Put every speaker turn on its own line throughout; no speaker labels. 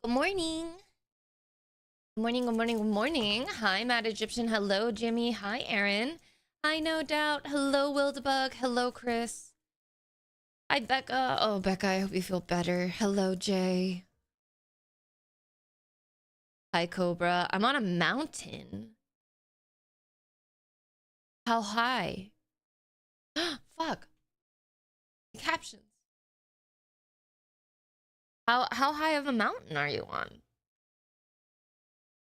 Good morning. Good morning, good morning, good morning. Hi, Mad Egyptian. Hello, Jimmy. Hi, Aaron. Hi, No Doubt. Hello, Wildebug. Hello, Chris. Hi, Becca. Oh, Becca, I hope you feel better. Hello, Jay. Hi, Cobra. I'm on a mountain. How high? Fuck. Captions. How high of a mountain are you on?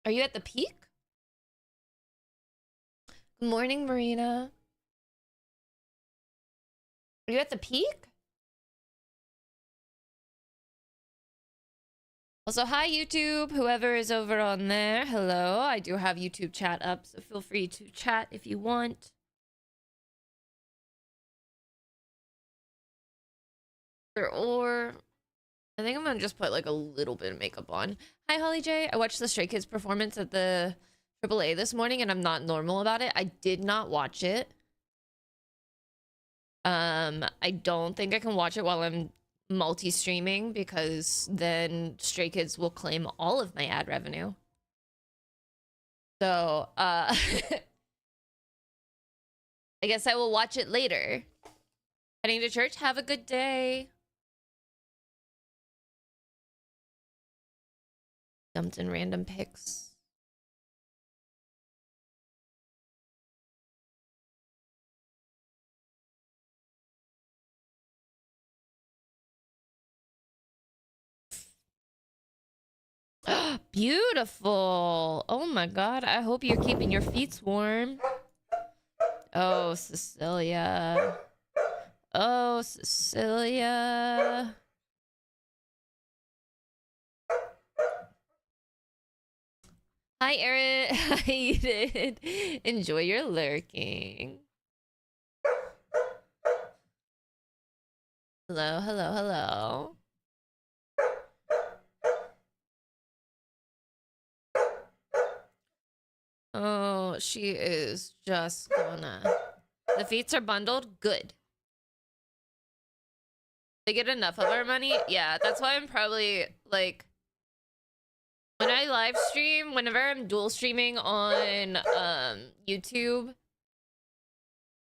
Are you at the peak? Good morning, Marina. Are you at the peak? Also, hi, YouTube. Whoever is over on there. Hello. I do have YouTube chat up, so feel free to chat if you want. Or I think I'm gonna just put like a little bit of makeup on. Hi, Holly J. I watched the Stray Kids performance at the AAA this morning, and I'm not normal about it. I did not watch it. I don't think I can watch it while I'm multi-streaming, because then Stray Kids will claim all of my ad revenue. So, I guess I will watch it later. Heading to church. Have a good day. Dumped in random pics. Beautiful. Oh my god. I hope you're keeping your feet warm. Oh, Cecilia. Oh, Cecilia. Hi, Erin. Hi, Edith. Enjoy your lurking. Hello, hello, hello. Oh, she is just gonna... The feats are bundled? Good. They get enough of our money? Yeah, that's why I'm probably, like... When I live stream, whenever I'm dual streaming on YouTube,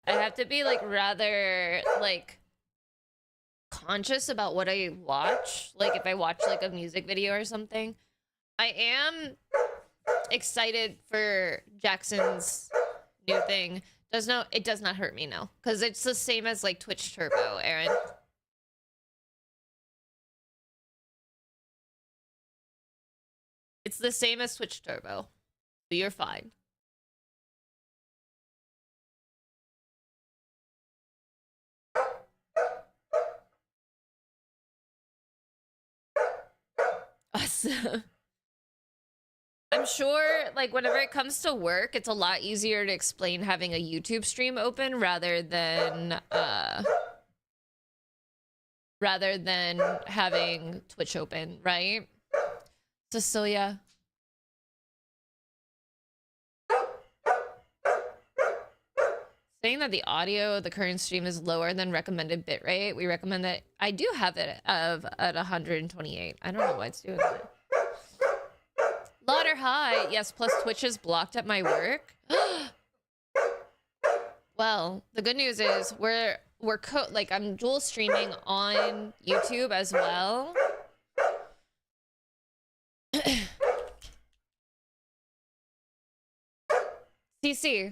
I have to be, like, rather, like, conscious about what I watch. Like, if I watch, like, a music video or something. I am excited for Jackson's new thing. It does not hurt me, no. Because it's the same as, like, Twitch Turbo, Aaron. It's the same as Twitch Turbo. So you're fine. Awesome. I'm sure, like, whenever it comes to work, it's a lot easier to explain having a YouTube stream open rather than having Twitch open, right? Cecilia. Saying that the audio of the current stream is lower than recommended bitrate. We recommend that. I do have it at 128. I don't know why it's doing that. Lauder high. Yes, plus Twitch is blocked at my work. Well, the good news is I'm dual streaming on YouTube as well. CC.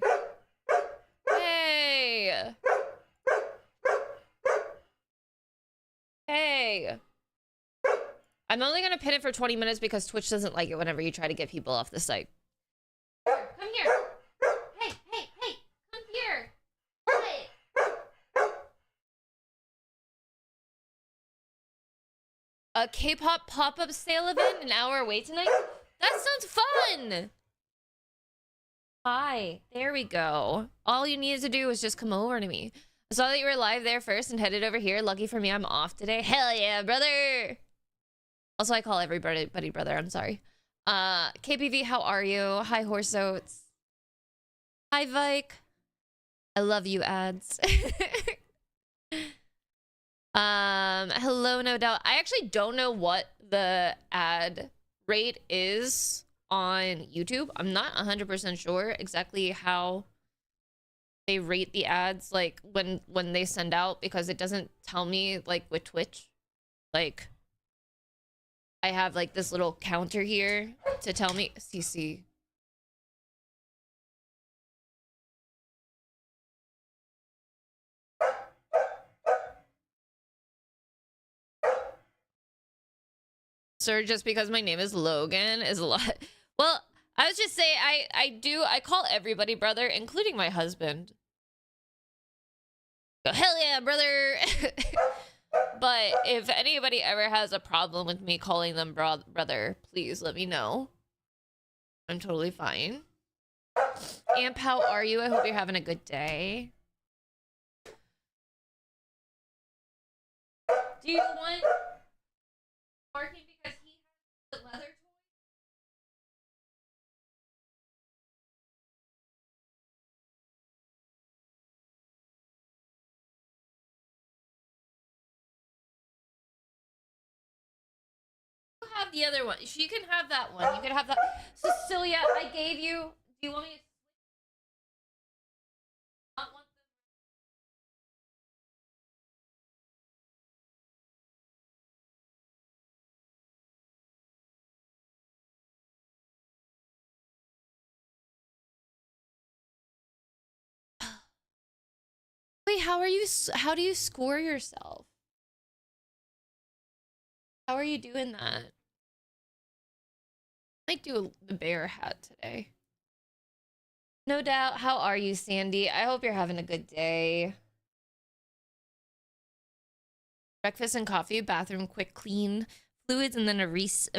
Hey. Hey. I'm only gonna pin it for 20 minutes because Twitch doesn't like it whenever you try to get people off the site. Come here. Hey, hey, hey. Come here. Hey. A K-pop pop-up sale event, an hour away tonight? That sounds fun! Hi. There we go. All you needed to do was just come over to me. I saw that you were live there first and headed over here. Lucky for me, I'm off today. Hell yeah, brother! Also, I call everybody brother. I'm sorry. KPV, how are you? Hi, Horse Oats. Hi, Vike. I love you, ads. Hello, no doubt. I actually don't know what the ad rate is on YouTube. I'm not 100% sure exactly how they rate the ads, like, when they send out, because it doesn't tell me, like, with Twitch. Like, I have, like, this little counter here to tell me. CC. Sir, just because my name is Logan is a lot. Well, I was just saying, I call everybody brother, including my husband. Go, hell yeah, brother! But if anybody ever has a problem with me calling them brother, please let me know. I'm totally fine. Amp, how are you? I hope you're having a good day. Do you want barking because he has the leather toy? Have the other one. She can have that one. You can have that. Cecilia, I gave you. Do you want me to not want them? Wait, how are you? How do you score yourself? How are you doing that? I might do the bear hat today. No doubt. How are you, Sandy? I hope you're having a good day. Breakfast and coffee, bathroom, quick clean, fluids, and then a rest.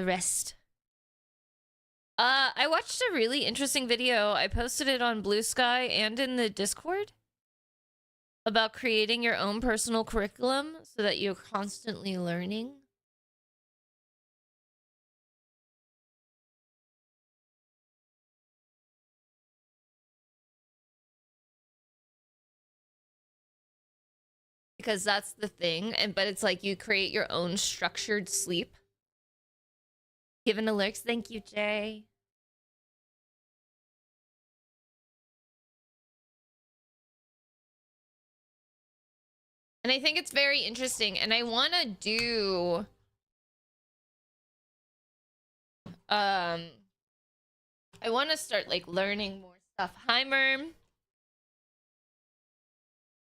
I watched a really interesting video. I posted it on Blue Sky and in the Discord about creating your own personal curriculum so that you're constantly learning. Because that's the thing, but it's like you create your own structured sleep. Given alerts, thank you, Jay. And I think it's very interesting, and I want to do I want to start like learning more stuff. Hi, Merm.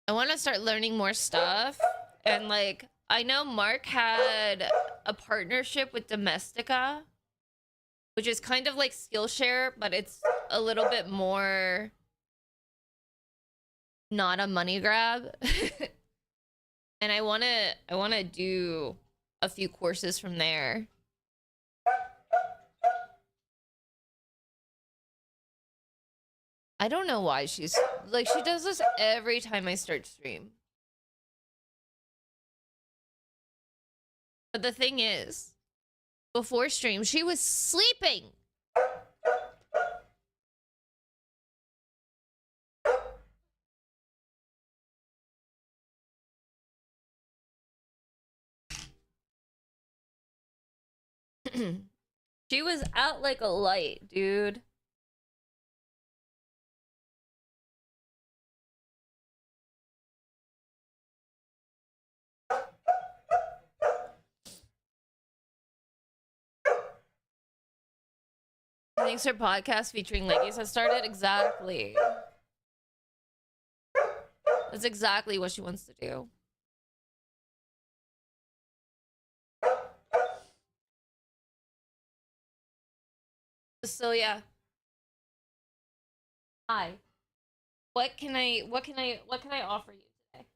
I want to start learning more stuff, and like I know Mark had a partnership with Domestika, which is kind of like Skillshare, but it's a little bit more not a money grab. And I want to do a few courses from there. I don't know why she's like, she does this every time I start stream. But the thing is, before stream, she was sleeping. She was out like a light, dude. Thanks her podcast featuring ladies has started. Exactly. That's exactly what she wants to do. Cecilia. Hi. What can I offer you today?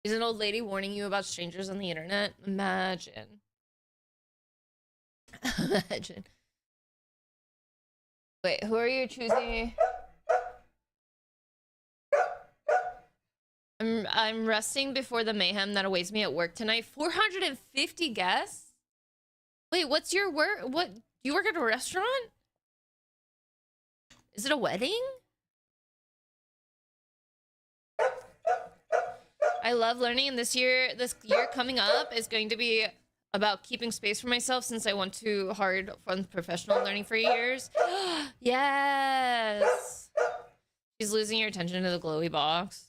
Is an old lady warning you about strangers on the internet? Imagine. Imagine. Wait, who are you choosing? I'm resting before the mayhem that awaits me at work tonight. 450 guests? Wait, what's your work? What? You work at a restaurant? Is it a wedding? I love learning, and this year coming up is going to be about keeping space for myself since I went to hard fun professional learning for years. Yes. She's losing your attention to the glowy box.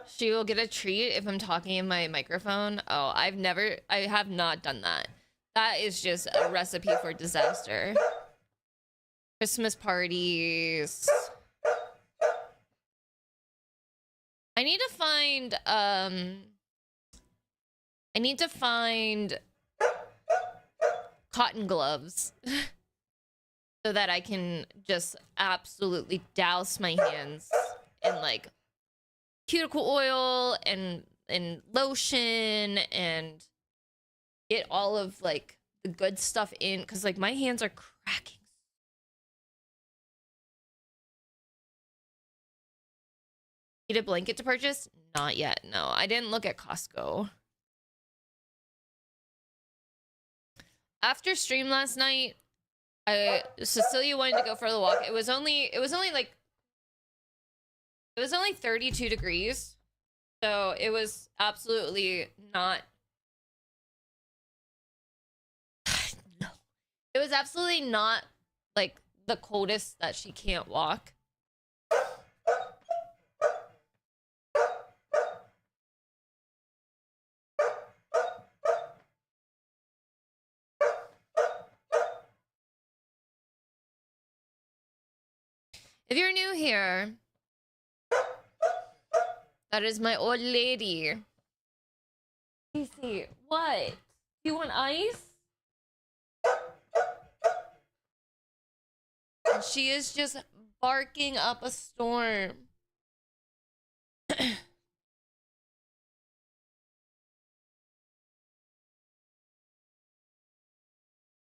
She will get a treat if I'm talking in my microphone. Oh, I have not done that. That is just a recipe for disaster. Christmas parties. I need to find cotton gloves so that I can just absolutely douse my hands in like cuticle oil and lotion and get all of like the good stuff in, because like my hands are cracking. Need a blanket to purchase? Not yet. No, I didn't look at Costco. After stream last night, Cecilia wanted to go for the walk. It was only It was only 32 degrees. So it was absolutely not. No. It was absolutely not like the coldest that she can't walk. If you're new here, that is my old lady. Casey, what? Do you want ice? And she is just barking up a storm.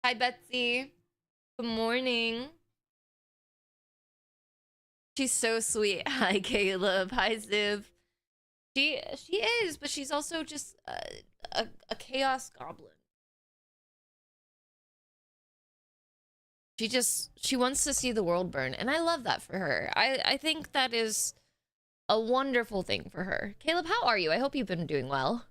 Hi, Betsy. Good morning. She's so sweet. Hi, Caleb. Hi, Ziv. She is, but she's also just a chaos goblin. She wants to see the world burn, and I love that for her. I think that is a wonderful thing for her. Caleb, how are you? I hope you've been doing well.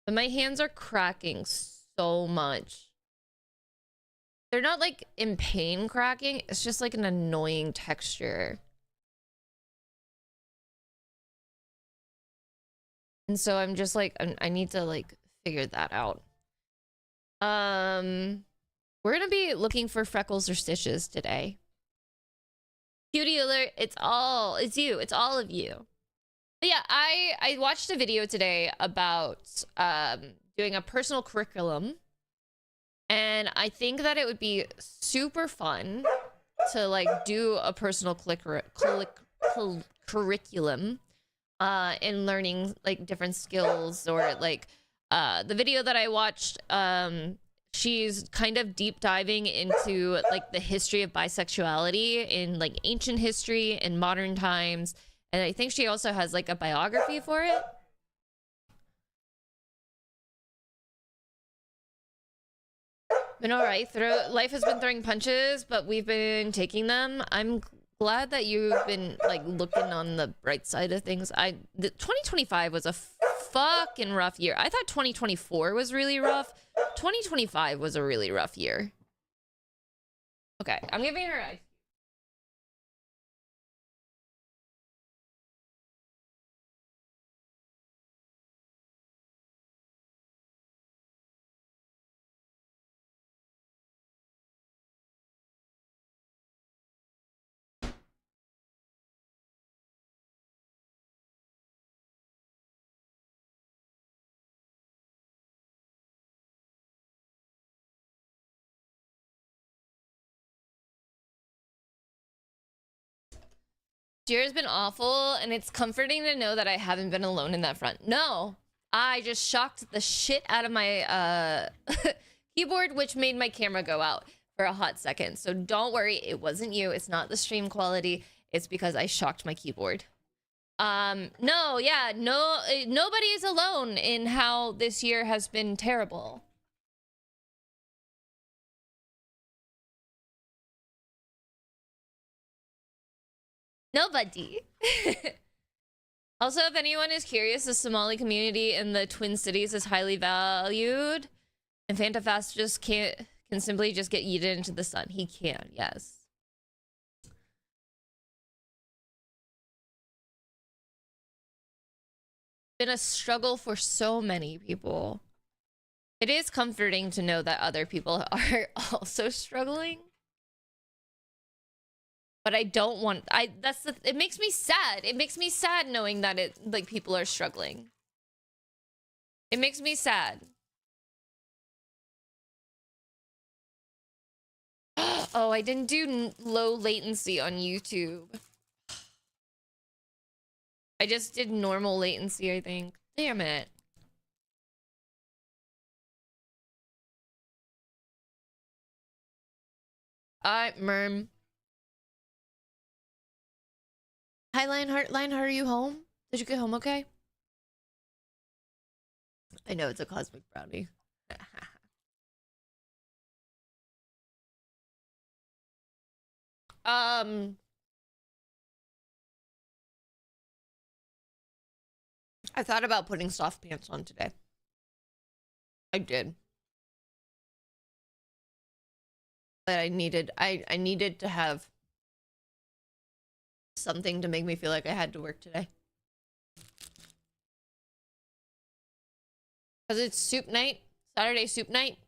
But my hands are cracking so much. They're not like in pain cracking, it's just like an annoying texture. And so I'm just like, I need to like figure that out. We're gonna be looking for freckles or stitches today. Cutie alert, it's you, it's all of you. But yeah, I watched a video today about doing a personal curriculum. And I think that it would be super fun to like do a personal curriculum in learning like different skills, or like the video that I watched, she's kind of deep diving into like the history of bisexuality in like ancient history and modern times, and I think she also has like a biography for it. Been all right. Life has been throwing punches, but we've been taking them. I'm glad that you've been like looking on the bright side of things. 2025 was a fucking rough year. I thought 2024 was really rough. 2025 was a really rough year. Okay, I'm giving her ice. Year has been awful, and it's comforting to know that I haven't been alone in that front. No, I just shocked the shit out of my keyboard, which made my camera go out for a hot second. So don't worry, it wasn't you. It's not the stream quality. It's because I shocked my keyboard. No, yeah, no, nobody is alone in how this year has been terrible. Nobody. Also, if anyone is curious, the Somali community in the Twin Cities is highly valued, and Fantafast just can simply just get yeeted into the sun. He can, yes. Been a struggle for so many people. It is comforting to know that other people are also struggling. But I don't want, it makes me sad. It makes me sad knowing that like people are struggling. It makes me sad. Oh, I didn't do low latency on YouTube. I just did normal latency, I think. Damn it. Merm. Hi, Lionheart. Lionheart, are you home? Did you get home okay? I know, it's a cosmic brownie. I thought about putting soft pants on today. I did. But I needed to have something to make me feel like I had to work today. Because it's soup night, Saturday soup night.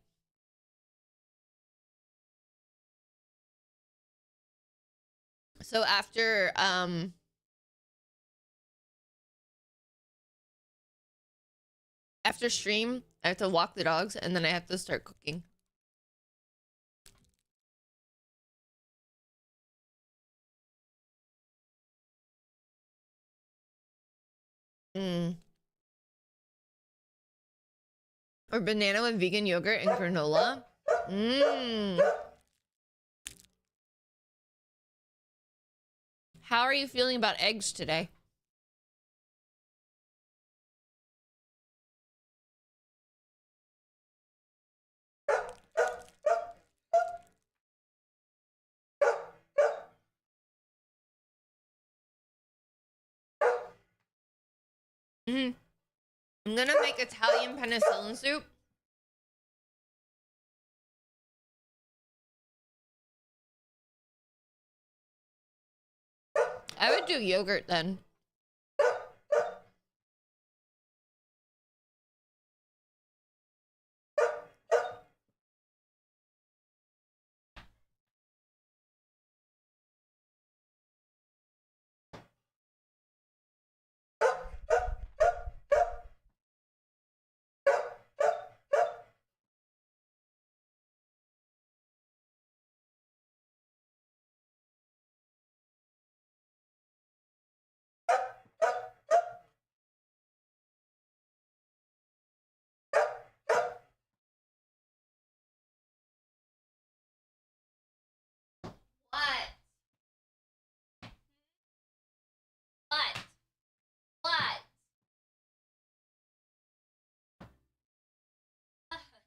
So after stream, I have to walk the dogs and then I have to start cooking. Or banana with vegan yogurt and granola. How are you feeling about eggs today? I'm gonna make Italian penicillin soup. I would do yogurt then. What? What? What? What?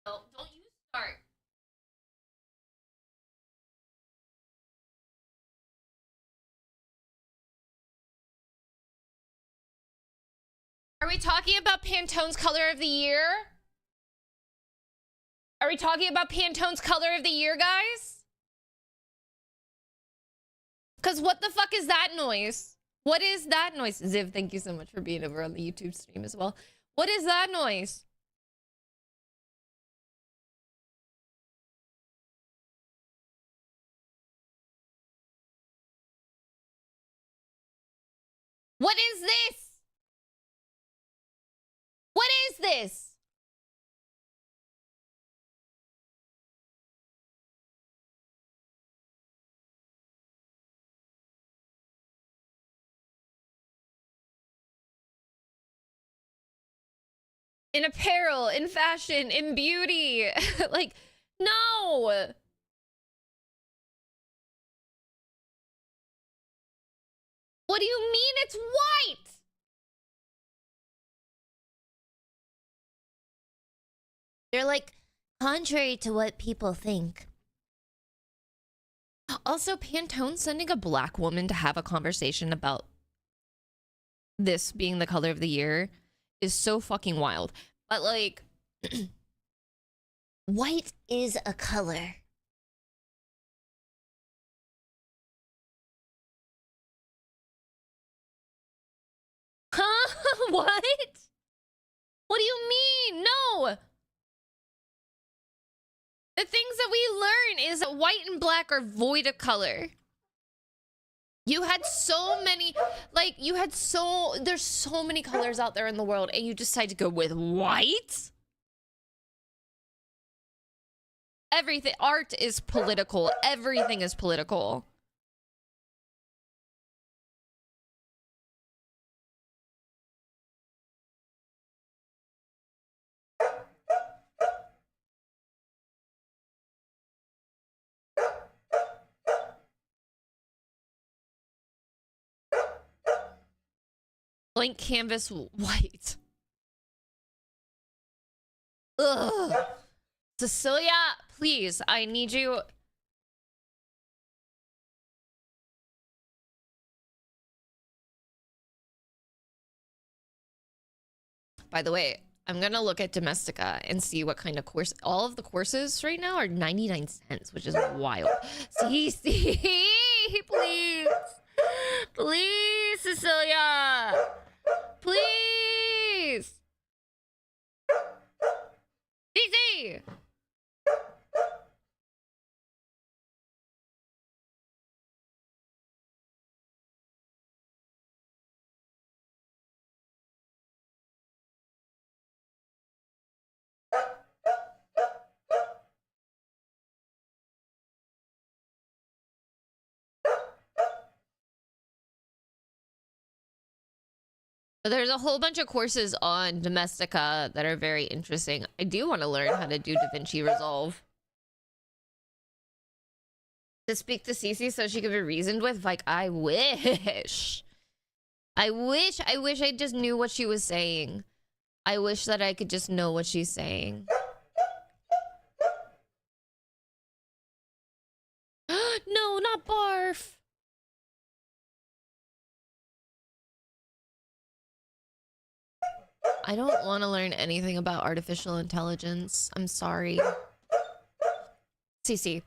Don't you start. Are we talking about Pantone's color of the year? Are we talking about Pantone's color of the year, guys? Because what the fuck is that noise? What is that noise? Ziv, thank you so much for being over on the YouTube stream as well. What is that noise? What is this? What is this? In apparel, in fashion, in beauty. Like, no. What do you mean it's white? They're like Contrary to what people think. Also, Pantone sending a black woman to have a conversation about this being the color of the year is so fucking wild. But like, white is a color. Huh? What? What do you mean? No. The things that we learn is that white and black are void of color. You had so many, like, there's so many colors out there in the world, and you decide to go with white? Everything, art is political. Everything is political. Blank canvas white. Ugh. Cecilia, please, I need you. By the way, I'm gonna look at Domestika and see what kind of course. All of the courses right now are 99 cents, which is wild. See, please. Please, Cecilia. Please. CC. There's a whole bunch of courses on Domestika that are very interesting. I do want to learn how to do DaVinci Resolve. To speak to Cece so she could be reasoned with? Like, I wish. I wish I just knew what she was saying. I wish that I could just know what she's saying. No, not barf. I don't want to learn anything about artificial intelligence. I'm sorry. Cece.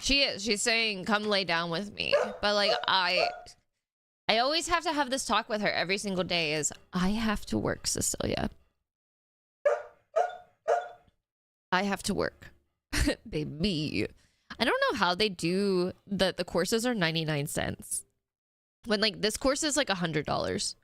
She is. She's saying, come lay down with me. But like, I always have to have this talk with her every single day is, I have to work, Cecilia. I have to work. Baby. I don't know how they do the courses are 99 cents. When like this course is like $100.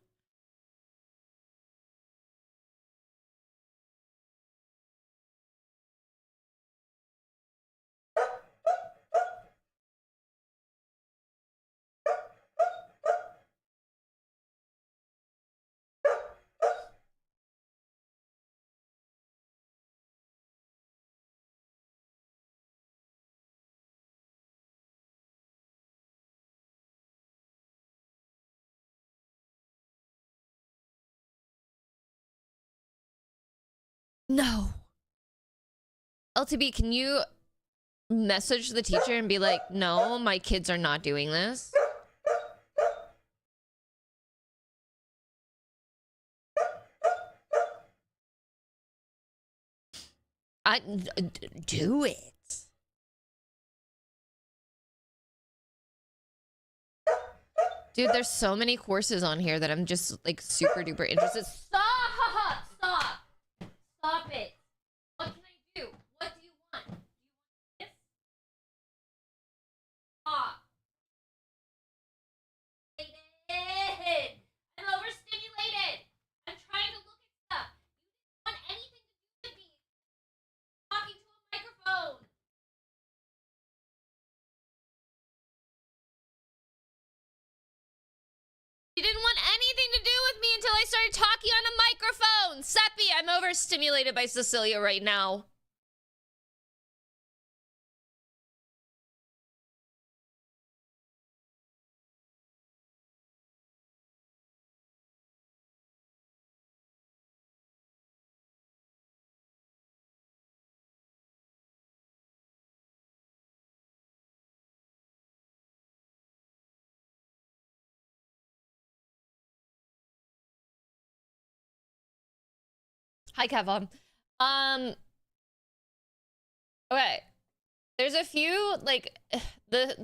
No. LTB, can you message the teacher and be like, no, my kids are not doing this? Do it. Dude, there's so many courses on here that I'm just like super duper interested. Stop! Stop! Stop it! What can I do? What do you want? Do you want this? Stop! I'm overstimulated! I'm trying to look at stuff. You didn't want anything to do with me. Talking to a microphone. You didn't want anything to do with me until I started talking on a microphone. Seppi, I'm overstimulated by Cecilia right now. Hi, Kevin. Okay. There's a few, like, the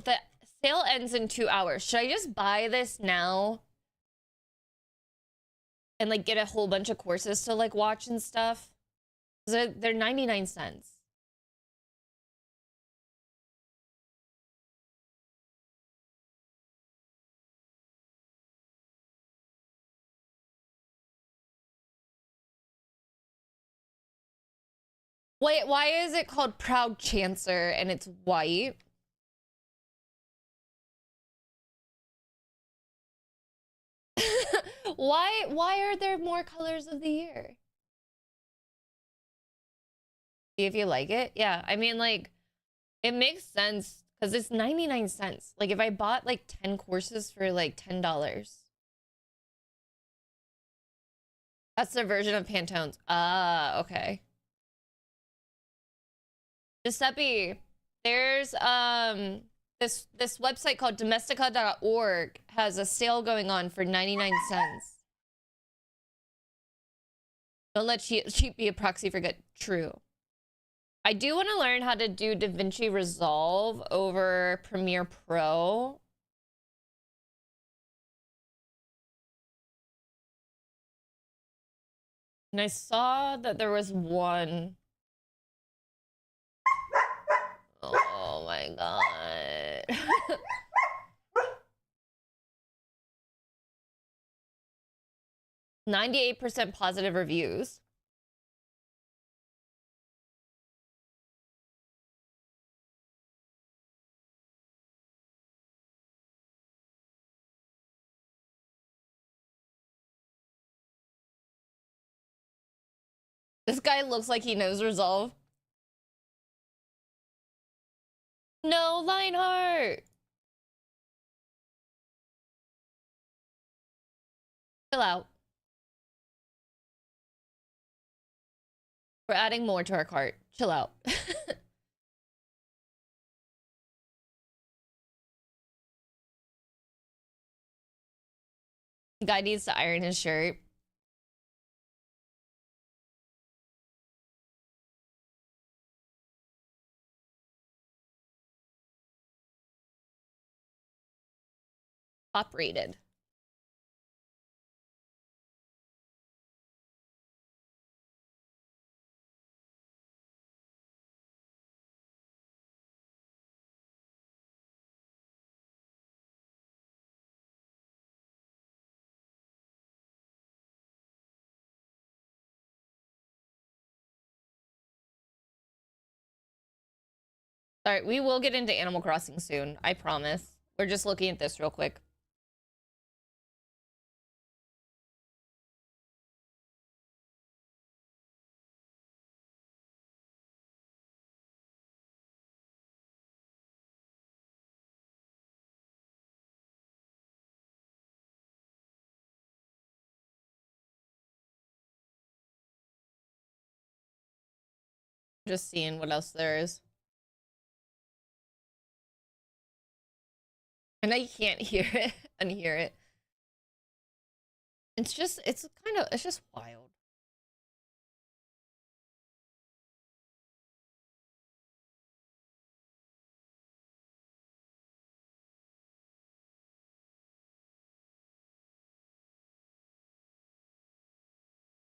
sale ends in 2 hours. Should I just buy this now? And, like, get a whole bunch of courses to, like, watch and stuff? They're 99 cents. Wait, why is it called Proud Chancer and it's white? Why are there more colors of the year? See if you like it. Yeah, I mean, like, it makes sense because it's 99 cents. Like, if I bought like 10 courses for like $10, that's the version of Pantone's. Ah, okay. Giuseppe, there's this website called domestica.org has a sale going on for 99 cents. Don't let cheap be a proxy for good. True. I do want to learn how to do DaVinci Resolve over Premiere Pro. And I saw that there was one. Oh my god. 98% positive reviews. This guy looks like he knows Resolve. No, Lionheart! Chill out. We're adding more to our cart. Chill out. Guy needs to iron his shirt. Top rated. All right, we will get into Animal Crossing soon. I promise. We're just looking at this real quick. Just seeing what else there is. I know you can't hear it, unhear it. It's just wild.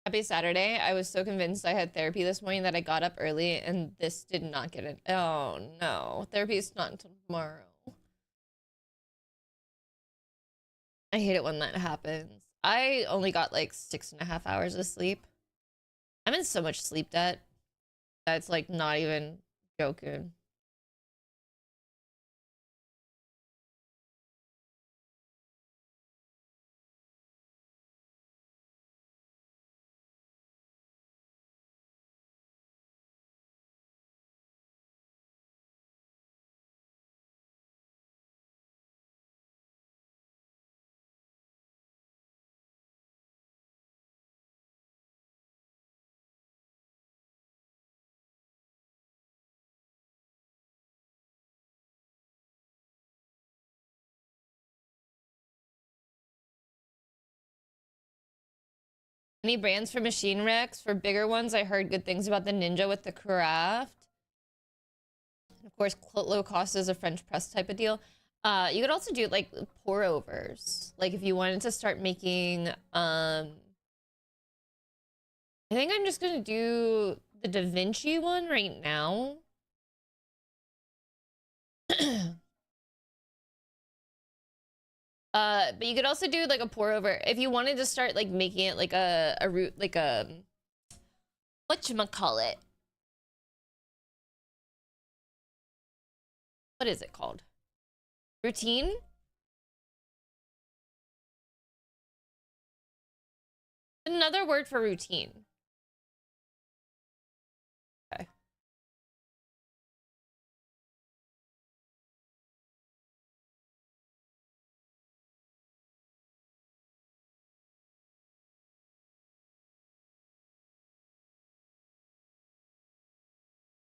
Happy Saturday. I was so convinced I had therapy this morning that I got up early and this did not get it. Oh no, therapy's not until tomorrow. I hate it when that happens. I only got like 6.5 hours of sleep. I'm in so much sleep debt that's like not even joking. Any brands for machine wrecks? For bigger ones, I heard good things about the Ninja with the craft. Of course, low cost is a French press type of deal. You could also do like pour overs. Like if you wanted to start making, I think I'm just gonna do the Da Vinci one right now. But you could also do like a pour over if you wanted to start like making it like a root, like a whatchamacallit. What is it called? Routine? Another word for routine. Okay.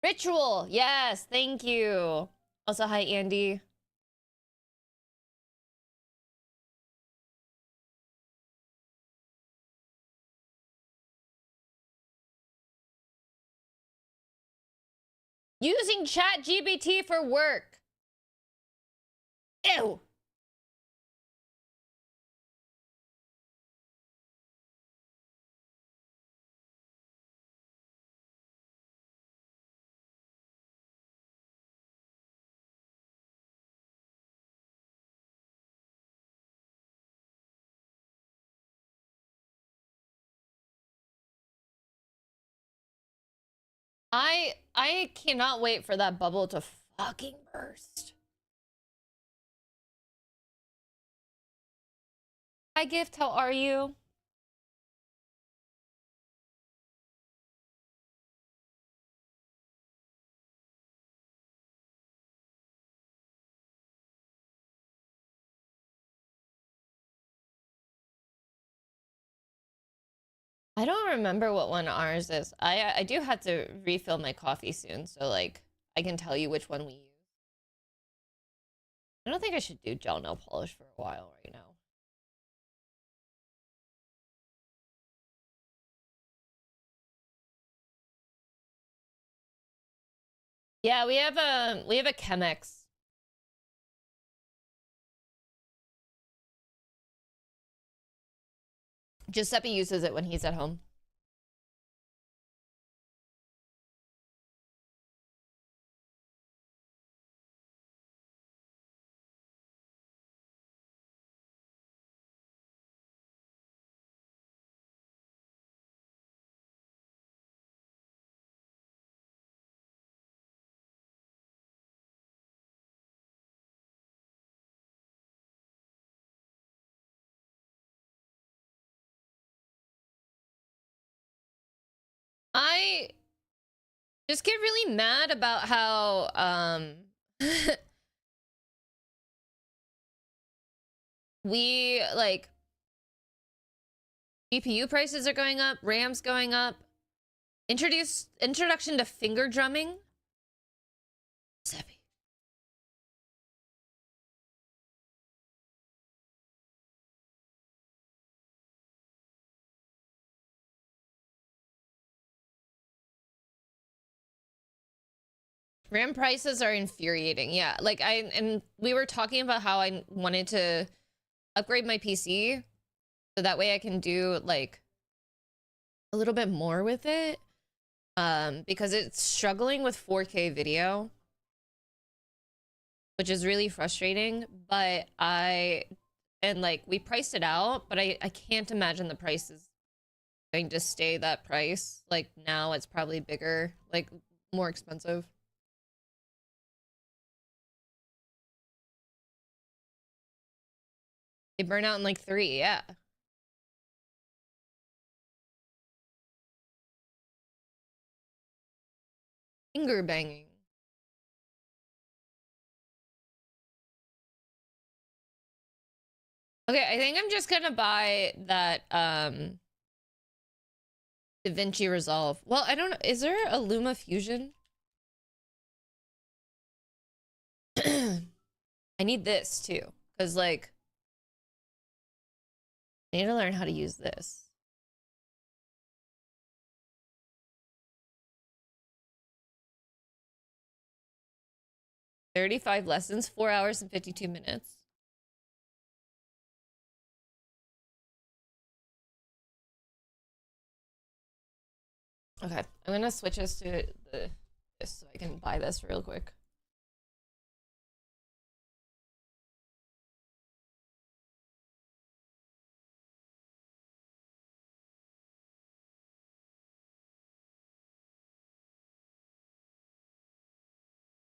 Ritual. Yes, thank you. Also, hi, Andy. Using ChatGPT for work. Ew. I cannot wait for that bubble to fucking burst. Hi, Gift. How are you? I don't remember what one ours is. I do have to refill my coffee soon, so like I can tell you which one we use. I don't think I should do gel nail polish for a while right now. Yeah, we have a Chemex. Giuseppe uses it when he's at home. I just get really mad about how we like GPU prices are going up, RAM's going up. Introduction to finger drumming. Giuseppe. RAM prices are infuriating. Yeah, like and we were talking about how I wanted to upgrade my PC so that way I can do like a little bit more with it. Because it's struggling with 4K video, which is really frustrating, but like we priced it out, but I can't imagine the price is going to stay that price. Like now it's probably bigger, like more expensive. They burn out in like 3, yeah. Finger banging. Okay, I think I'm just gonna buy that DaVinci Resolve. Well, I don't know. Is there a Luma Fusion? I need this too, because like I need to learn how to use this. 35 lessons, 4 hours and 52 minutes. Okay, I'm gonna switch this to this so I can buy this real quick.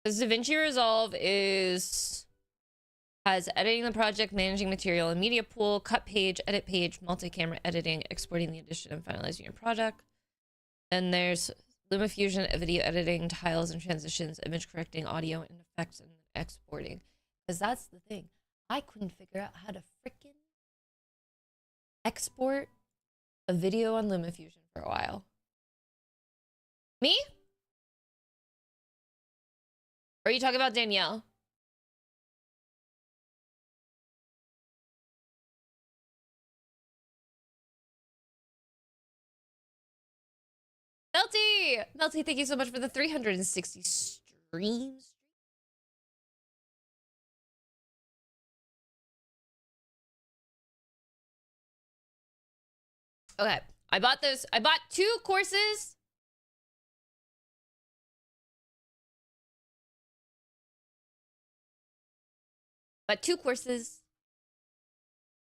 Because DaVinci Resolve has editing the project, managing material and media pool, cut page, edit page, multi-camera editing, exporting the edition, and finalizing your project. Then there's LumaFusion, video editing, tiles and transitions, image correcting, audio and effects, and exporting. Because that's the thing. I couldn't figure out how to freaking export a video on LumaFusion for a while. Me? Or are you talking about Danielle? Melty! Melty, thank you so much for the 360 streams. Okay, I bought 2 courses. But 2 courses.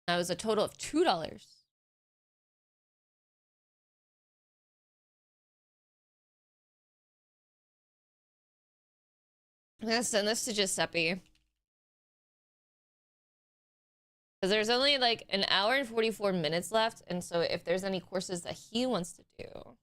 That was a total of $2. I'm gonna send this to Giuseppe. Because there's only like an hour and 44 minutes left. And so if there's any courses that he wants to do.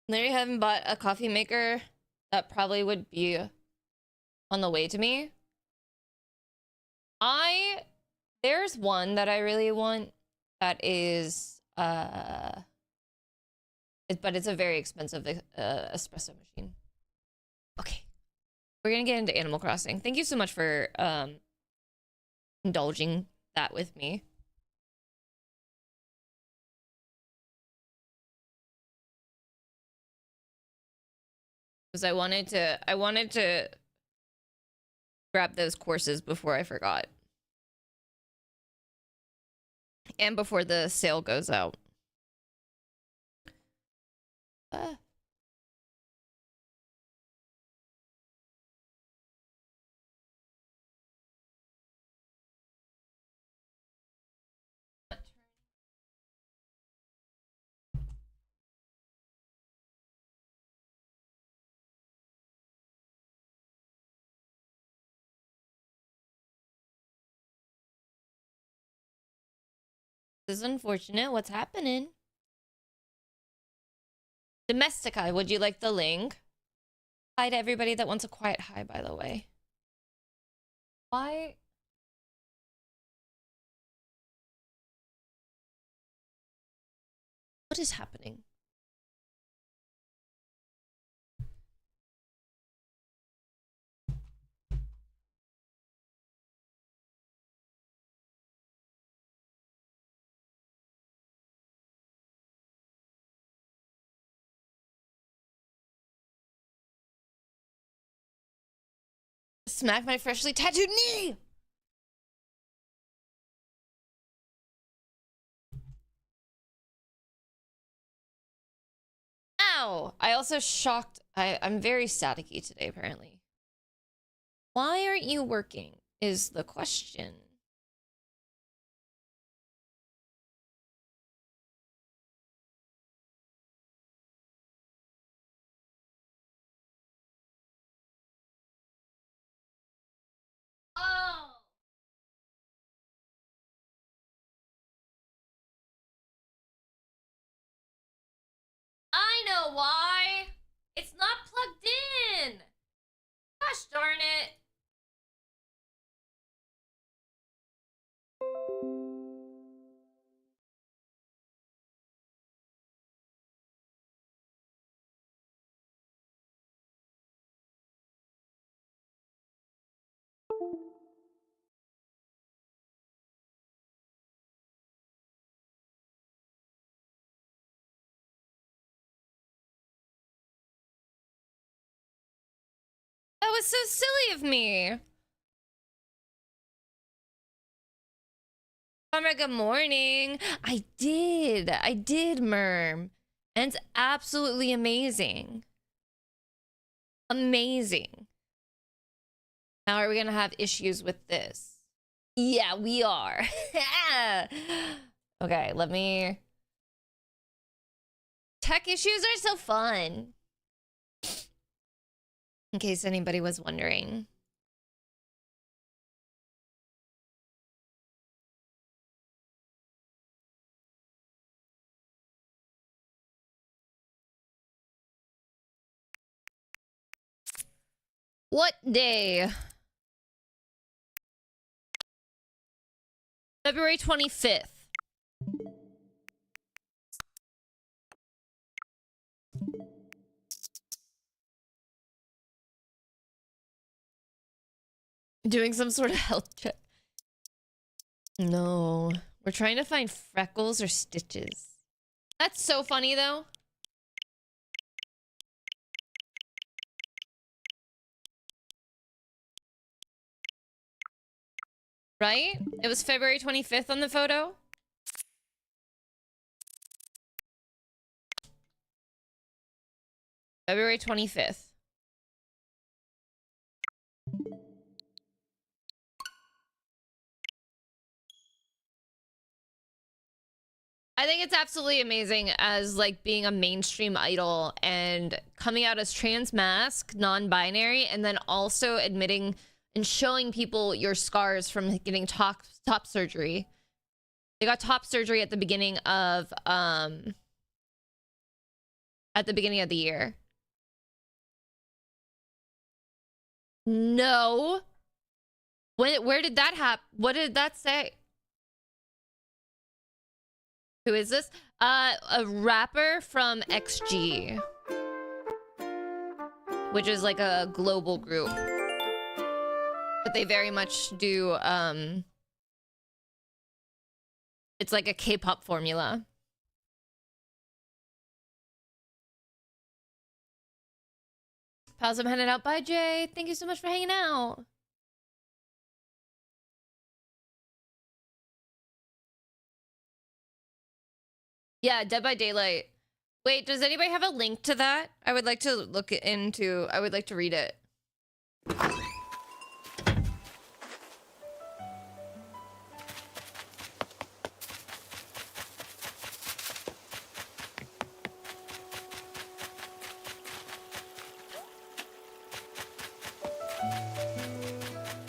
There you haven't bought a coffee maker that probably would be on the way to me. There's one that I really want that is but it's a very expensive espresso machine. Okay. We're gonna get into Animal Crossing. Thank you so much for indulging that with me. Because I wanted to grab those courses before I forgot. And before the sale goes out. This is unfortunate. What's happening? Domestica, would you like the link? Hi to everybody that wants a quiet hi, by the way. Why? What is happening? Smack my freshly tattooed knee! Ow! I also shocked. I'm very staticky today, apparently. Why aren't you working? Is the question. That's so silly of me. Comrade, good morning. I did, Merm. And it's absolutely amazing. Amazing. Now are we gonna have issues with this? Yeah, we are. Okay, let me... Tech issues are so fun. In case anybody was wondering. What day? February 25th. Doing some sort of health check. No. We're trying to find freckles or stitches. That's so funny, though. Right? It was February 25th on the photo. February 25th. I think it's absolutely amazing as like being a mainstream idol and coming out as trans mask, non-binary, and then also admitting and showing people your scars from getting top surgery. They got top surgery at the beginning of the year. No. Where did that happen? What did that say? Who is this? A rapper from XG, which is like a global group. But they very much do, it's like a K-pop formula. Pals, I'm headed out. Bye, Jay. Thank you so much for hanging out. Yeah, Dead by Daylight. Wait, does anybody have a link to that? I would like to look into, I would like to read it.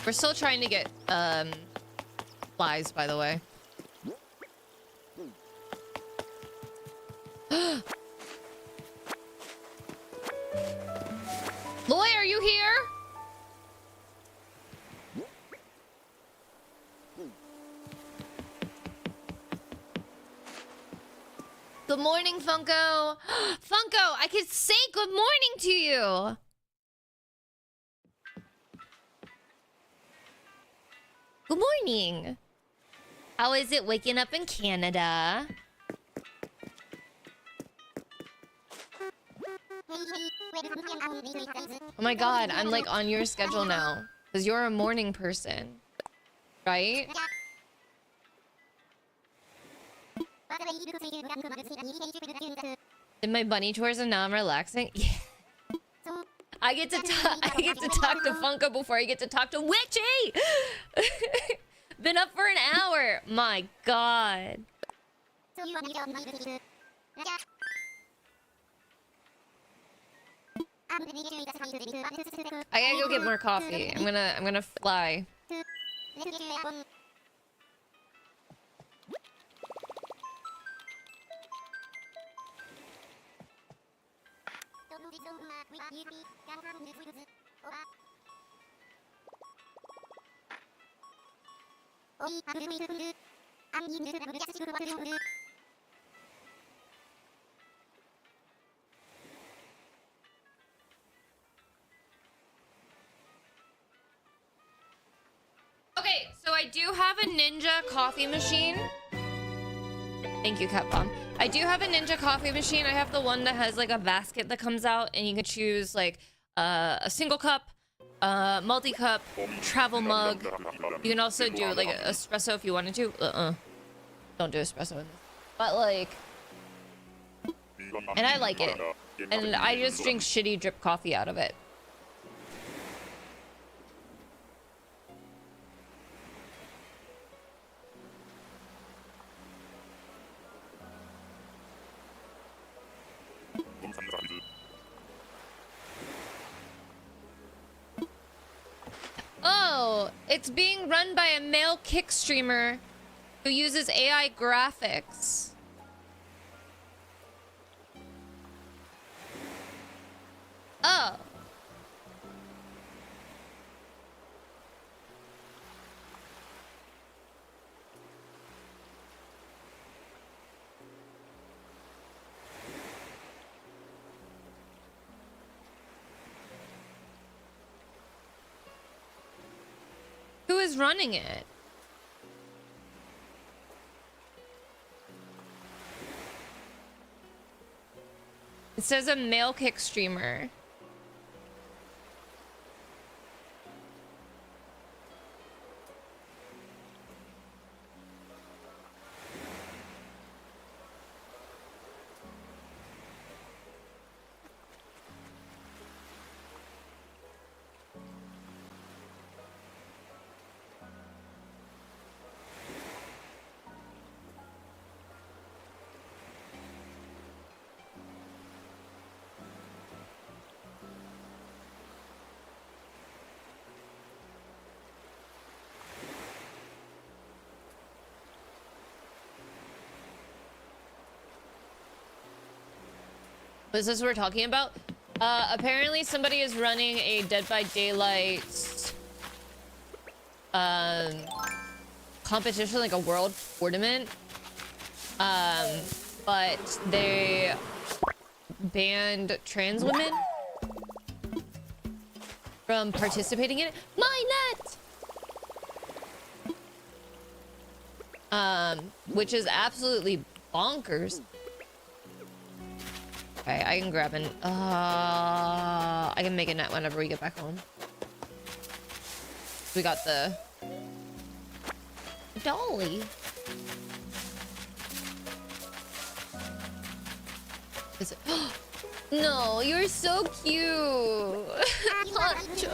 We're still trying to get, flies, by the way. Loy, are you here? Good morning, Funko. Funko, I could say good morning to you. Good morning. How is it waking up in Canada? Oh my god, I'm like on your schedule now. Because you're a morning person. Right? Did my bunny chores and now I'm relaxing? Yeah. I get to talk to Funko before I get to talk to Witchy! Been up for an hour! My god. I gotta go get more coffee. I'm gonna fly. Okay, so I do have a Ninja coffee machine. Thank you, Cat Bomb. I do have a Ninja coffee machine. I have the one that has like a basket that comes out and you can choose like a single cup, multi-cup, travel mug. You can also do like espresso if you wanted to. Don't do espresso in this. But like, and I like it. And I just drink shitty drip coffee out of it. Oh, it's being run by a male kick streamer who uses AI graphics. Oh. Who is running it? It says a male kick streamer. Is this what we're talking about? Apparently somebody is running a Dead by Daylight competition, like a world tournament. But they banned trans women from participating in it. My net! Which is absolutely bonkers. Okay, I can grab an... I can make a net whenever we get back home. We got the... Dolly. Is it... No, you're so cute! Poncho.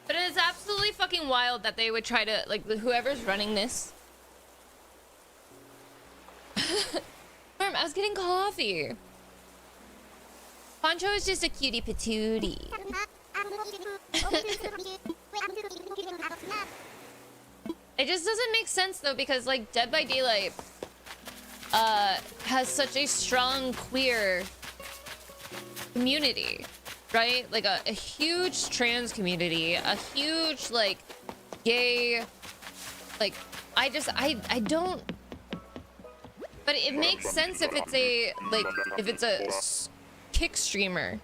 But it is absolutely fucking wild that they would try to, like, whoever's running this. I was getting coffee. Poncho is just a cutie patootie. It just doesn't make sense though, because like Dead by Daylight has such a strong queer community, right? Like a huge trans community, a huge like gay, like I don't, but it makes sense if it's a like if it's a kick streamer.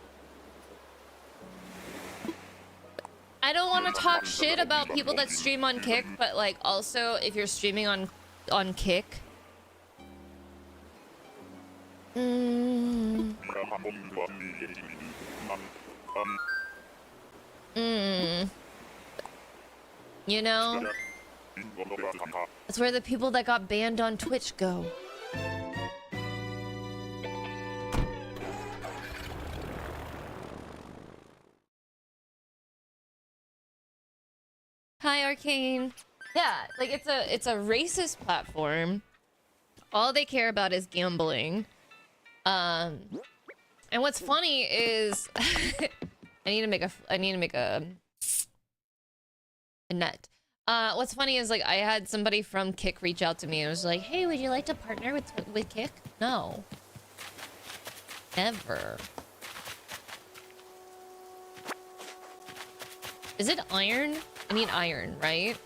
I don't want to talk shit about people that stream on Kick, but like also if you're streaming on Kick, Mm. You know? That's where the people that got banned on Twitch go. Hi, Arcane. Yeah, like it's a racist platform. All they care about is gambling. And what's funny is I need to make a net. What's funny is like I had somebody from Kick reach out to me and was like, "Hey, would you like to partner with Kick?" No. Ever. Is it iron? I need iron, right?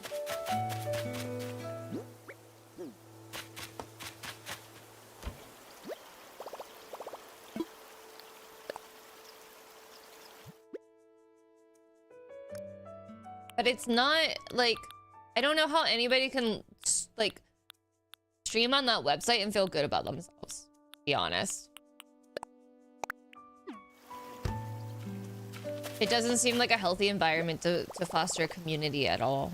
But it's not like I don't know how anybody can like stream on that website and feel good about themselves, to be honest. It doesn't seem like a healthy environment to foster a community at all.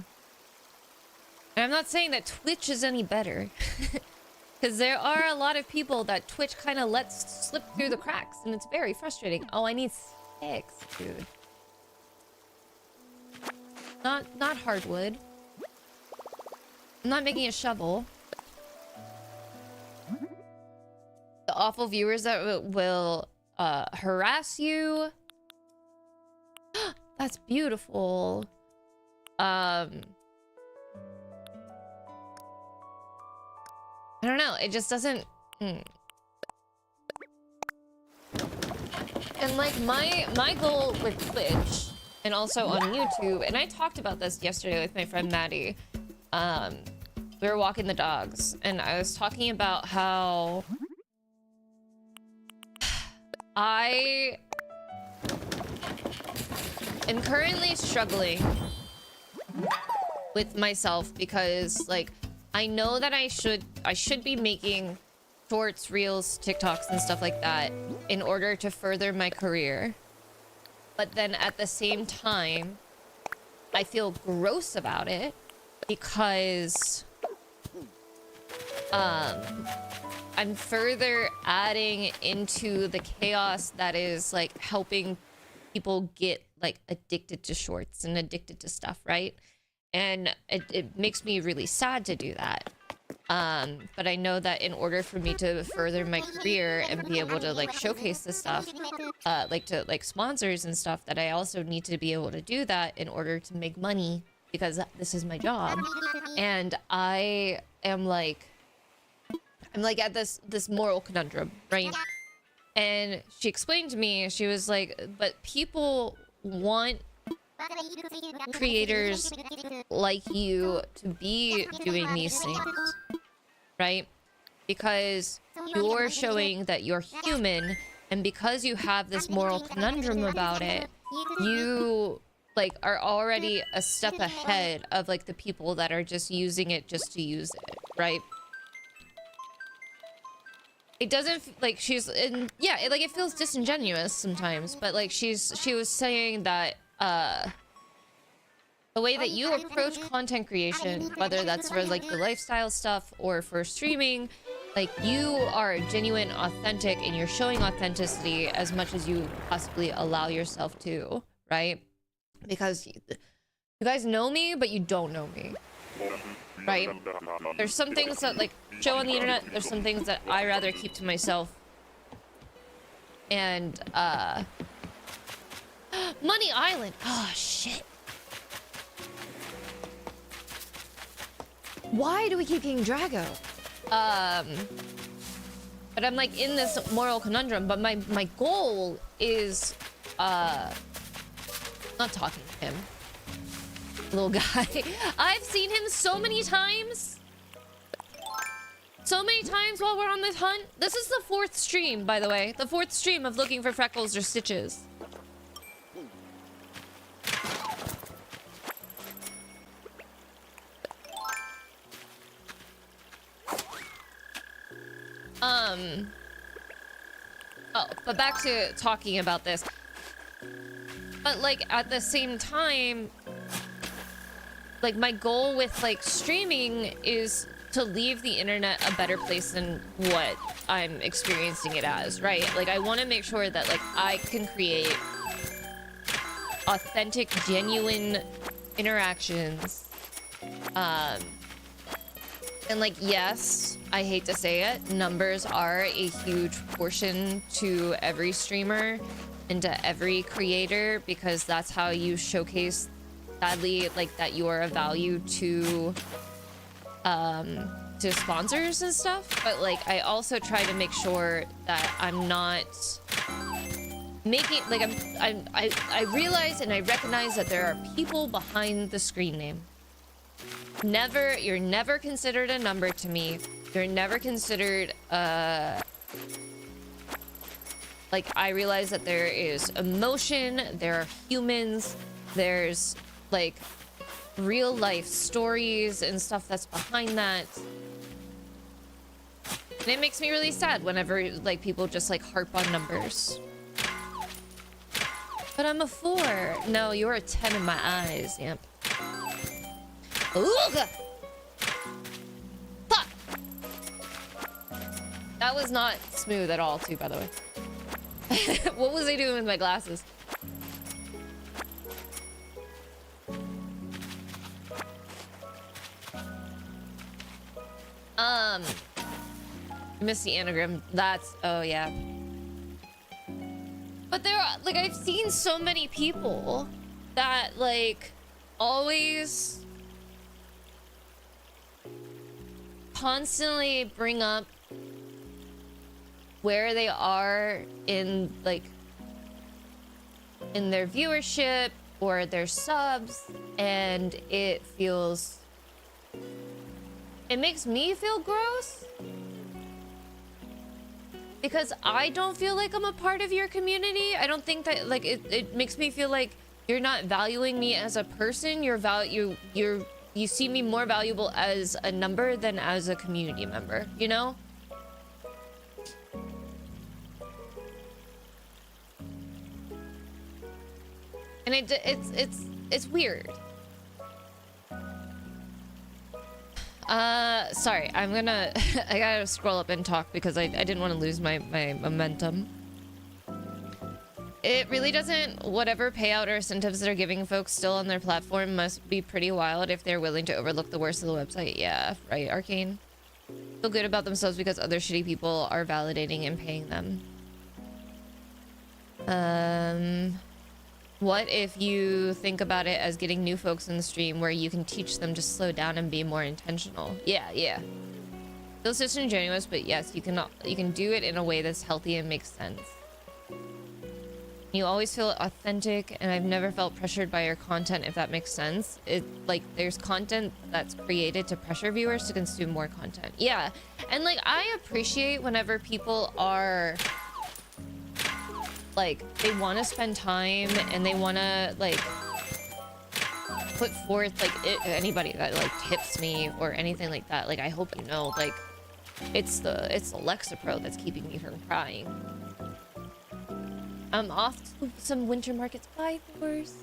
And I'm not saying that Twitch is any better. Because there are a lot of people that Twitch kind of lets slip through the cracks. And it's very frustrating. Oh, I need sticks, dude. Not hardwood. I'm not making a shovel. The awful viewers that will harass you. That's beautiful. I don't know. It just doesn't. And like my goal with Twitch and also on YouTube, and I talked about this yesterday with my friend Maddie. We were walking the dogs, and I was talking about how I am currently struggling with myself because like I know that I should be making shorts, reels, TikToks and stuff like that in order to further my career. But then at the same time, I feel gross about it because I'm further adding into the chaos that is like helping people get like addicted to shorts and addicted to stuff, right? And it makes me really sad to do that. But I know that in order for me to further my career and be able to like showcase this stuff, like to like sponsors and stuff, that I also need to be able to do that in order to make money because this is my job. And I'm like at this moral conundrum, right? And she explained to me, she was like, but people want creators like you to be doing these things, right? Because you're showing that you're human, and because you have this moral conundrum about it, you like are already a step ahead of like the people that are just using it just to use it, right? It doesn't like she's in, yeah, like it feels disingenuous sometimes, but like she was saying that the way that you approach content creation, whether that's for like the lifestyle stuff or for streaming, like you are genuine, authentic, and you're showing authenticity as much as you possibly allow yourself to, right? Because you guys know me, but you don't know me, right? There's some things that like show on the internet, there's some things that I rather keep to myself. And Money Island. Oh shit. Why do we keep getting Drago? But I'm like in this moral conundrum, but my goal is not talking to him. Little guy. I've seen him so many times. So many times while we're on this hunt. This is the 4th stream, by the way. The 4th stream of looking for freckles or stitches. Oh, but back to talking about this. But like at the same time, like my goal with like streaming is to leave the internet a better place than what I'm experiencing it as, right? Like I want to make sure that like I can create authentic, genuine interactions. And like, yes, I hate to say it, numbers are a huge portion to every streamer and to every creator, because that's how you showcase, sadly, like that you are of value to sponsors and stuff. But like I also try to make sure that I'm not making like I realize and I recognize that there are people behind the screen name. You're never considered a number to me. You're never considered like, I realize that there is emotion, there are humans, there's like real life stories and stuff that's behind that. And it makes me really sad whenever like people just like harp on numbers. But I'm a 4. No, you're a 10 in my eyes, Yamp. Ooh! Fuck! That was not smooth at all, too, by the way. What was I doing with my glasses? I missed the anagram. That's... Oh, yeah. But there are... Like, I've seen so many people that, like, always... constantly bring up where they are in like in their viewership or their subs, and it makes me feel gross because I don't feel like I'm a part of your community. I don't think that like it makes me feel like you're not valuing me as a person. You see me more valuable as a number than as a community member, you know? And it's weird. Sorry, I'm gonna I gotta scroll up and talk because I didn't want to lose my momentum. It really doesn't. Whatever payout or incentives they're giving folks still on their platform must be pretty wild if they're willing to overlook the worst of the website. Yeah, right, Arcane. Feel good about themselves because other shitty people are validating and paying them. What if you think about it as getting new folks in the stream where you can teach them to slow down and be more intentional? Yeah. Feels disingenuous, but yes, you can do it in a way that's healthy and makes sense. You always feel authentic, and I've never felt pressured by your content, if that makes sense. It like there's content that's created to pressure viewers to consume more content. Yeah, and like I appreciate whenever people are like they want to spend time and they want to like put forth like anybody that like tips me or anything like that. Like I hope you know, like it's the Lexapro that's keeping me from crying. I'm off to some winter markets. Bye, Thors.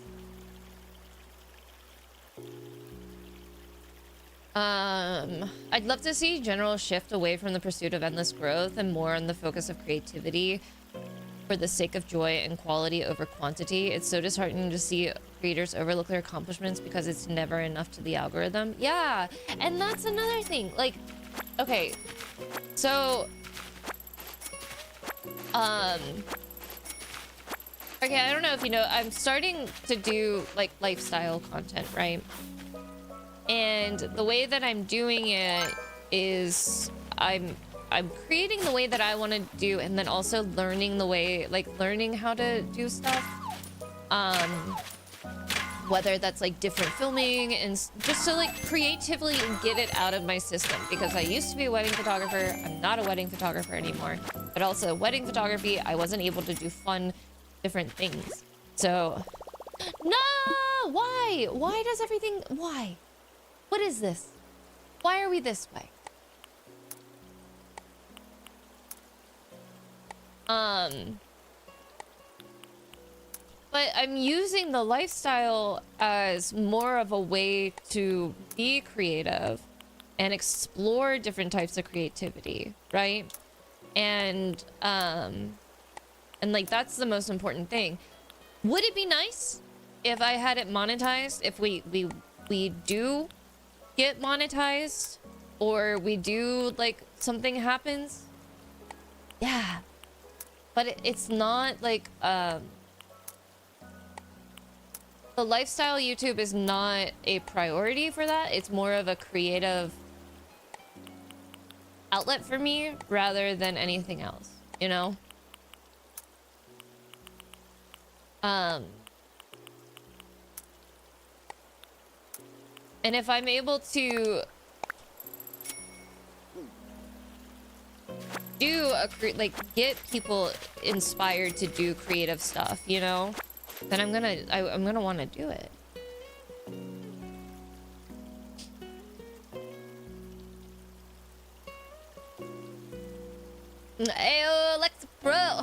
I'd love to see general shift away from the pursuit of endless growth and more on the focus of creativity for the sake of joy and quality over quantity. It's so disheartening to see creators overlook their accomplishments because it's never enough to the algorithm. Yeah, and that's another thing. Like, okay, so, okay, I don't know if you know, I'm starting to do like lifestyle content, right? And the way that I'm doing it is I'm creating the way that I want to do, and then also learning the way, like learning how to do stuff. Whether that's like different filming and just to like creatively get it out of my system, because I used to be a wedding photographer. I'm not a wedding photographer anymore, but also wedding photography, I wasn't able to do fun different things. So no, why does everything, why, what is this, why are we this way? But I'm using the lifestyle as more of a way to be creative and explore different types of creativity, right? And like that's the most important thing. Would it be nice if I had it monetized? If we do get monetized, or we do like something happens? Yeah, but it's not like the lifestyle YouTube is not a priority for that. It's more of a creative outlet for me rather than anything else, you know? And if I'm able to do like get people inspired to do creative stuff, you know, then I'm gonna want to do it. Ayo, Alexa Pro.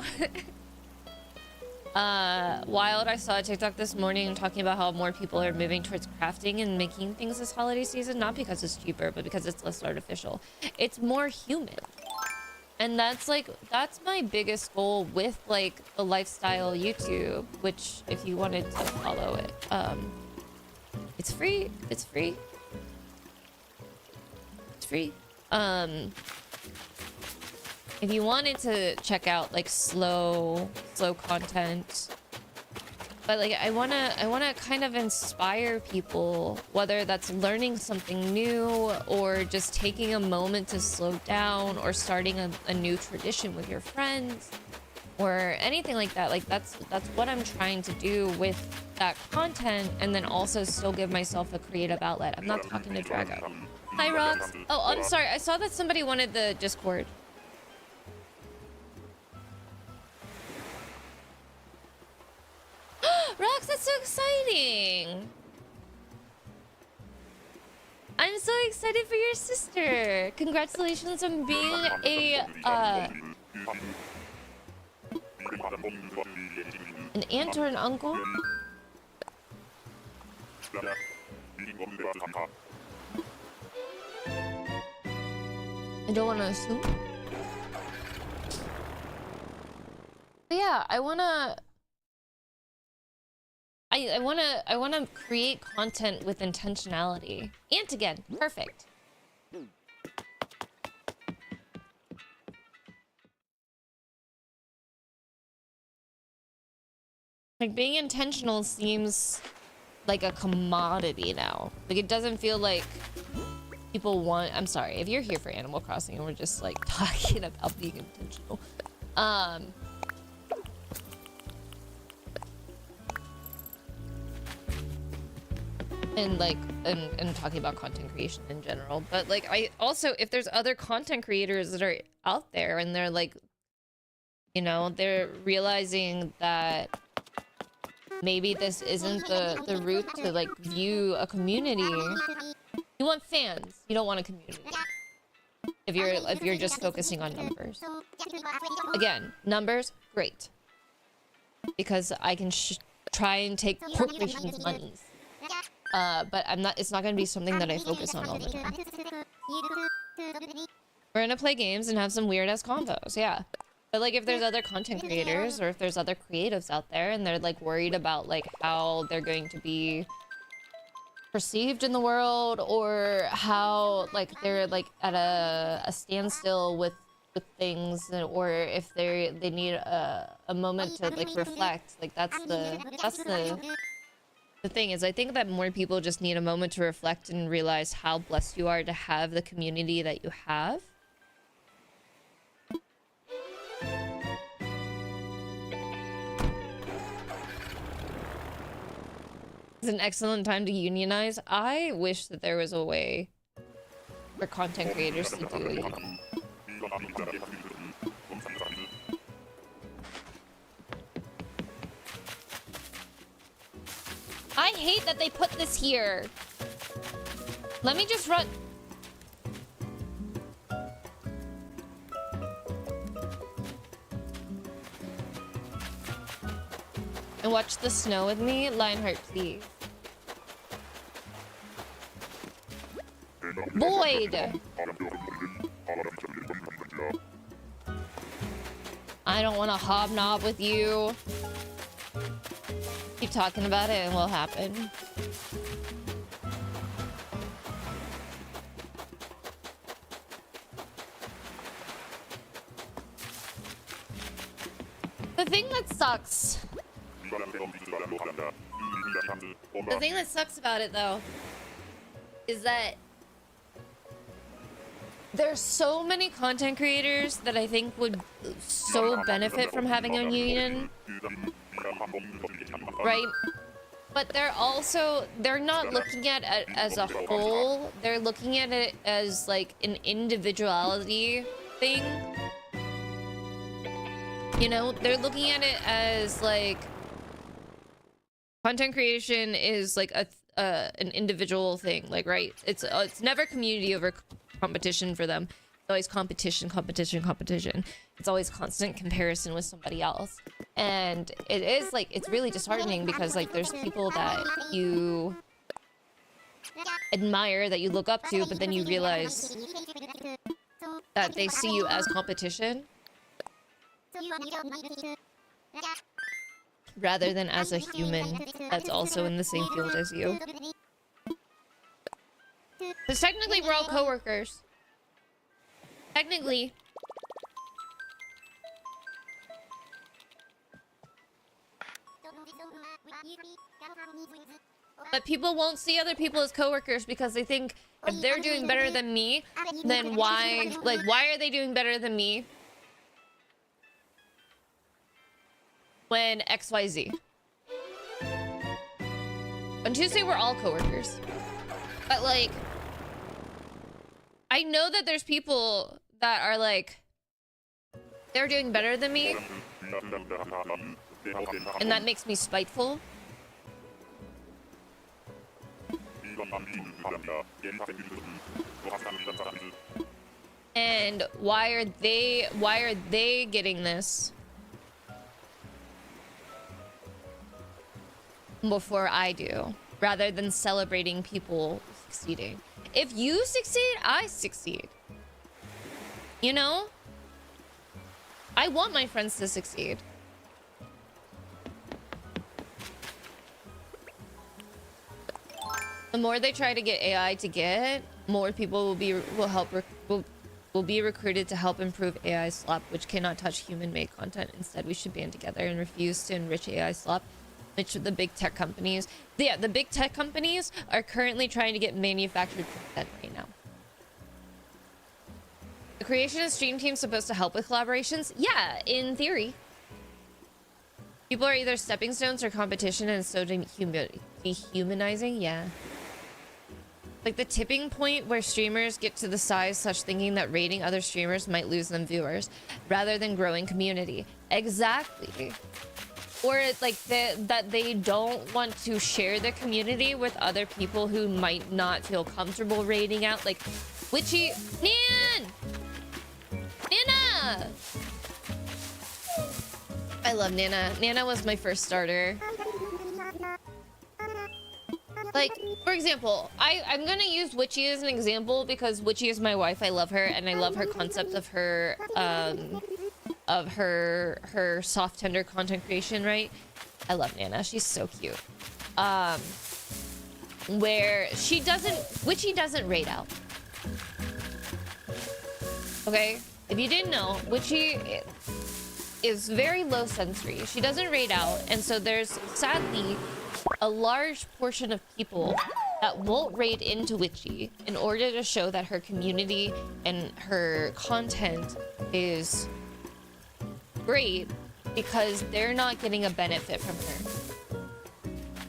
Wild, I saw a TikTok this morning talking about how more people are moving towards crafting and making things this holiday season, not because it's cheaper, but because it's less artificial. It's more human. And that's my biggest goal with like the lifestyle YouTube, which if you wanted to follow it, it's free. It's free. It's free. If you wanted to check out like slow content, but like I wanna kind of inspire people, whether that's learning something new or just taking a moment to slow down or starting a new tradition with your friends or anything like that. Like that's what I'm trying to do with that content, and then also still give myself a creative outlet. I'm not talking to Drago. Hi Rox. Oh, I'm sorry. I saw that somebody wanted the Discord. Rox, that's so exciting! I'm so excited for your sister! Congratulations on being an aunt or an uncle? I don't want to assume. But yeah, I wanna create content with intentionality. And again, perfect. Like being intentional seems like a commodity now. Like it doesn't feel like people want. I'm sorry if you're here for Animal Crossing and we're just like talking about being intentional. And like and talking about content creation in general, but like I also, if there's other content creators that are out there and they're like, you know, they're realizing that maybe this isn't the route to like view a community. You want fans, you don't want a community. If you're just focusing on numbers. Again, numbers, great, because I can try and take corporations' monies. But it's not gonna be something that I focus on all the time. We're gonna play games and have some weird ass combos, yeah. But like if there's other content creators or if there's other creatives out there and they're like worried about like how they're going to be perceived in the world, or how like they're like at a standstill with things, or if they need a moment to like reflect, like that's the thing is, I think that more people just need a moment to reflect and realize how blessed you are to have the community that you have. It's an excellent time to unionize. I wish that there was a way for content creators to do it. I hate that they put this here. Let me just run. And watch the snow with me? Lionheart, please. Boyd! I don't want to hobnob with you. Keep talking about it and it will happen. The thing that sucks. The thing that sucks about it, though, is that there's so many content creators that I think would so benefit from having a union, right? But they're not looking at it as a whole. They're looking at it as like an individuality thing. You know, they're looking at it as like content creation is like an individual thing, like, right? It's never community over competition for them. It's always competition. It's always constant comparison with somebody else. And it is like, it's really disheartening because like there's people that you admire, that you look up to, but then you realize that they see you as competition rather than as a human that's also in the same field as you. Because technically we're all co-workers. Technically. But people won't see other people as co-workers because they think if they're doing better than me, then why are they doing better than me? When XYZ. On Tuesday, we're all co-workers. But like, I know that there's people that are like, they're doing better than me. And that makes me spiteful. And why are they getting this before I do, rather than celebrating people succeeding? If you succeed, I succeed. You know? I want my friends to succeed. The more they try to get AI to get, more people will be recruited to help improve AI slop, which cannot touch human-made content. Instead, we should band together and refuse to enrich AI slop, which the big tech companies... Yeah, the big tech companies are currently trying to get manufactured content right now. The creation of stream teams supposed to help with collaborations? Yeah, in theory. People are either stepping stones or competition, and so dehumanizing. Yeah. Like the tipping point where streamers get to the size such thinking that rating other streamers might lose them viewers, rather than growing community. Exactly. Or it's like that they don't want to share their community with other people who might not feel comfortable rating out. Like, Witchy... Nan! Nana! I love Nana. Nana was my first starter. Like, for example, I'm gonna use Witchy as an example because Witchy is my wife. I love her, and I love her concept of her her soft tender content creation, right? I love Nana. She's so cute. Where Witchy doesn't raid out. Okay? If you didn't know, Witchy is very low sensory. She doesn't raid out, and so there's sadly a large portion of people that won't raid into Witchy in order to show that her community and her content is great, because they're not getting a benefit from her.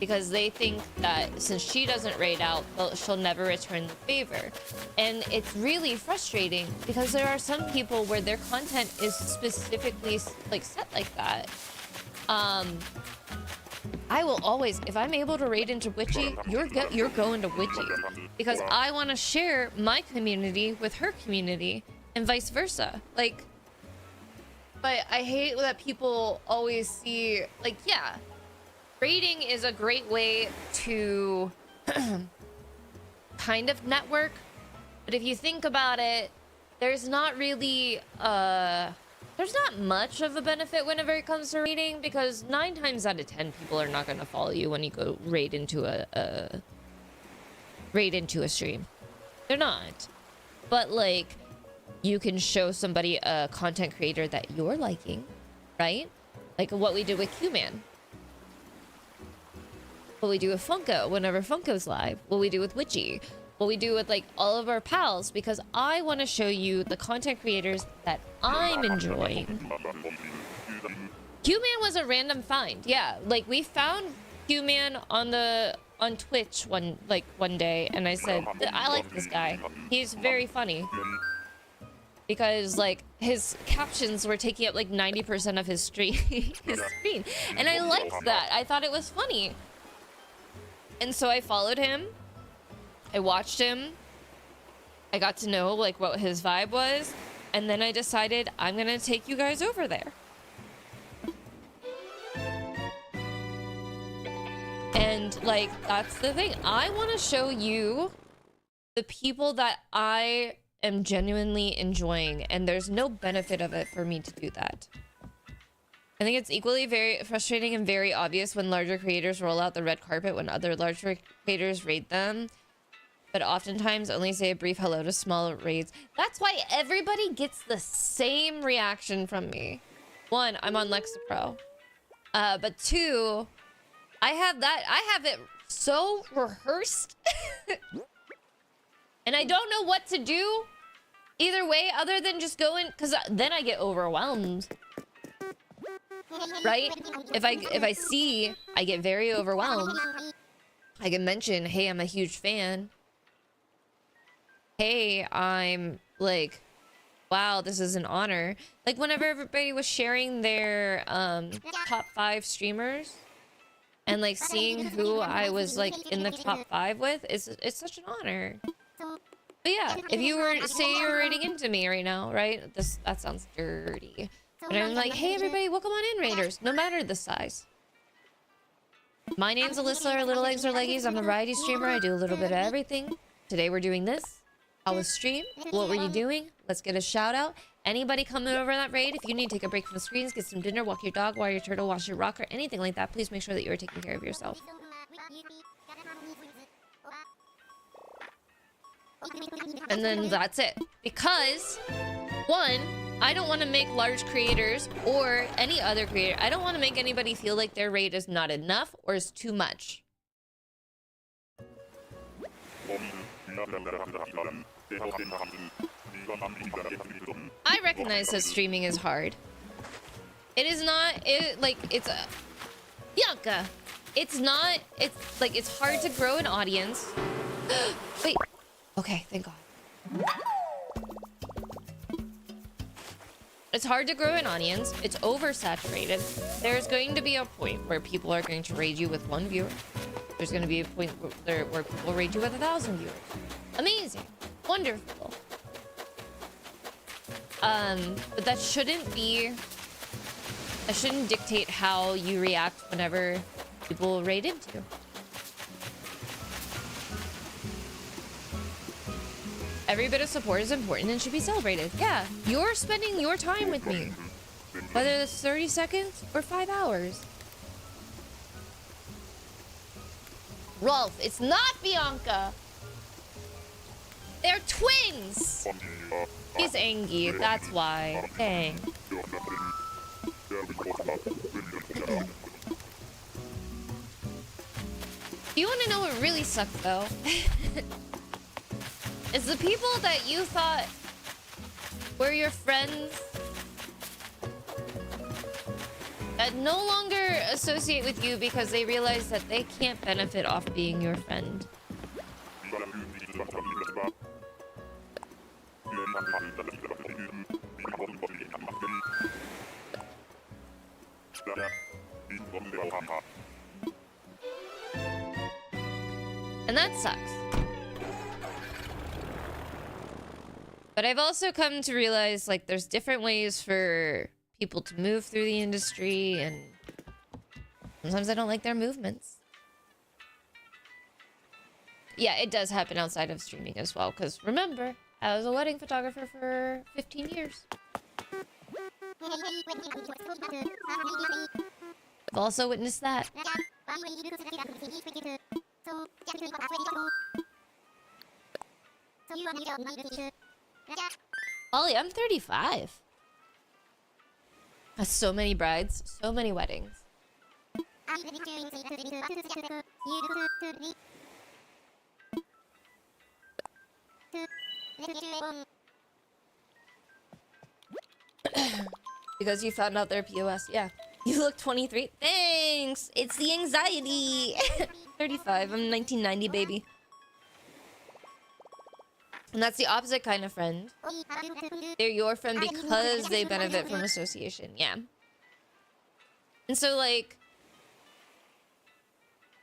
Because they think that since she doesn't raid out, she'll never return the favor. And it's really frustrating because there are some people where their content is specifically like set like that. I will always, if I'm able to raid into Witchy, you're going to Witchy, because I want to share my community with her community and vice versa. Like, but I hate that people always see, like, yeah, raiding is a great way to kind of network, but if you think about it, there's not really there's not much of a benefit whenever it comes to raiding, because 9 times out of 10 people are not going to follow you when you go raid into a stream. They're not. But like, you can show somebody a content creator that you're liking, right? Like what we did with Q-Man. What we do with Funko whenever Funko's live. What we do with Witchy. What we do with like all of our pals, because I want to show you the content creators that I'm enjoying. Q-Man was a random find. Yeah, like we found Q-Man on Twitch one day, and I said, I like this guy. He's very funny. Because like his captions were taking up like 90% of his screen. And I liked that. I thought it was funny. And so I followed him. I watched him. I got to know like what his vibe was, and then I decided I'm gonna take you guys over there. And like, that's the thing. I want to show you the people that I am genuinely enjoying, and there's no benefit of it for me to do that. I think it's equally very frustrating and very obvious when larger creators roll out the red carpet when other larger creators raid them, but oftentimes only say a brief hello to smaller raids. That's why everybody gets the same reaction from me. 1, I'm on Lexapro. But 2, I have it so rehearsed. And I don't know what to do either way other than just go in, because then I get overwhelmed. Right? If I see, I get very overwhelmed. I can mention, hey, I'm a huge fan. Hey, I'm like, wow, this is an honor. Like whenever everybody was sharing their top 5 streamers and like seeing who I was like in the top 5 with, it's such an honor. But yeah, if you were, say you're raiding into me right now, right? That sounds dirty. And I'm like, hey everybody, welcome on in, raiders, no matter the size. My name's Alyssa, or Little Legs or Leggies. I'm a variety streamer. I do a little bit of everything. Today we're doing this. How was stream? What were you doing? Let's get a shout out. Anybody coming over that raid, if you need to take a break from screens, get some dinner, walk your dog, water your turtle, wash your rock, or anything like that, please make sure that you are taking care of yourself. And then that's it. Because, 1, I don't want to make large creators or any other creator, I don't want to make anybody feel like their raid is not enough or is too much. I recognize that streaming is hard. It is not, it's a... Bianca! It's not, it's like, it's hard to grow an audience. Wait. Okay, thank God. It's hard to grow an audience. It's oversaturated. There's going to be a point where people are going to raid you with 1 viewer. There's going to be a point where people raid you with 1,000 viewers. Amazing. Wonderful. But that shouldn't dictate how you react whenever people raid into you. Every bit of support is important and should be celebrated. Yeah, you're spending your time with me. Whether it's 30 seconds or 5 hours. Rolf, it's not Bianca. They're twins. He's angry, that's why. Dang. You want to know what really sucks though? It's the people that you thought were your friends that no longer associate with you because they realize that they can't benefit off being your friend. And that sucks. But I've also come to realize, like, there's different ways for people to move through the industry, and Sometimes I don't like their movements. Yeah, it does happen outside of streaming as well, because remember, I was a wedding photographer for 15 years. I've also witnessed that. Ollie, I'm 35. That's so many brides, so many weddings. Because you found out their POS, yeah. You look 23. Thanks! It's the anxiety! 35, I'm 1990, baby. And that's the opposite kind of friend. They're your friend because they benefit from association, yeah. And so, like...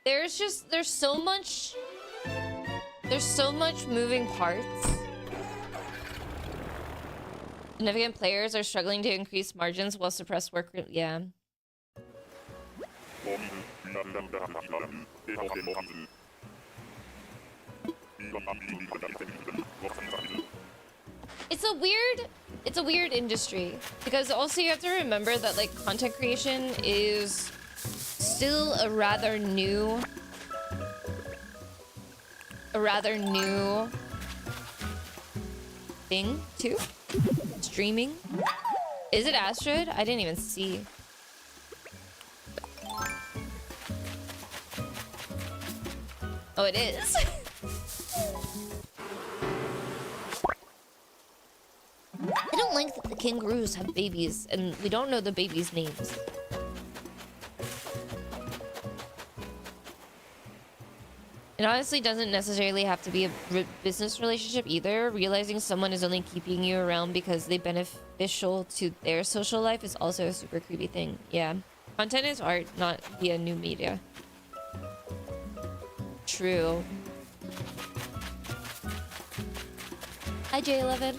There's so much moving parts. Significant players are struggling to increase margins while suppressed work... Yeah. It's a weird industry. Because also you have to remember that, like, content creation is still a rather new thing, too. Streaming. Is it Astrid? I didn't even see. Oh, it is? I don't like that the kangaroos have babies and we don't know the babies' names. It honestly doesn't necessarily have to be a business relationship either. Realizing someone is only keeping you around because they're beneficial to their social life is also a super creepy thing. Yeah. Content is art, not via new media. True. Hi, J11.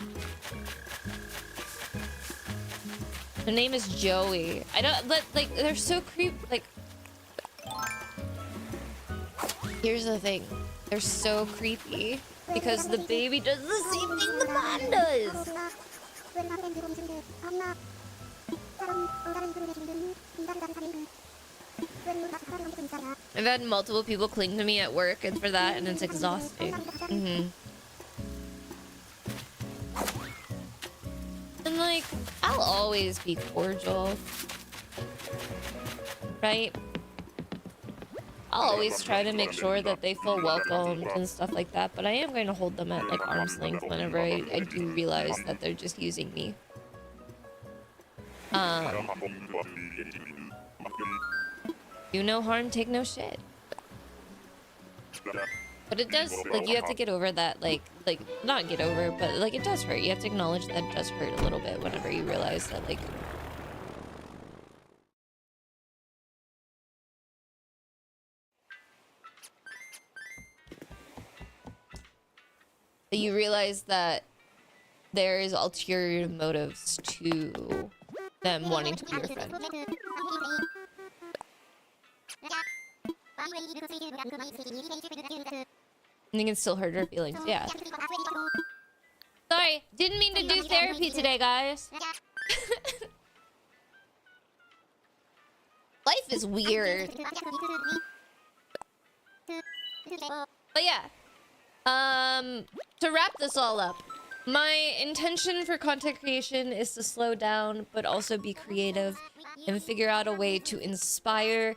Her name is Joey. I don't... Like, they're so like... Here's the thing. They're so creepy. Because the baby does the same thing the mom does! I've had multiple people cling to me at work and for that, and it's exhausting. And like, I'll always be cordial. Right? I'll always try to make sure that they feel welcomed and stuff like that, but I am going to hold them at like arm's length whenever I do realize that they're just using me. Do no harm, take no shit. But it does, like, you have to get over that, like, not get over, but, like, it does hurt. You have to acknowledge that it does hurt a little bit whenever you realize that, like... You realize that there is ulterior motives to them wanting to be your friend. I think it still hurt her feelings, yeah. Sorry, didn't mean to do therapy today, guys. Life is weird. But yeah. To wrap this all up, my intention for content creation is to slow down, but also be creative and figure out a way to inspire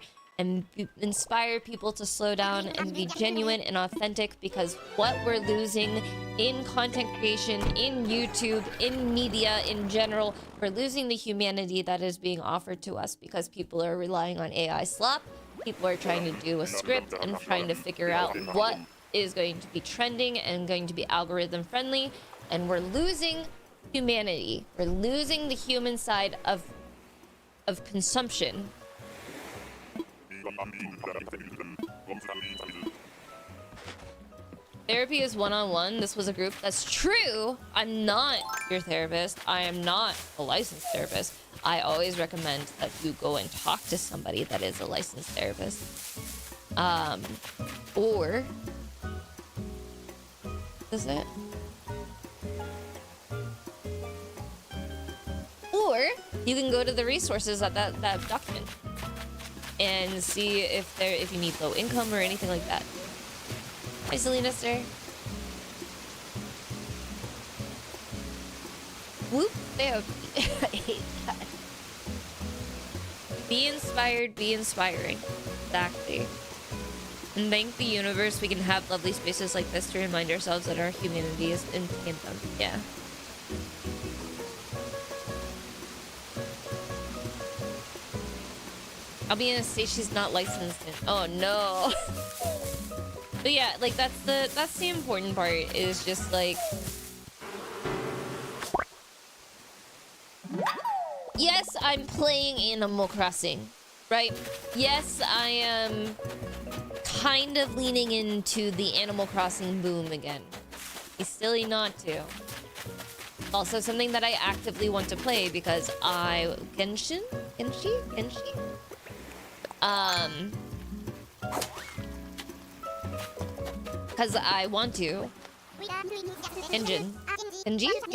people to slow down and be genuine and authentic, because what we're losing in content creation, in YouTube, in media in general, we're losing the humanity that is being offered to us because people are relying on AI slop. People are trying to do a script and trying to figure out what is going to be trending and going to be algorithm friendly, and we're losing humanity. We're losing the human side of consumption. Therapy is one-on-one. This was a group. That's true. I'm not your therapist. I am not a licensed therapist. I always recommend that you go and talk to somebody that is a licensed therapist. Or... Is it? Or you can go to the resources at that document and see if you need low income or anything like that. Hi, Selena, sir. Whoop, there. I hate that. Be inspired, be inspiring. Exactly. And thank the universe we can have lovely spaces like this to remind ourselves that our humanity is in tandem. Yeah. I'll be in a state she's not licensed in. Oh no. But yeah, like that's the important part, is just like, yes, I'm playing Animal Crossing, right? Yes, I am kind of leaning into the Animal Crossing boom again. It's silly not to. Also something that I actively want to play because Genshin? Because I want to. Genji.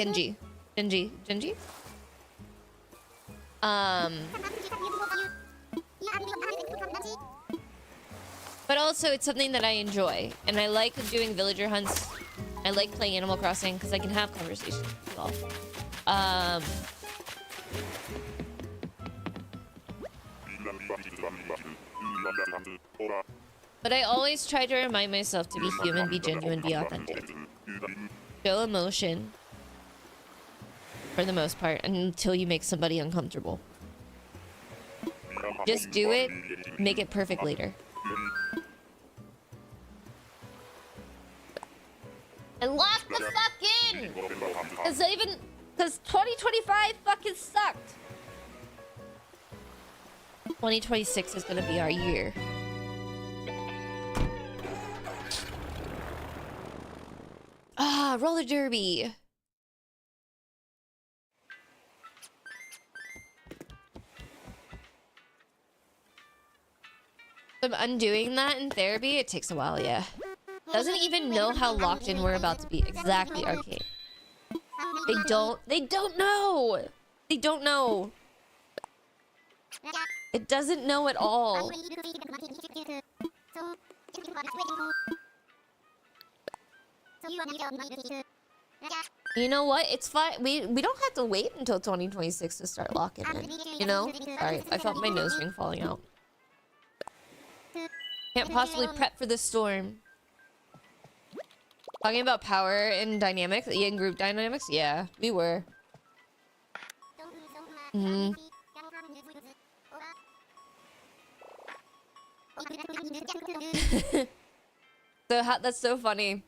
But also it's something that I enjoy, and I like doing villager hunts. I like playing Animal Crossing because I can have conversations with all. But I always try to remind myself to be human, be genuine, be authentic. Show emotion. For the most part, until you make somebody uncomfortable. Just do it, make it perfect later. And lock the fuck in! Cause 2025 fucking sucked. 2026 is gonna be our year. Ah, roller derby. I'm undoing that in therapy. It takes a while, yeah. Doesn't even know how locked in we're about to be. Exactly, Arcade. They don't know. They don't know. It doesn't know at all. You know what? It's fine. We don't have to wait until 2026 to start locking in. You know? Sorry, I felt my nose ring falling out. Can't possibly prep for the storm. Talking about power and dynamics, in group dynamics? Yeah, we were. That's so funny.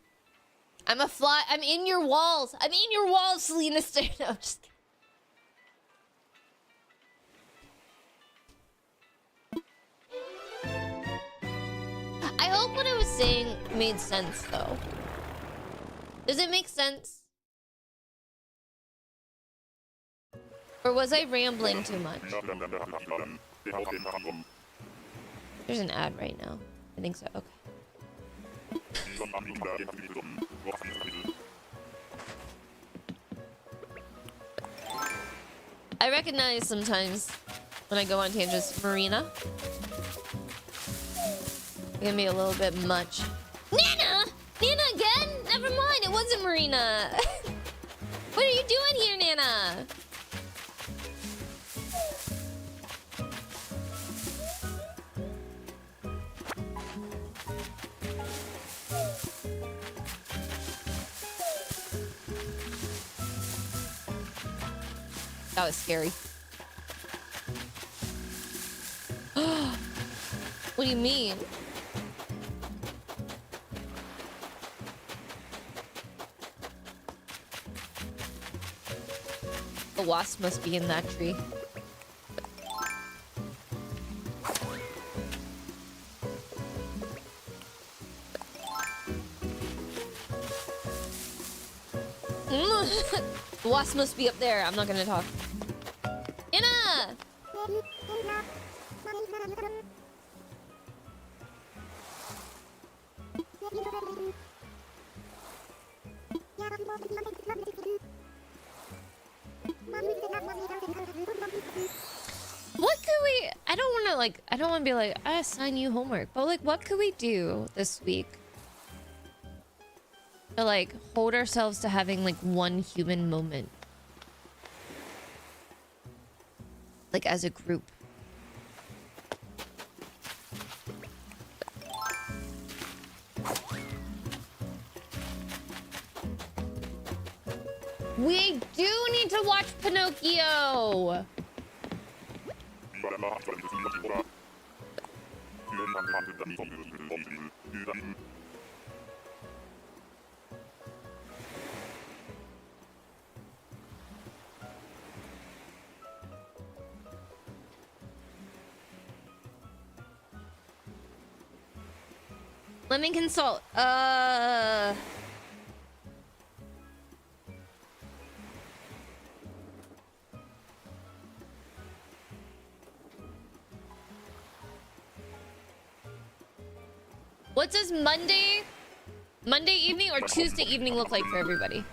I'm a fly. I'm in your walls. I'm in your walls, Selena. No, I'm just kidding. I hope what I was saying made sense, though. Does it make sense? Or was I rambling too much? There's an ad right now. I think so. Okay. I recognize sometimes when I go on tangents. Marina. It can be a little bit much. Nana! Nana again? Never mind, it wasn't Marina. What are you doing here, Nana? That was scary. What do you mean? The wasp must be in that tree. The wasp must be up there. I'm not gonna talk. Anna! What could we... I don't want to, like... I don't want to be like, I assign you homework. But, like, what could we do this week to, like, hold ourselves to having, like, one human moment? Like, as a group. We do need to watch Pinocchio! Let me consult. What does Monday evening or Tuesday evening look like for everybody?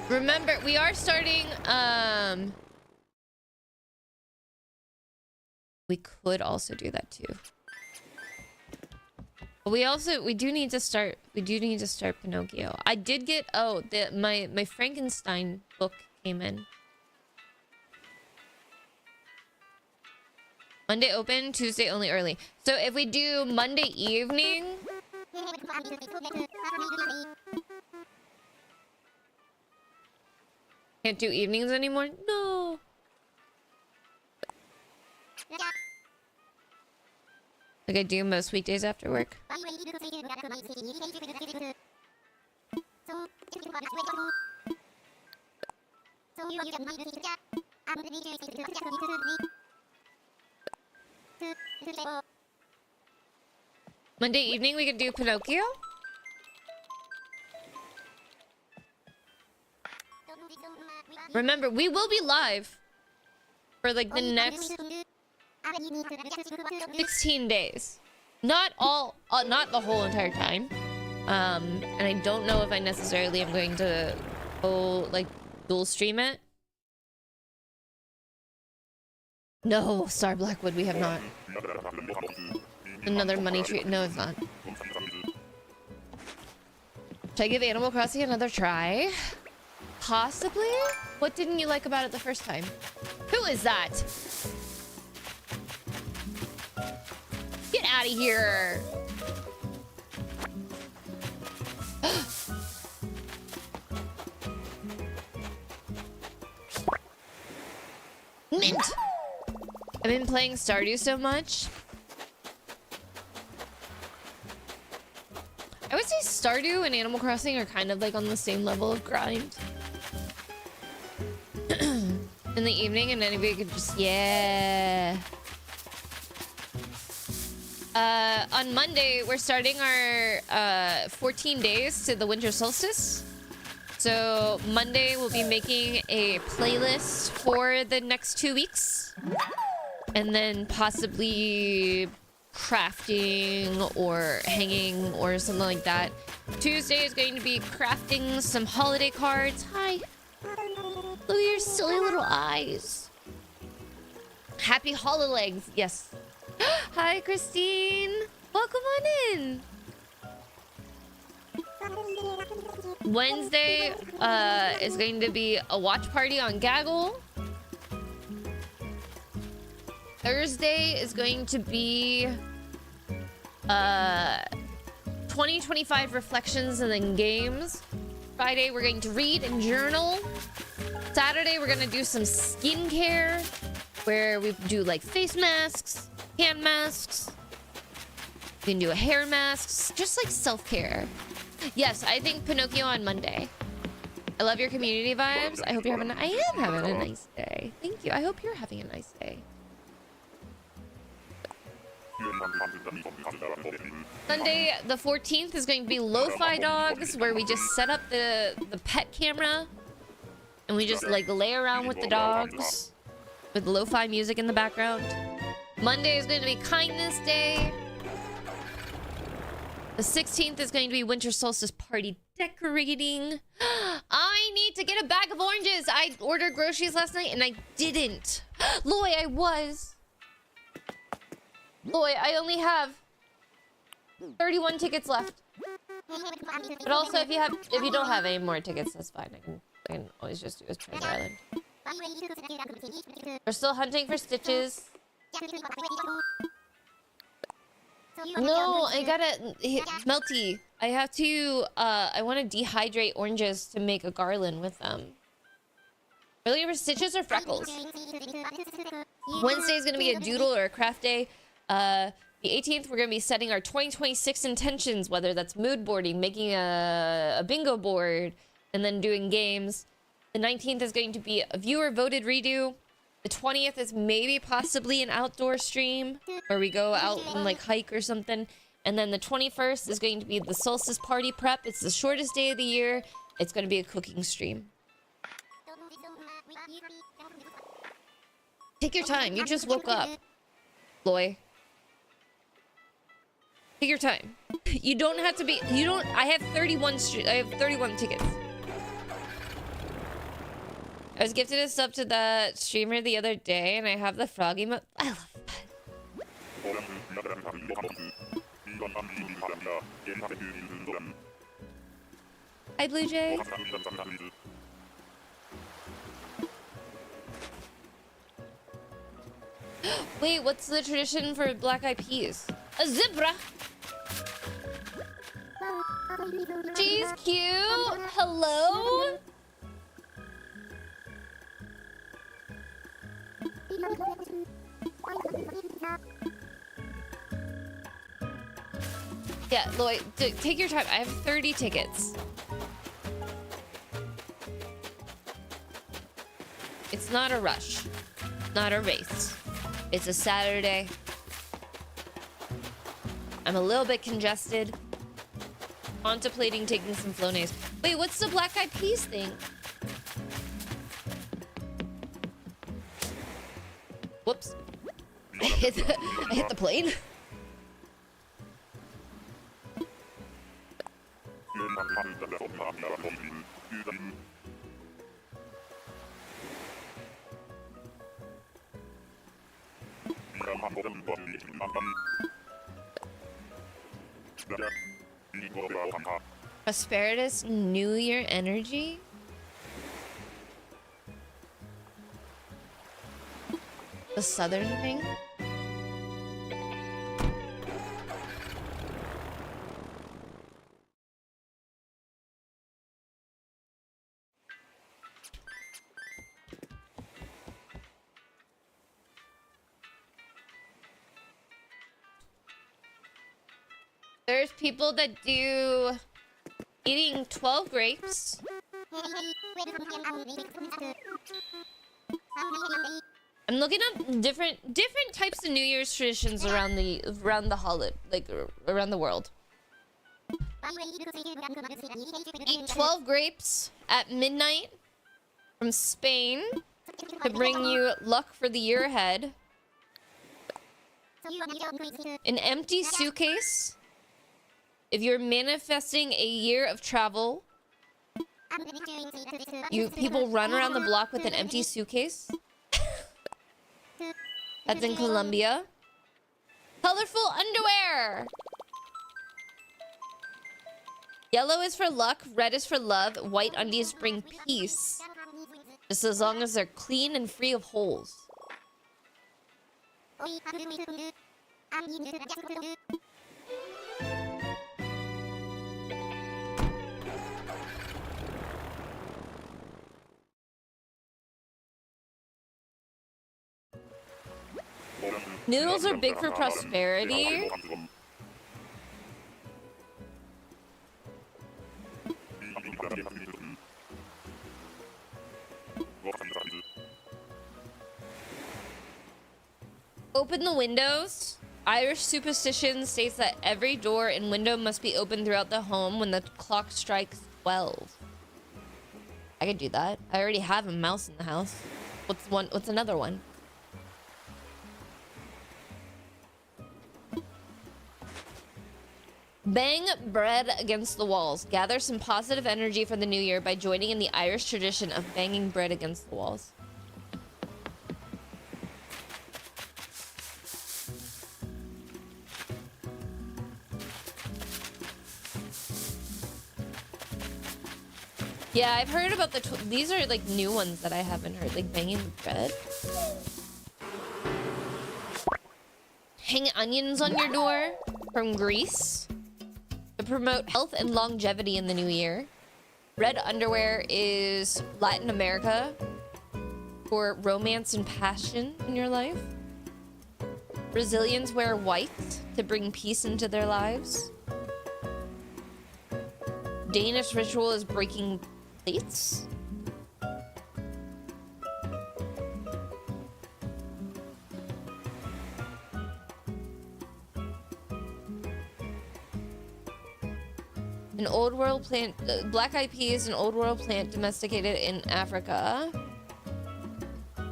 Remember, we are starting, we could also do that too. But we do need to start Pinocchio. I did get, my Frankenstein book came in. Monday open, Tuesday only early. So if we do Monday evening... Can't do evenings anymore? No. Like I do most weekdays after work. Monday evening we could do Pinocchio? Remember, we will be live for like the next 16 days. Not the whole entire time. And I don't know if I necessarily am going to go like dual stream it. No, Star Blackwood, we have not. Another money tree. No, it's not. Should I give Animal Crossing another try? Possibly? What didn't you like about it the first time? Who is that? Get out of here. Mint. I've been playing Stardew so much. I would say Stardew and Animal Crossing are kind of like on the same level of grind. In the evening, and anybody could just, yeah. On Monday, we're starting our 14 days to the winter solstice. So Monday, we'll be making a playlist for the next 2 weeks. And then possibly crafting or hanging or something like that. Tuesday is going to be crafting some holiday cards. Hi. Look at your silly little eyes. Happy HoloLegs. Yes. Hi, Christine. Welcome on in. Wednesday is going to be a watch party on Gaggle. Thursday is going to be 2025 reflections and then games. Friday, we're going to read and journal. Saturday, we're going to do some skincare where we do like face masks, hand masks. We can do a hair masks, just like self-care. Yes, I think Pinocchio on Monday. I love your community vibes. I hope you're having I am having a nice day. Thank you. I hope you're having a nice day. Sunday the 14th is going to be Lo-Fi Dogs, where we just set up the pet camera and we just like lay around with the dogs with lo-fi music in the background. Monday is going to be Kindness Day. The 16th is going to be Winter Solstice Party decorating. I need to get a bag of oranges. I ordered groceries last night and I didn't. Loy, I only have 31 tickets left. But also, if you don't have any more tickets, that's fine. I can always just do a Treasure Island. We're still hunting for stitches. No, I gotta Melty. I have to. I want to dehydrate oranges to make a garland with them. Are you looking for stitches or freckles? Wednesday is gonna be a doodle or a craft day. The 18th, we're going to be setting our 2026 intentions, whether that's mood boarding, making a bingo board, and then doing games. The 19th is going to be a viewer-voted redo. The 20th is maybe possibly an outdoor stream, where we go out and, like, hike or something. And then the 21st is going to be the Solstice Party Prep. It's the shortest day of the year. It's going to be a cooking stream. Take your time. You just woke up, Loy. Take your time. You don't have to be. You don't. I have 31 tickets. I was gifted a sub to that streamer the other day, and I have the froggy mo. I love that. Hi, Blue Jay. Wait, what's the tradition for Black Eyed Peas? A zebra. She's cute. Hello. Yeah, Lloyd, take your time. I have 30 tickets. It's not a rush. Not a race. It's a Saturday. I'm a little bit congested. Contemplating taking some Flonase. Wait, what's the Black Eyed Peas thing? Whoops. I hit the plane. Prosperous New Year energy? The southern thing? There's people that do eating 12 grapes. I'm looking up different types of New Year's traditions around the holiday, like around the world. Eat 12 grapes at midnight from Spain to bring you luck for the year ahead. An empty suitcase. If you're manifesting a year of travel, people run around the block with an empty suitcase. That's in Colombia. Colorful underwear. Yellow is for luck, red is for love, white undies bring peace. Just as long as they're clean and free of holes. Noodles are big for prosperity. Open the windows. Irish superstition states that every door and window must be open throughout the home when the clock strikes 12. I could do that. I already have a mouse in the house. What's another one? Bang bread against the walls. Gather some positive energy for the new year by joining in the Irish tradition of banging bread against the walls. Yeah, I've heard about these are like new ones that I haven't heard, like banging bread. Hang onions on your door from Greece to promote health and longevity in the new year. Red underwear is Latin America for romance and passion in your life. Brazilians wear white to bring peace into their lives. Danish ritual is breaking plates. An old world plant, black-eyed pea is an old world plant domesticated in Africa.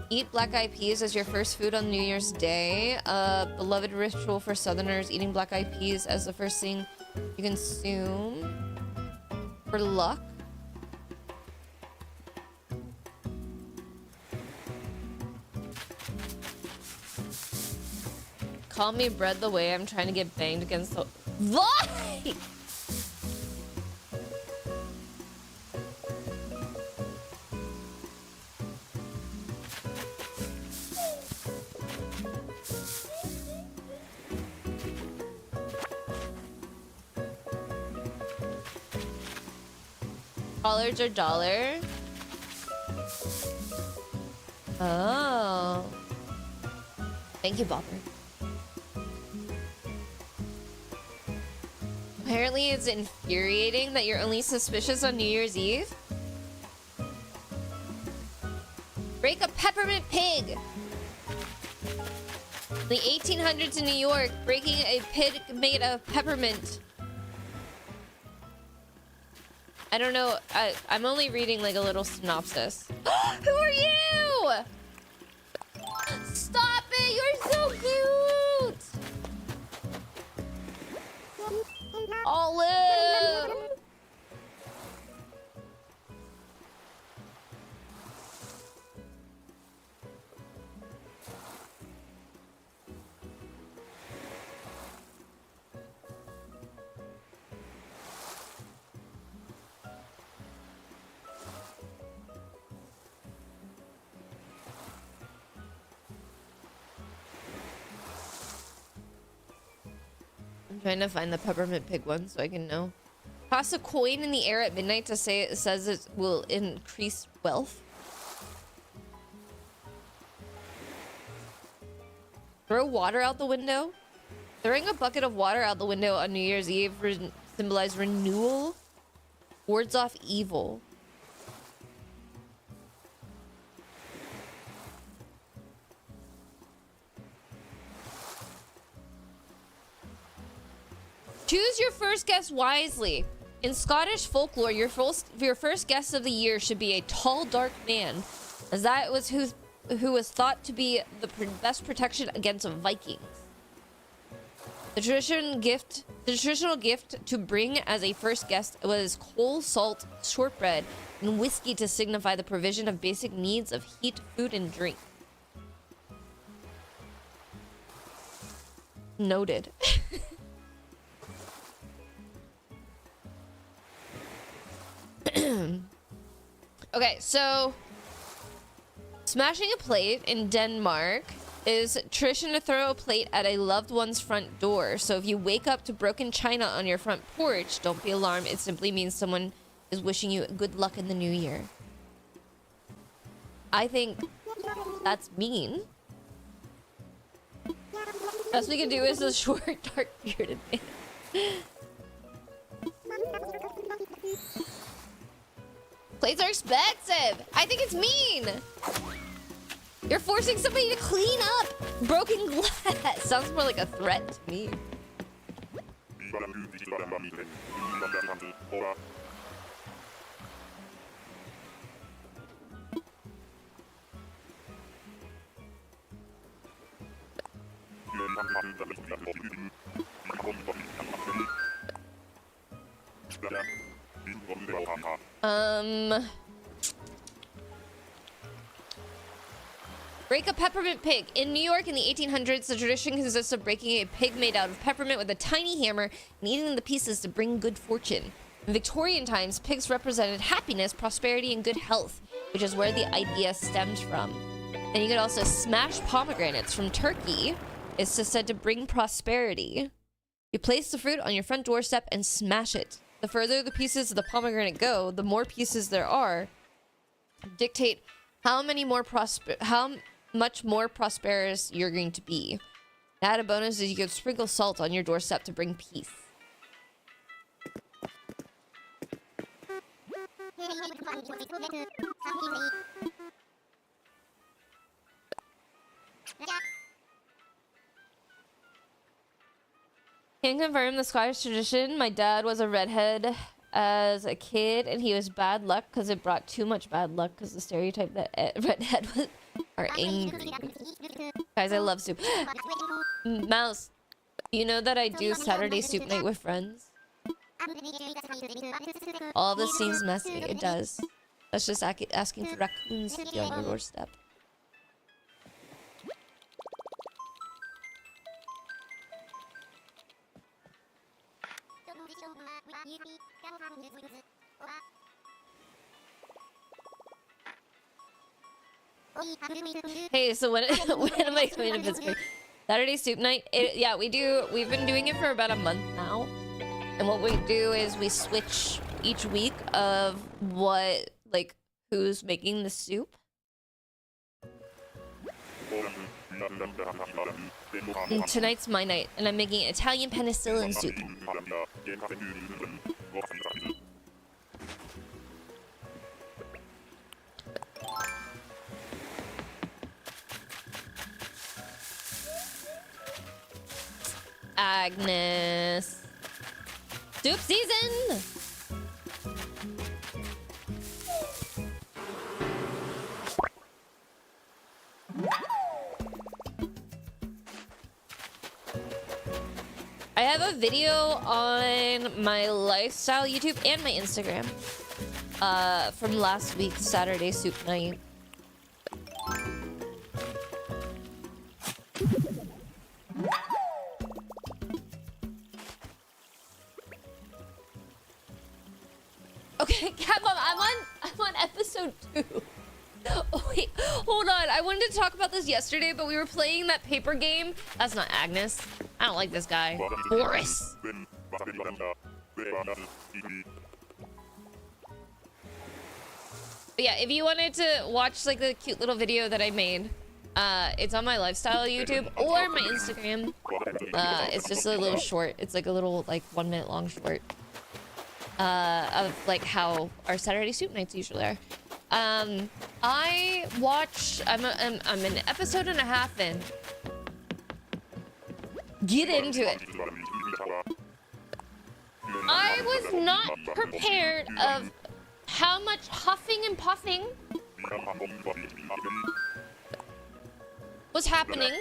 Eat black-eyed peas as your first food on New Year's Day. A beloved ritual for Southerners, eating black-eyed peas as the first thing you consume for luck. Call me bread the way I'm trying to get banged against the... Why? Dollars or dollar? Oh. Thank you, Bopper. Apparently it's infuriating that you're only suspicious on New Year's Eve. Break a peppermint pig! The 1800s in New York, breaking a pig made of peppermint. I don't know, I'm only reading like a little synopsis. Who are you? Stop it, you're so cute! Olive! I'm trying to find the peppermint pig one so I can know. Toss a coin in the air at midnight to say it says it will increase wealth. Throw water out the window. Throwing a bucket of water out the window on New Year's Eve symbolizes renewal. Wards off evil. Choose your first guest wisely. In Scottish folklore, your first guest of the year should be a tall, dark man, as that was who was thought to be the best protection against Vikings. The traditional gift to bring as a first guest was coal, salt, shortbread, and whiskey to signify the provision of basic needs of heat, food, and drink. Noted. Okay, so smashing a plate in Denmark is tradition to throw a plate at a loved one's front door. So if you wake up to broken china on your front porch, don't be alarmed. It simply means someone is wishing you good luck in the new year. I think that's mean. Best we can do is a short, dark bearded man. Plates are expensive. I think it's mean. You're forcing somebody to clean up broken glass. Sounds more like a threat to me. Break a peppermint pig. In New York in the 1800s, the tradition consists of breaking a pig made out of peppermint with a tiny hammer and eating the pieces to bring good fortune. In Victorian times, pigs represented happiness, prosperity, and good health, which is where the idea stems from. And you could also smash pomegranates from Turkey. It's said to bring prosperity. You place the fruit on your front doorstep and smash it. The further the pieces of the pomegranate go, the more pieces there are, dictate how much more prosperous you're going to be. To add a bonus is you could sprinkle salt on your doorstep to bring peace. Can confirm the Scottish tradition. My dad was a redhead as a kid, and he was bad luck because it brought too much bad luck because the stereotype that redhead was are angry. Guys, I love soup. Mouse, you know that I do Saturday soup night with friends? All this seems messy. It does. That's just asking for raccoons to be on your doorstep. Hey, so when am I coming to Pittsburgh? Saturday soup night? Yeah, we've been doing it for about a month now. And what we do is we switch each week of who's making the soup. And tonight's my night, and I'm making Italian penicillin soup. Agnes. Soup season! I have a video on my lifestyle YouTube and my Instagram from last week's Saturday soup night. Okay, Cat Mom, I'm on episode 2. Oh wait, hold on. I wanted to talk about this yesterday, but we were playing that paper game. That's not Agnes. I don't like this guy. Boris. But yeah, if you wanted to watch like the cute little video that I made, it's on my lifestyle YouTube or my Instagram. It's just a little short. It's like a little 1 minute long short of like how our Saturday soup nights usually are. I'm an episode and a half in. Get into it. I was not prepared of how much huffing and puffing was happening.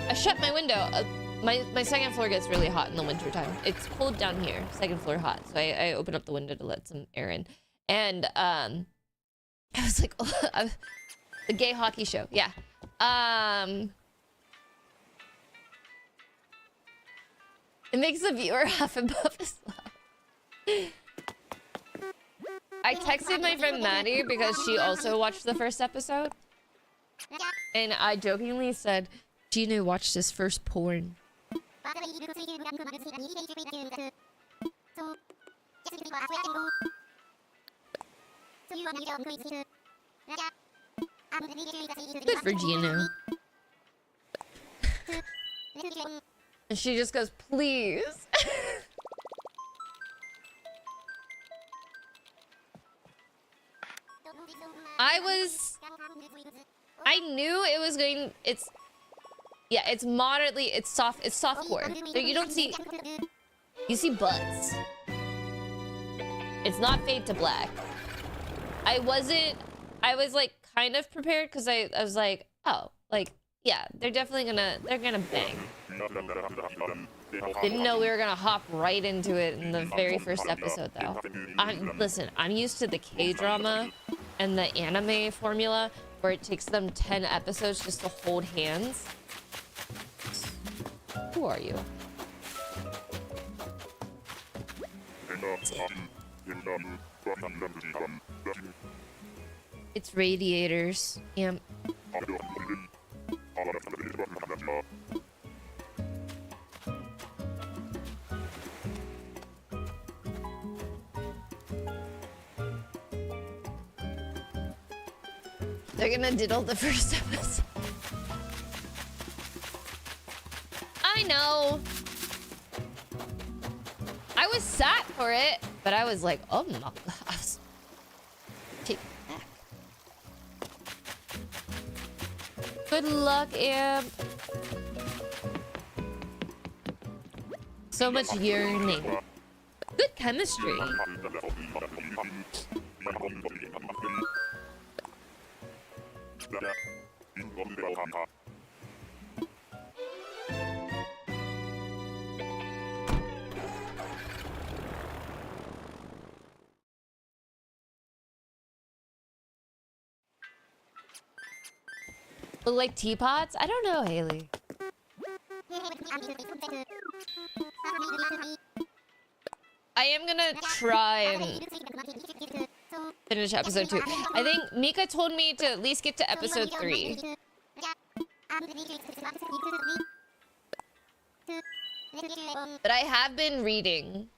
I shut my window. My second floor gets really hot in the winter time. It's cold down here, second floor hot. So I open up the window to let some air in. And I was like, oh, the gay hockey show. Yeah. It makes the viewer huff and puff as well. I texted my friend Maddie because she also watched the first episode. And I jokingly said, Gina watched his first porn. Good for Gina. And she just goes, please. I knew it was going. It's moderately. It's softcore. So you don't see. You see butts. It's not fade to black. I was like kind of prepared because I was like, oh, like, yeah, they're gonna bang. Didn't know we were gonna hop right into it in the very first episode though. Listen, I'm used to the K-drama and the anime formula where it takes them 10 episodes just to hold hands. Who are you? It's radiators. Yep. They're gonna diddle the first episode. I know. I was sad for it, but I was like, oh my gosh. Take it back. Good luck, Amp. So much yearning. Good chemistry. Look like teapots? I don't know, Haley. I am gonna try and finish episode 2. I think Mika told me to at least get to episode 3. But I have been reading.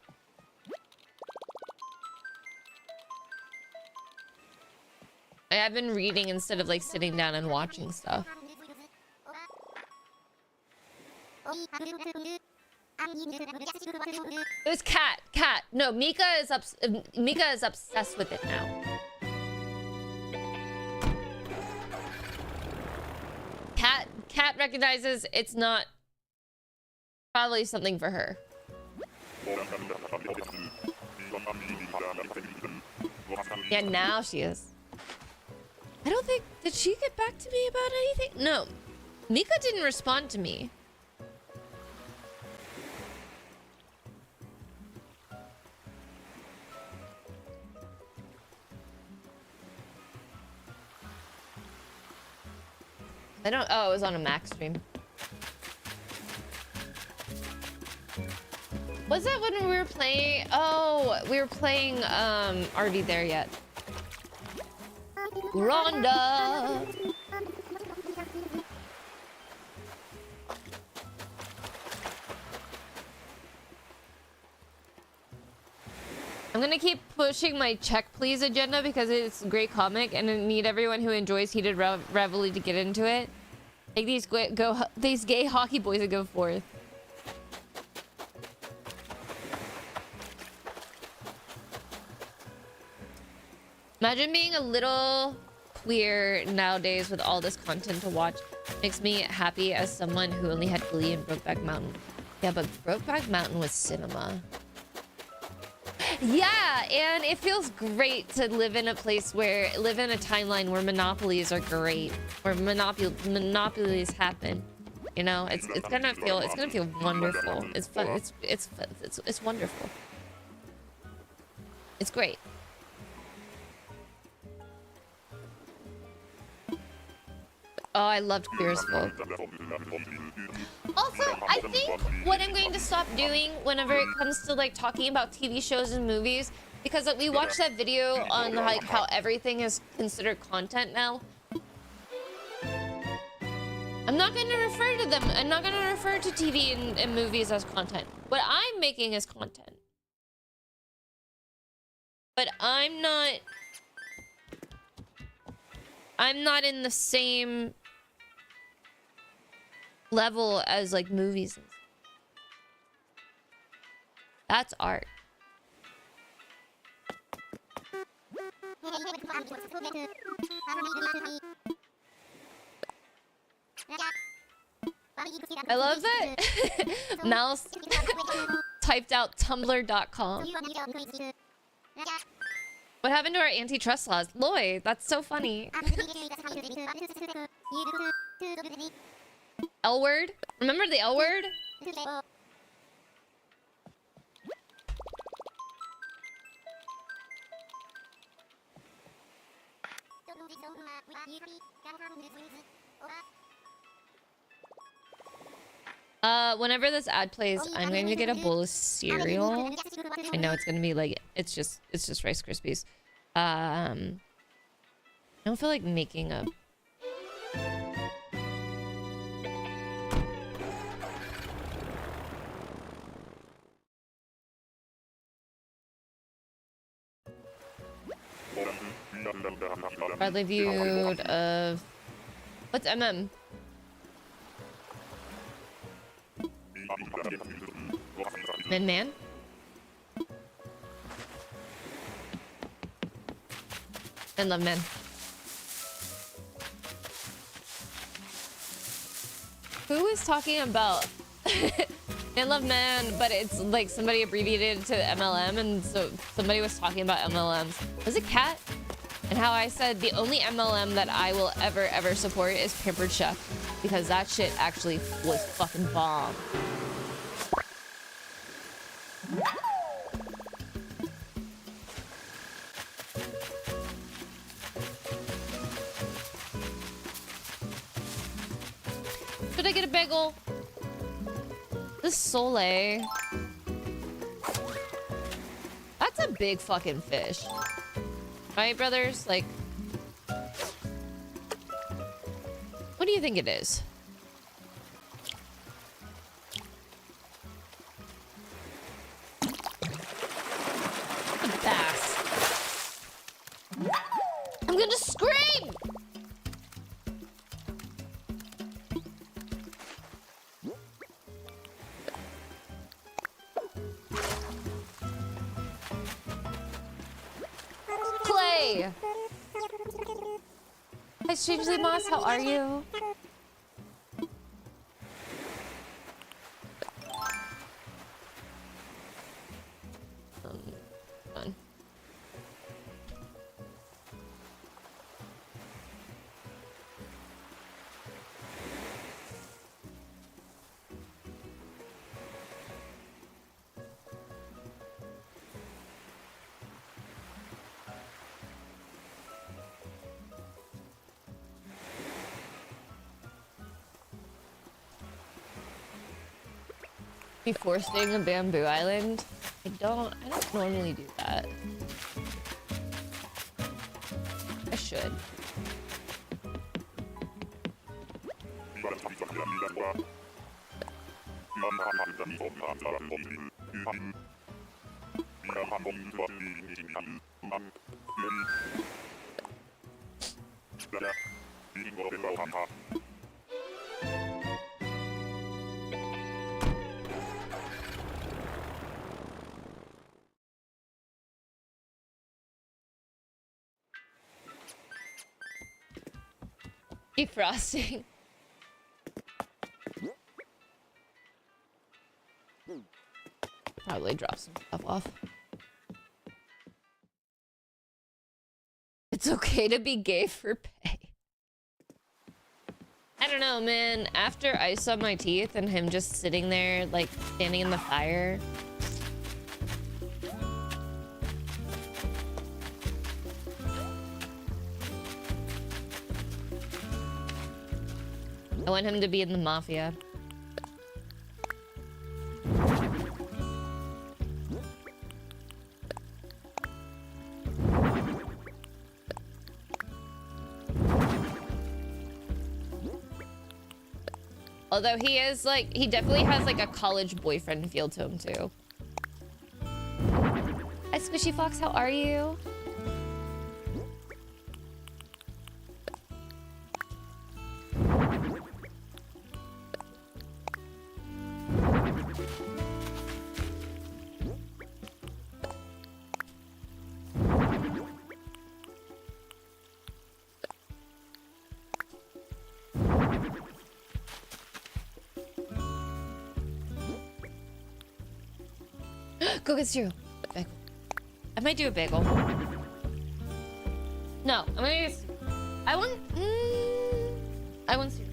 I have been reading instead of like sitting down and watching stuff. It was Cat. No, Mika is obsessed with it now. Cat recognizes it's not probably something for her. Yeah, now she is. I don't think... Did she get back to me about anything? No. Mika didn't respond to me. I don't... Oh, it was on a Mac stream. Was that when we were playing... Oh, we were playing, RV There Yet. Rhonda! I'm gonna keep pushing my check please agenda because it's a great comic and I need everyone who enjoys Heated Revelry to get into it. Like these gay hockey boys that go forth. Imagine being a little queer nowadays with all this content to watch. Makes me happy as someone who only had Glee and Brokeback Mountain. Yeah, but Brokeback Mountain was cinema. Yeah, and it feels great to live in a timeline where monopolies are great, where monopolies happen. You know, it's gonna feel wonderful. It's fun. It's wonderful. It's great. Oh, I loved Queer as Folk. Also, I think what I'm going to stop doing whenever it comes to like talking about TV shows and movies, because like, we watched that video on like how everything is considered content now. I'm not going to refer to them. I'm not going to refer to TV and movies as content. What I'm making is content. But I'm not in the same level as like movies. That's art. I love that Mouse typed out tumblr.com. What happened to our antitrust laws? Lloyd, that's so funny. L word? Remember the L word? Whenever this ad plays, I'm going to get a bowl of cereal. I know it's gonna be like it's just Rice Krispies. I don't feel like making a broadly viewed of what's MM? Man. And love men. Who is talking about and love men, but it's like somebody abbreviated it to MLM, and so somebody was talking about MLMs. Was it Cat? And how I said the only MLM that I will ever support is Pampered Chef, because that shit actually was fucking bomb. Should I get a bagel? This Soleil. That's a big fucking fish. Right, brothers? Like, what do you think it is? A bass. I'm gonna scream! Clay! Hi, Strangely Moss, how are you? Fun. Before staying in Bamboo Island? I don't normally do that. I should. Defrosting. Probably drop some stuff off. It's okay to be gay for pay. I don't know, man. After ice on my teeth and him just sitting there, like, standing in the fire. I want him to be in the mafia. Although he is like, he definitely has like a college boyfriend feel to him too. Hi Squishy Fox, how are you? Go get cereal. Bagel. I might do a bagel. No, I'm gonna get... I want... I want cereal.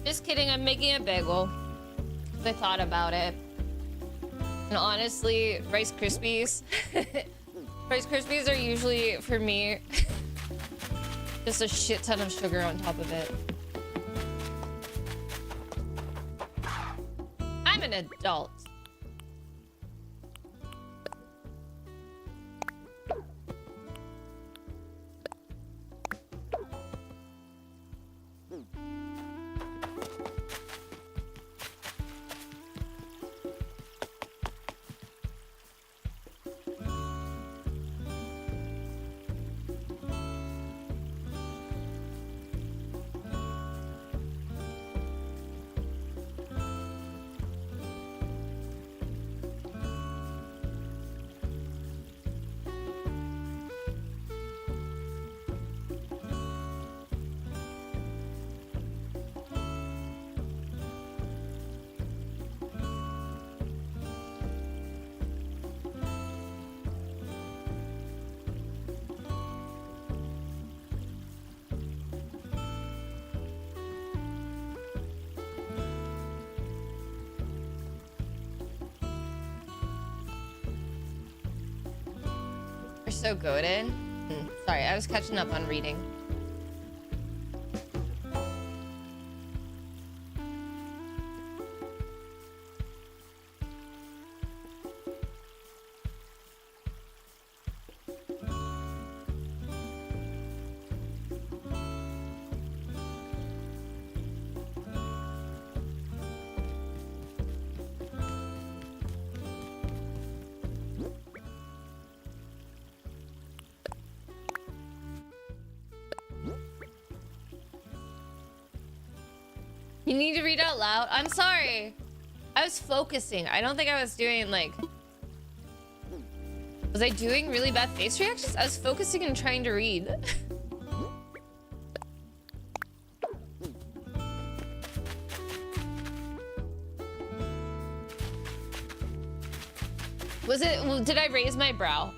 Just kidding, I'm making a bagel. I thought about it. And honestly, Rice Krispies. Rice Krispies are usually, for me, just a shit ton of sugar on top of it. I'm an adult. We're so goated. Sorry, I was catching up on reading. You need to read out loud? I'm sorry. I was focusing. I don't think I was doing like... Was I doing really bad face reactions? I was focusing and trying to read. Was it... Did I raise my brow?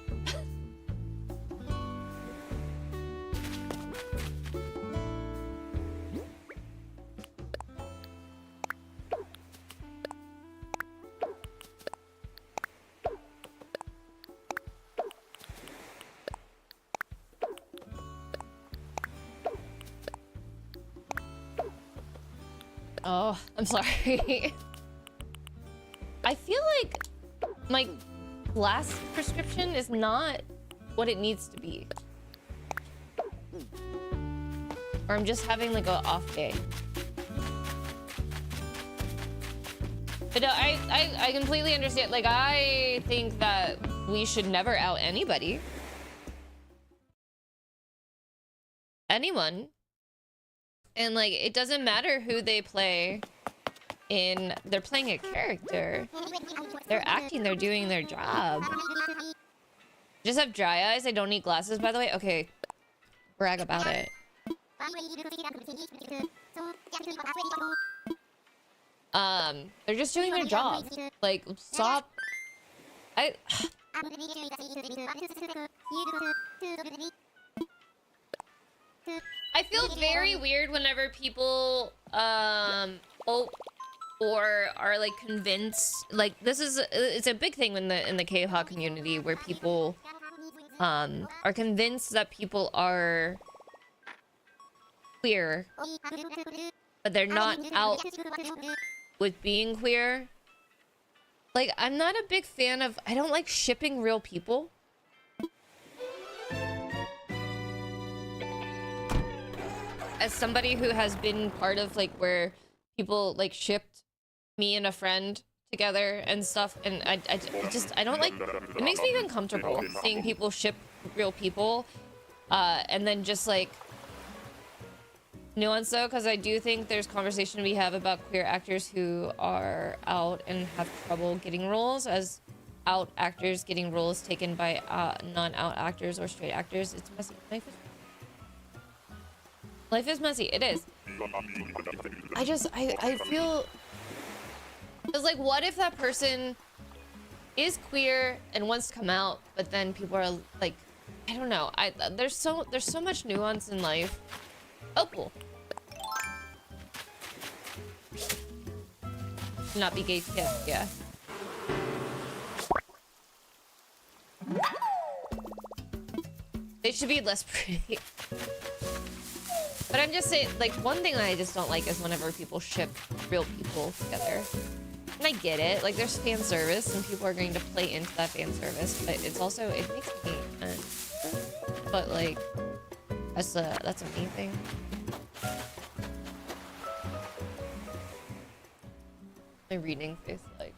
Oh, I'm sorry. I feel like my glass prescription is not what it needs to be. Or I'm just having like an off day. But no, I completely understand. Like, I think that we should never out anybody. Anyone. And like, it doesn't matter who they play in, they're playing a character. They're acting, they're doing their job. Just have dry eyes, I don't need glasses, by the way. Okay, brag about it. They're just doing their job. Like, stop. I feel very weird whenever people oh, or are like convinced, like this is it's a big thing in the K-pop community where people are convinced that people are queer, but they're not out with being queer. Like, I'm not a big fan of, I don't like shipping real people. As somebody who has been part of like where people like shipped me and a friend together and stuff, and I don't like, it makes me uncomfortable seeing people ship real people, and then just like nuance though, because I do think there's conversation we have about queer actors who are out and have trouble getting roles as out actors getting roles taken by non-out actors or straight actors. It's messy. Life is messy. It is. I feel it's like, what if that person is queer and wants to come out, but then people are like, I don't know. There's so much nuance in life. Oh, cool. Not be gay, yeah. They should be less pretty. But I'm just saying, like, one thing that I just don't like is whenever people ship real people together. And I get it, like, there's fan service and people are going to play into that fan service, but it's also, it makes me but like, that's a me thing. My reading face, like.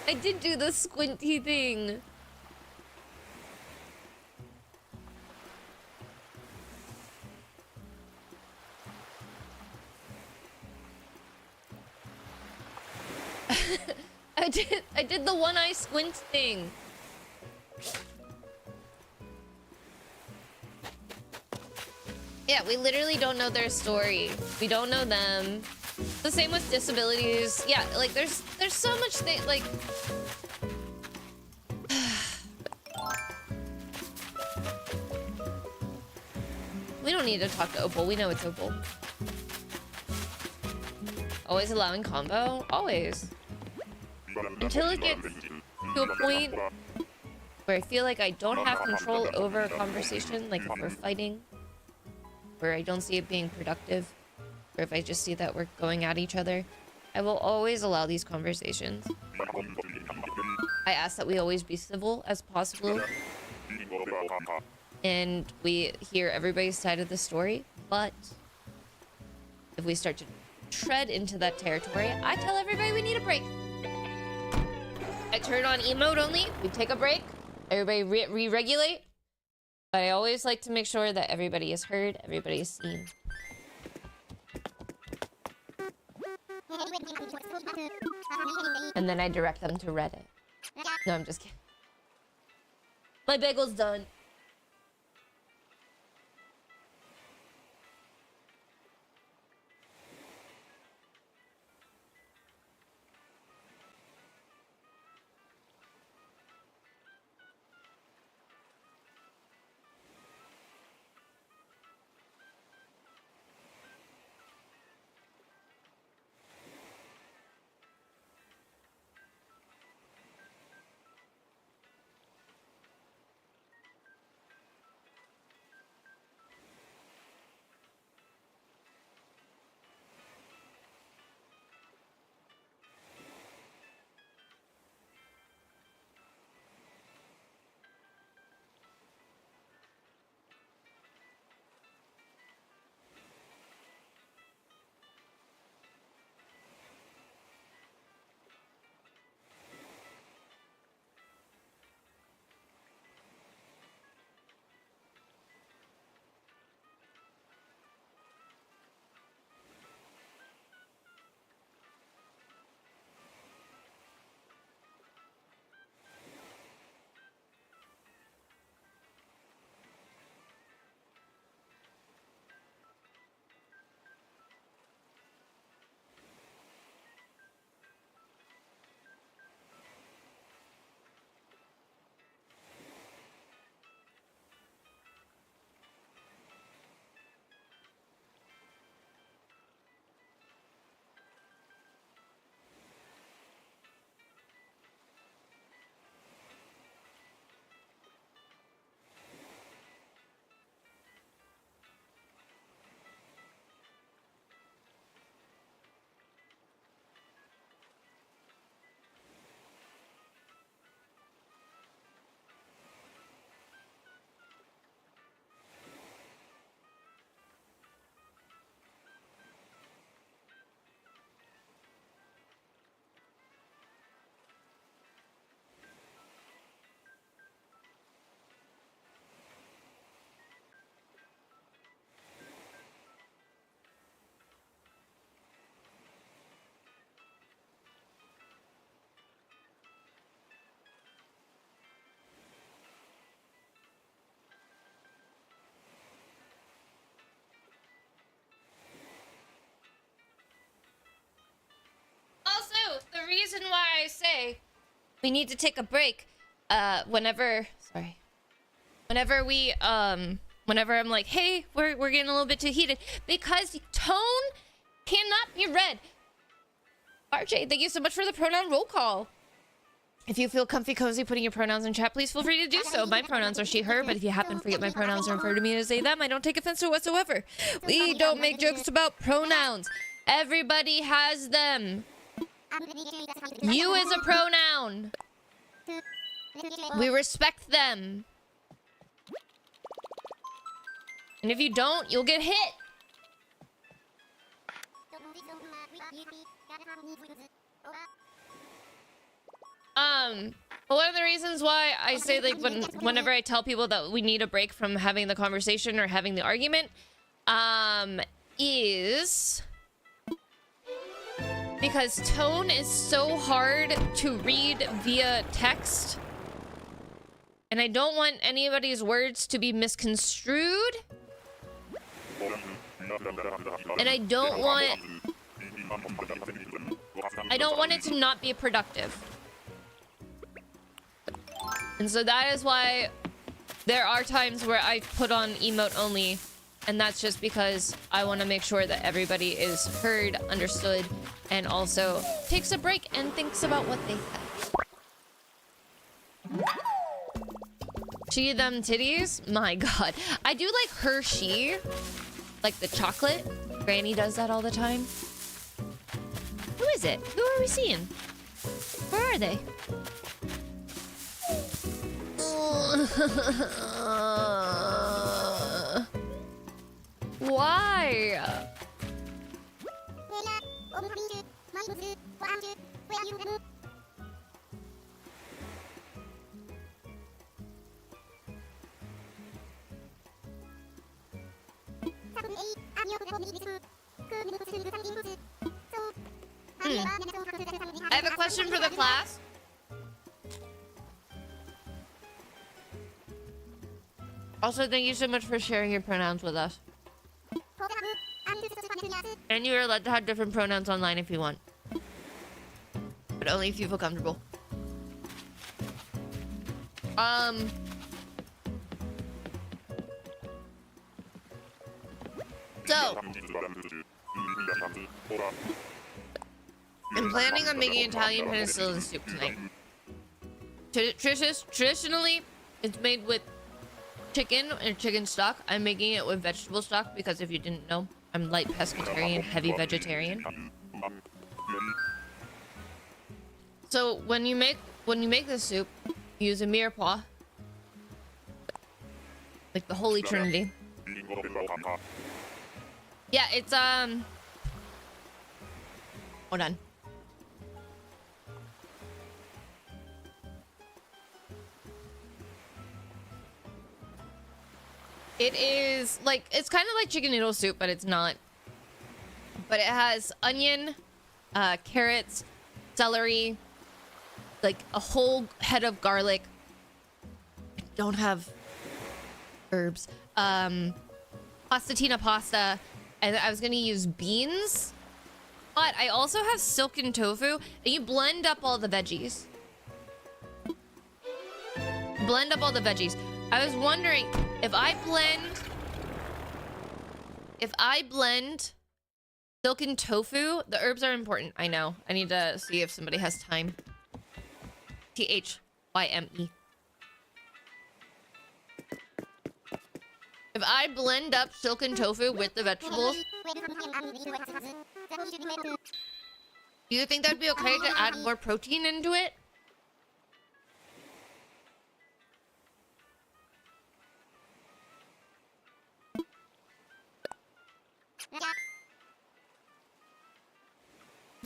I did do the squinty thing. I did the one eye squint thing. Yeah, we literally don't know their story. We don't know them. The same with disabilities. Yeah, like there's so much thing, like we don't need to talk to Opal. We know it's Opal. Always allowing combo? Always. Until it gets to a point where I feel like I don't have control over a conversation, like if we're fighting, where I don't see it being productive, or if I just see that we're going at each other, I will always allow these conversations. I ask that we always be civil as possible, and we hear everybody's side of the story, but if we start to tread into that territory, I tell everybody we need a break. I turn on emote only, we take a break, everybody re-regulate, but I always like to make sure that everybody is heard, everybody is seen. And then I direct them to Reddit. No, I'm just kidding. My bagel's done. reason why I say we need to take a break. Whenever I'm like, hey, we're getting a little bit too heated, because tone cannot be read. RJ, thank you so much for the pronoun roll call. If you feel comfy cozy putting your pronouns in chat, please feel free to do so. My pronouns are she, her, but if you happen to forget my pronouns or refer to me as they, them, I don't take offense to whatsoever. We don't make jokes about pronouns. Everybody has them. You is a pronoun. We respect them. And if you don't, you'll get hit. But one of the reasons why I say, like, whenever I tell people that we need a break from having the conversation or having the argument, is because tone is so hard to read via text, and I don't want anybody's words to be misconstrued, and I don't want it to not be productive. And so that is why there are times where I put on emote only, and that's just because I want to make sure that everybody is heard, understood, and also takes a break and thinks about what they said. She, them titties? My god. I do like her, she. Like the chocolate. Granny does that all the time. Who is it? Who are we seeing? Where are they? Why? I have a question for the class. Also, thank you so much for sharing your pronouns with us. And you are allowed to have different pronouns online if you want. But only if you feel comfortable. So, I'm planning on making Italian penicillin soup tonight. Traditionally, it's made with chicken and chicken stock. I'm making it with vegetable stock because if you didn't know, I'm light pescatarian, heavy vegetarian. So when you make this soup, you use a mirepoix, like the Holy Trinity. Yeah, it's hold on. It is like, it's kind of like chicken noodle soup, but it's not. But it has onion, carrots, celery, like a whole head of garlic. I don't have herbs. Pastatina pasta, and I was gonna use beans, but I also have silken tofu, and you blend up all the veggies. Blend up all the veggies. I was wondering if I blend silken tofu. The herbs are important. I know. I need to see if somebody has time. THYME. If I blend up silken tofu with the vegetables, do you think that'd be okay to add more protein into it?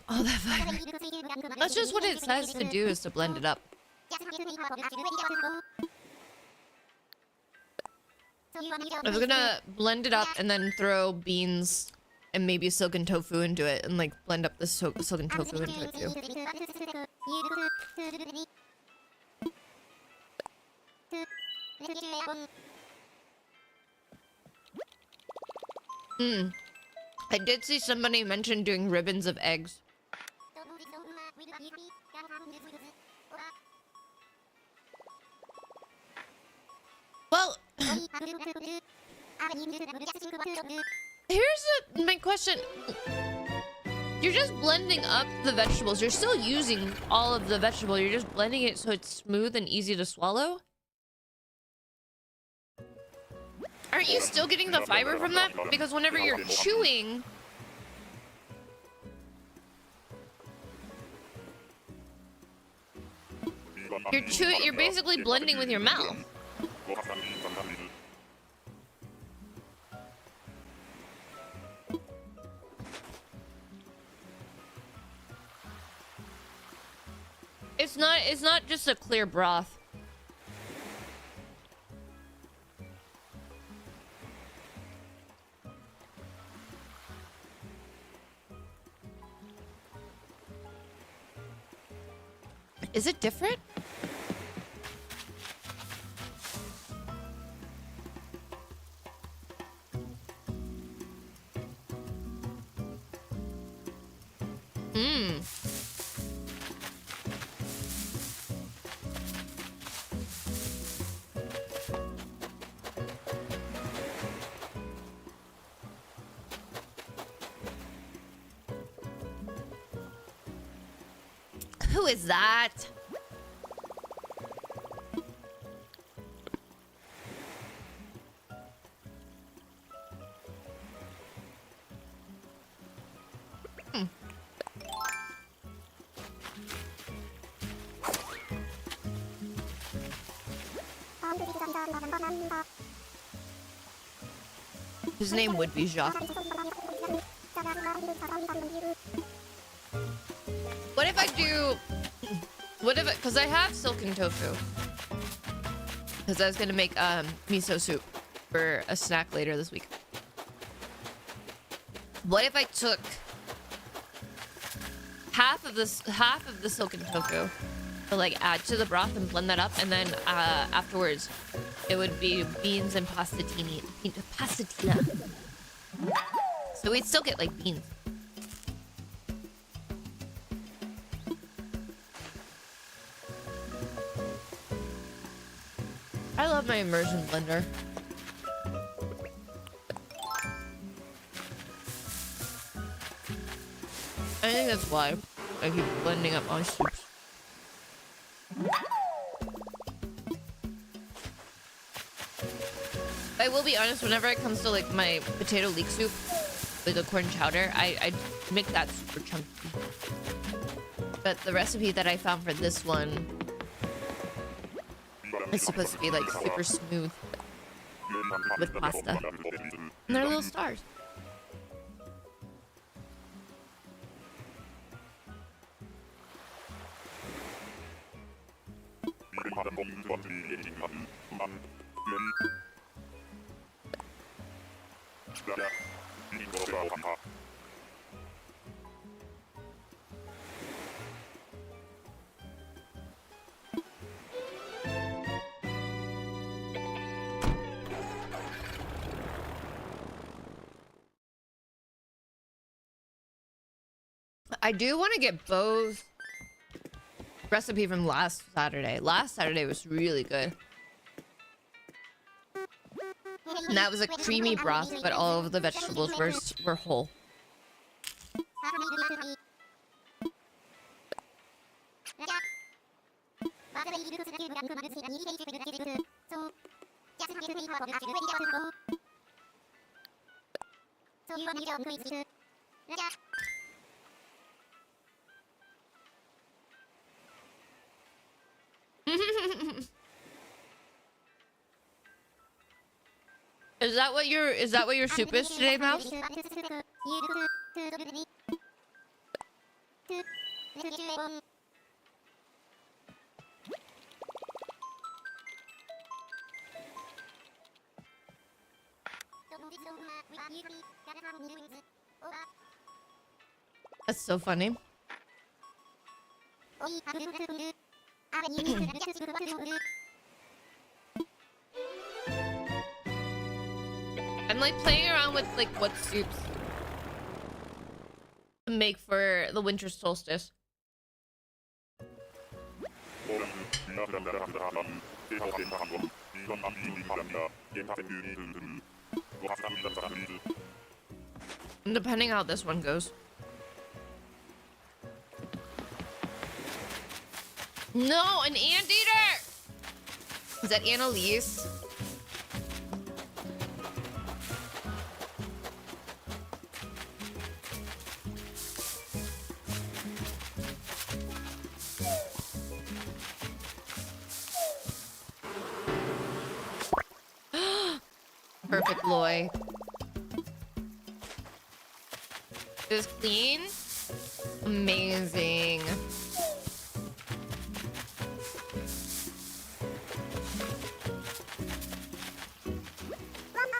Oh, that vibrate. That's just what it says to do, is to blend it up. I was gonna blend it up and then throw beans and maybe silken tofu into it and like blend up the silken tofu into it too. I did see somebody mention doing ribbons of eggs. Here's my question. You're just blending up the vegetables. You're still using all of the vegetable. You're just blending it so it's smooth and easy to swallow. Aren't you still getting the fiber from that? Because whenever you're chewing... You're basically blending with your mouth. It's not just a clear broth. Is it different? Who is that? His name would be Jacques. What if I do... What if... Because I have silken tofu. Because I was going to make miso soup for a snack later this week. What if I took half of the silken tofu to like add to the broth and blend that up, and then afterwards it would be beans and pastatini. Pastatina. So we'd still get like beans. I love my immersion blender. I think that's why I keep blending up my soups. I will be honest, whenever it comes to like my potato leek soup with a corn chowder, I make that super chunky. But the recipe that I found for this one is supposed to be like super smooth with pasta. And they're little stars. I do want to get both recipe from last Saturday. Last Saturday was really good. And that was a creamy broth, but all of the vegetables were whole. Is that what your soup is today, Mouse? That's so funny. I'm like playing around with like what soups to make for the winter solstice. Depending how this one goes. No, an anteater! Is that Annalise? Perfect, Loy. Is clean? Amazing.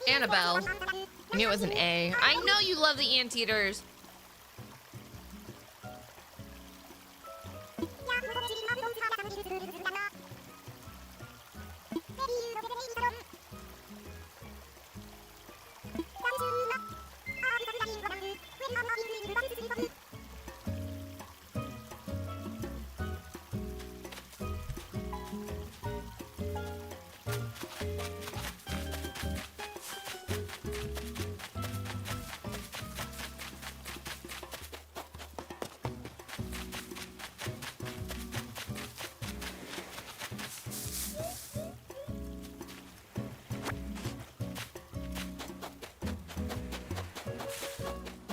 Annabelle. I knew it was an A. I know you love the anteaters.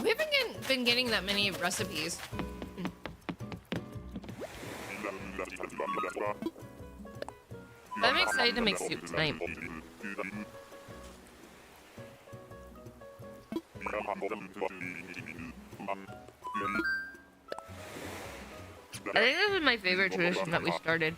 We haven't been getting that many recipes. But I'm excited to make soup tonight. I think this is my favorite tradition that we started.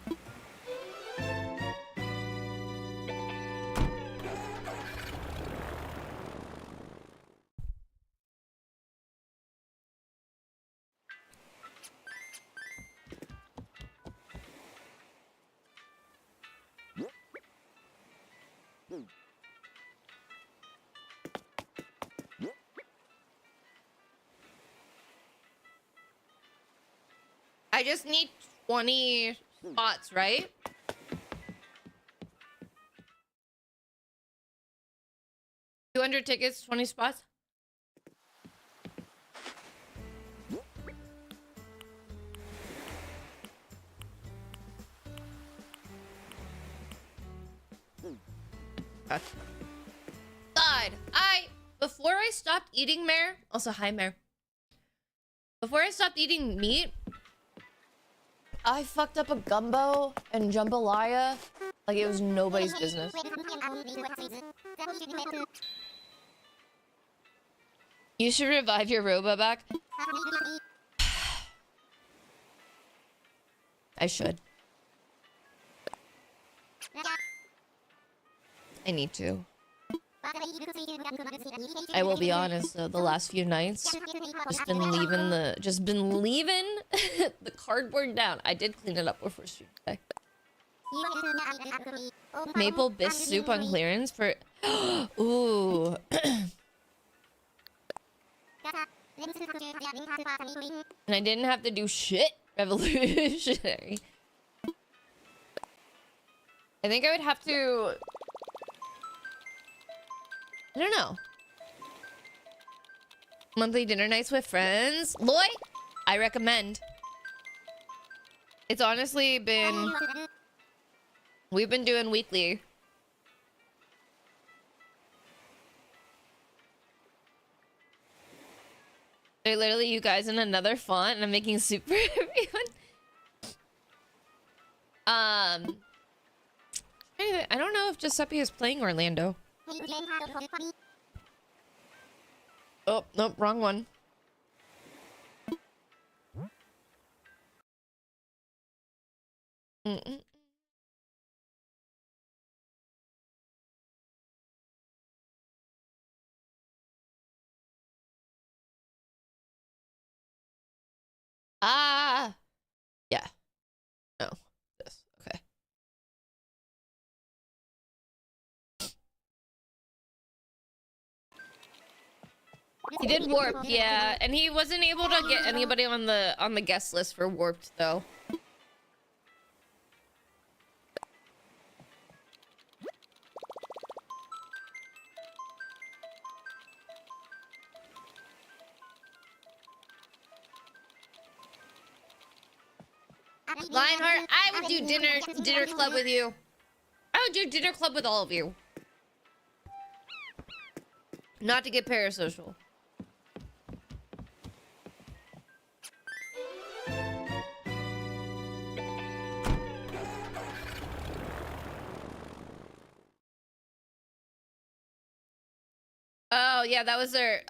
I just need 20 spots, right? 200 tickets, 20 spots. God, before I stopped eating Mare, also hi Mare. Before I stopped eating meat, I fucked up a gumbo and jambalaya like it was nobody's business. You should revive your Robo back. I should. I need to. I will be honest though, the last few nights just been leaving the cardboard down. I did clean it up before stream today. Maple bisque soup on clearance for ooh. And I didn't have to do shit revolutionary. I think I would have to, I don't know. Monthly dinner nights with friends. Loy, I recommend. It's honestly been, we've been doing weekly. They're literally you guys in another font and I'm making soup for everyone. Anyway, I don't know if Giuseppe is playing Orlando. Oh, nope, wrong one. Mm-mm. Ah, yeah. No, this. Okay. He did warp, yeah, and he wasn't able to get anybody on the guest list for warped though. Lionheart, I would do dinner club with you. I would do dinner club with all of you. Not to get parasocial. Oh, yeah, that was their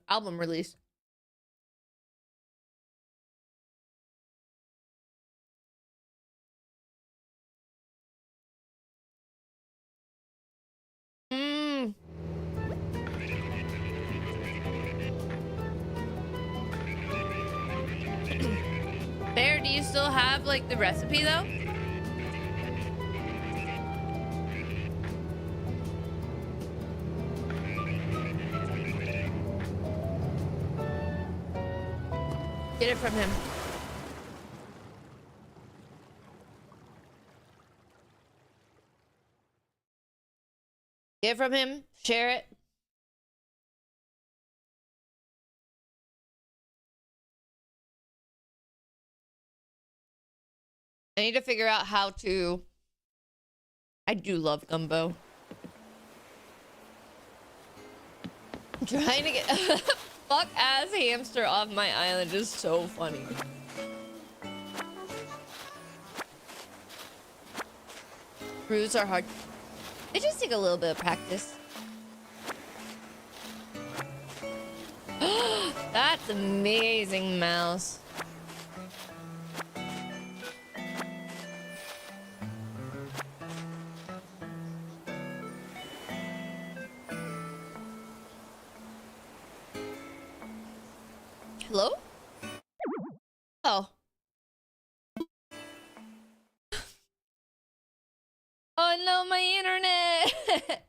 album release. Bear, do you still have, like, the recipe, though? Get it from him. Get it from him. Share it. I need to figure out how to... I do love gumbo. I'm trying to get fuck ass hamster off my island is so funny. Brews are hard. They just take a little bit of practice. That's amazing, mouse. Hello? Oh. Oh no, my internet!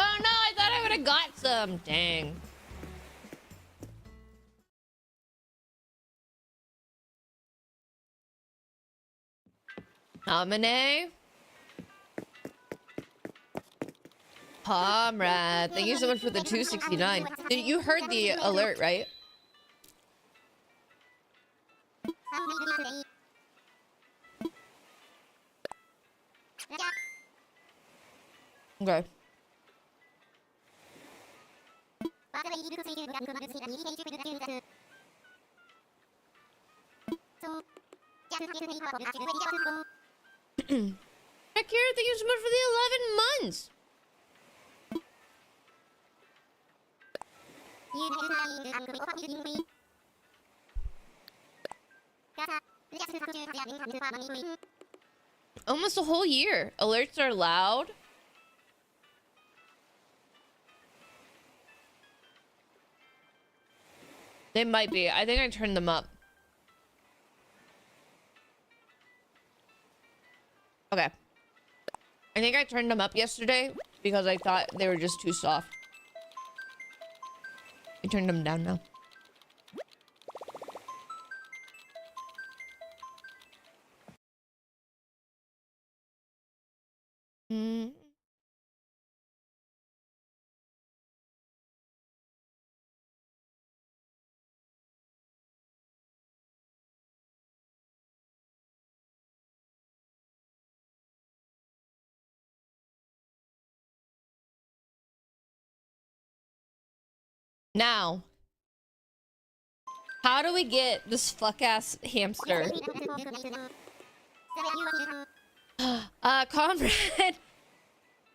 Oh no, I thought I would have got some. Dang. Amine. Comrade. Thank you so much for the 269. You heard the alert, right? Okay. Akira, thank you so much for the 11 months. Almost a whole year. Alerts are loud. They might be. I think I turned them up. Okay. I think I turned them up yesterday because I thought they were just too soft. I turned them down now. Now, how do we get this fuck-ass hamster? Comrade,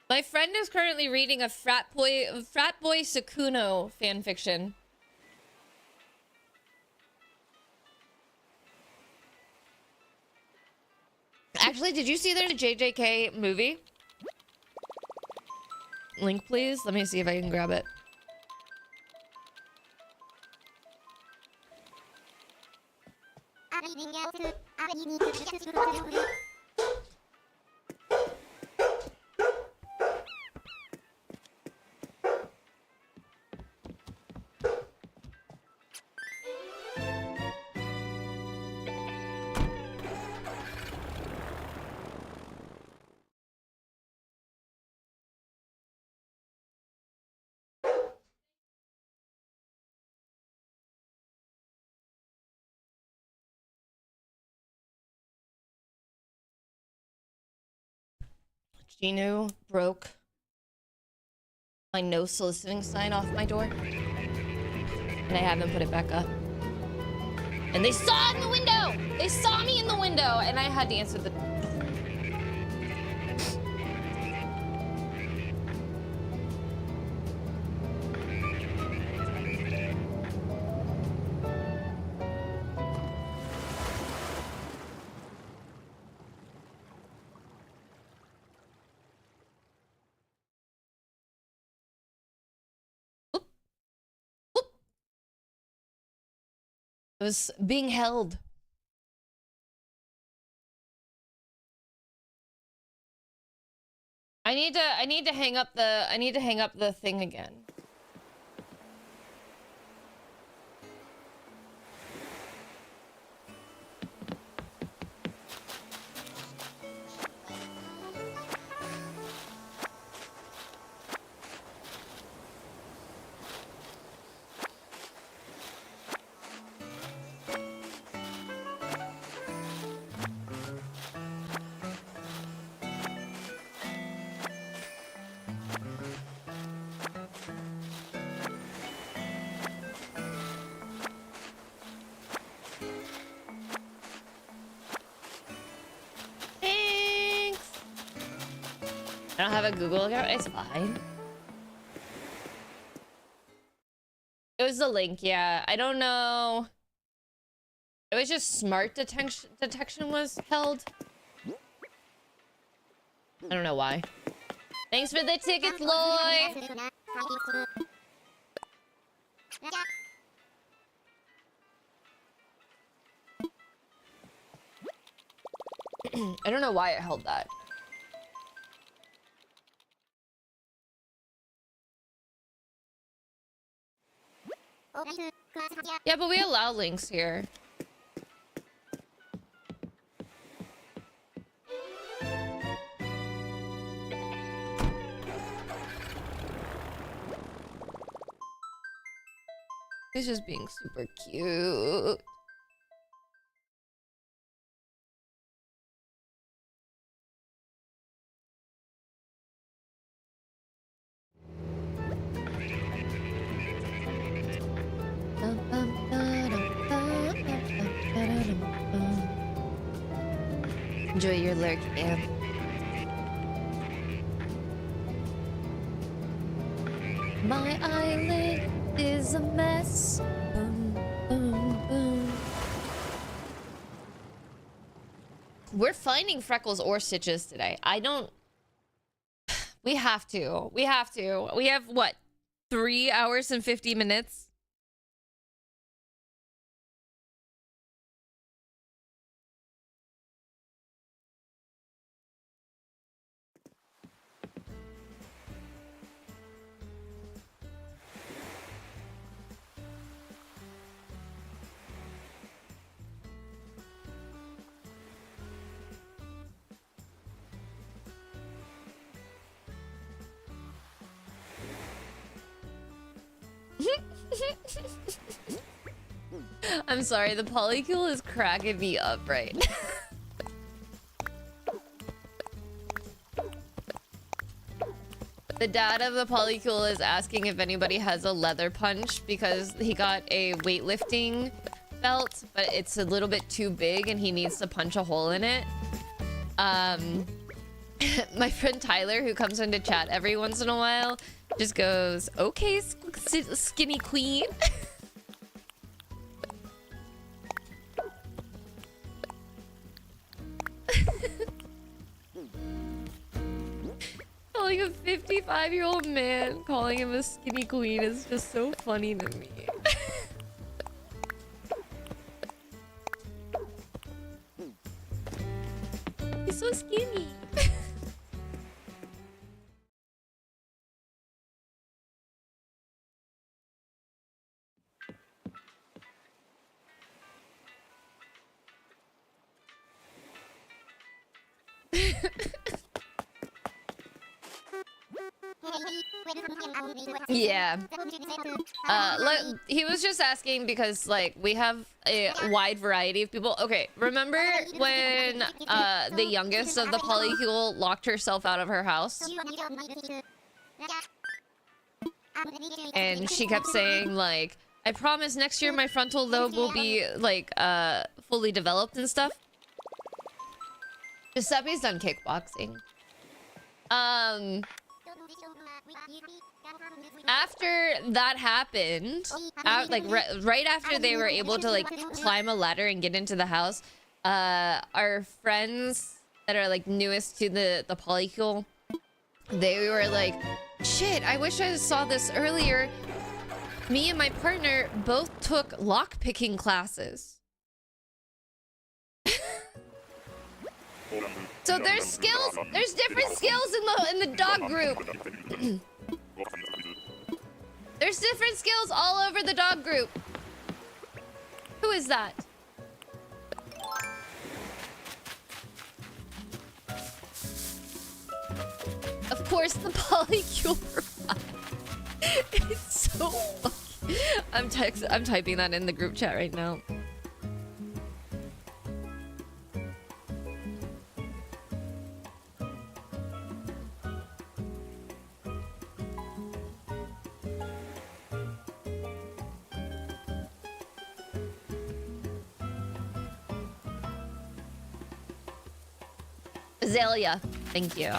my friend is currently reading a frat boy Sakuno fanfiction. Actually, did you see there's a JJK movie? Link, please. Let me see if I can grab it. Ginu broke my no soliciting sign off my door. And I haven't put it back up. And they saw it in the window! They saw me in the window! And I had to answer the... It was being held. I need to hang up the thing again. I don't have a Google account. It's fine. It was the link, yeah. I don't know. It was just smart detection was held. I don't know why. Thanks for the tickets, Lloyd. I don't know why it held that. Yeah, but we allow links here. He's just being super cute. Enjoy your lurk, Anne. My eyelid is a mess. Boom, boom, boom. We're finding freckles or stitches today. I don't... We have to. We have to. We have, what, 3 hours and 50 minutes? I'm sorry, the polycule is cracking me up right now. The dad of the polycule is asking if anybody has a leather punch because he got a weightlifting belt, but it's a little bit too big and he needs to punch a hole in it. My friend Tyler, who comes into chat every once in a while, just goes, okay, skinny queen. Calling a 55-year-old man, calling him a skinny queen is just so funny to me. He's so skinny. Yeah. He was just asking because, like, we have a wide variety of people. Okay, remember when the youngest of the polycule locked herself out of her house? And she kept saying, like, I promise next year my frontal lobe will be, like, fully developed and stuff. Giuseppe's done kickboxing. After that happened, like right after they were able to like climb a ladder and get into the house, our friends that are like newest to the polycule, they were like, shit, I wish I saw this earlier. Me and my partner both took lockpicking classes. So there's skills, there's different skills in the dog group. There's different skills all over the dog group. Who is that? Of course, the polycule provide. It's so funny. I'm typing that in the group chat right now. Azalea, thank you.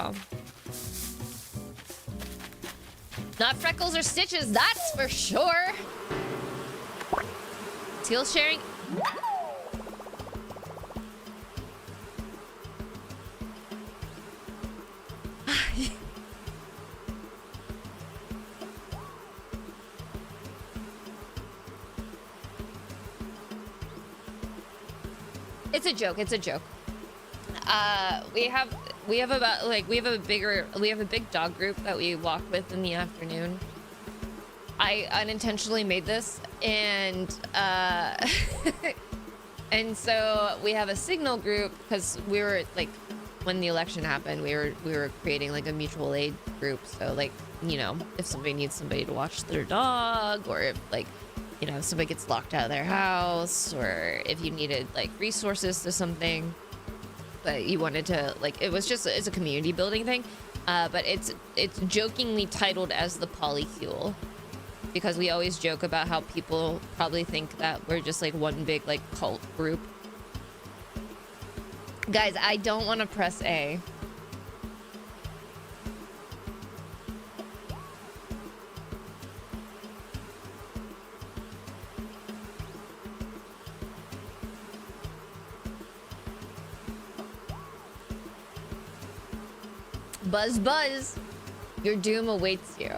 Not freckles or stitches, that's for sure. Skill sharing. It's a joke, it's a joke. We have about like we have a big dog group that we walk with in the afternoon. I unintentionally made this, and and so we have a signal group because we were like, when the election happened, we were creating like a mutual aid group. So like, you know, if somebody needs somebody to watch their dog, or if like, you know, somebody gets locked out of their house, or if you needed like resources to something. But you wanted to, like, it was just, it's a community building thing, but it's jokingly titled as the polycule, because we always joke about how people probably think that we're just like one big like cult group. Guys, I don't want to press A. Buzz, buzz, your doom awaits you.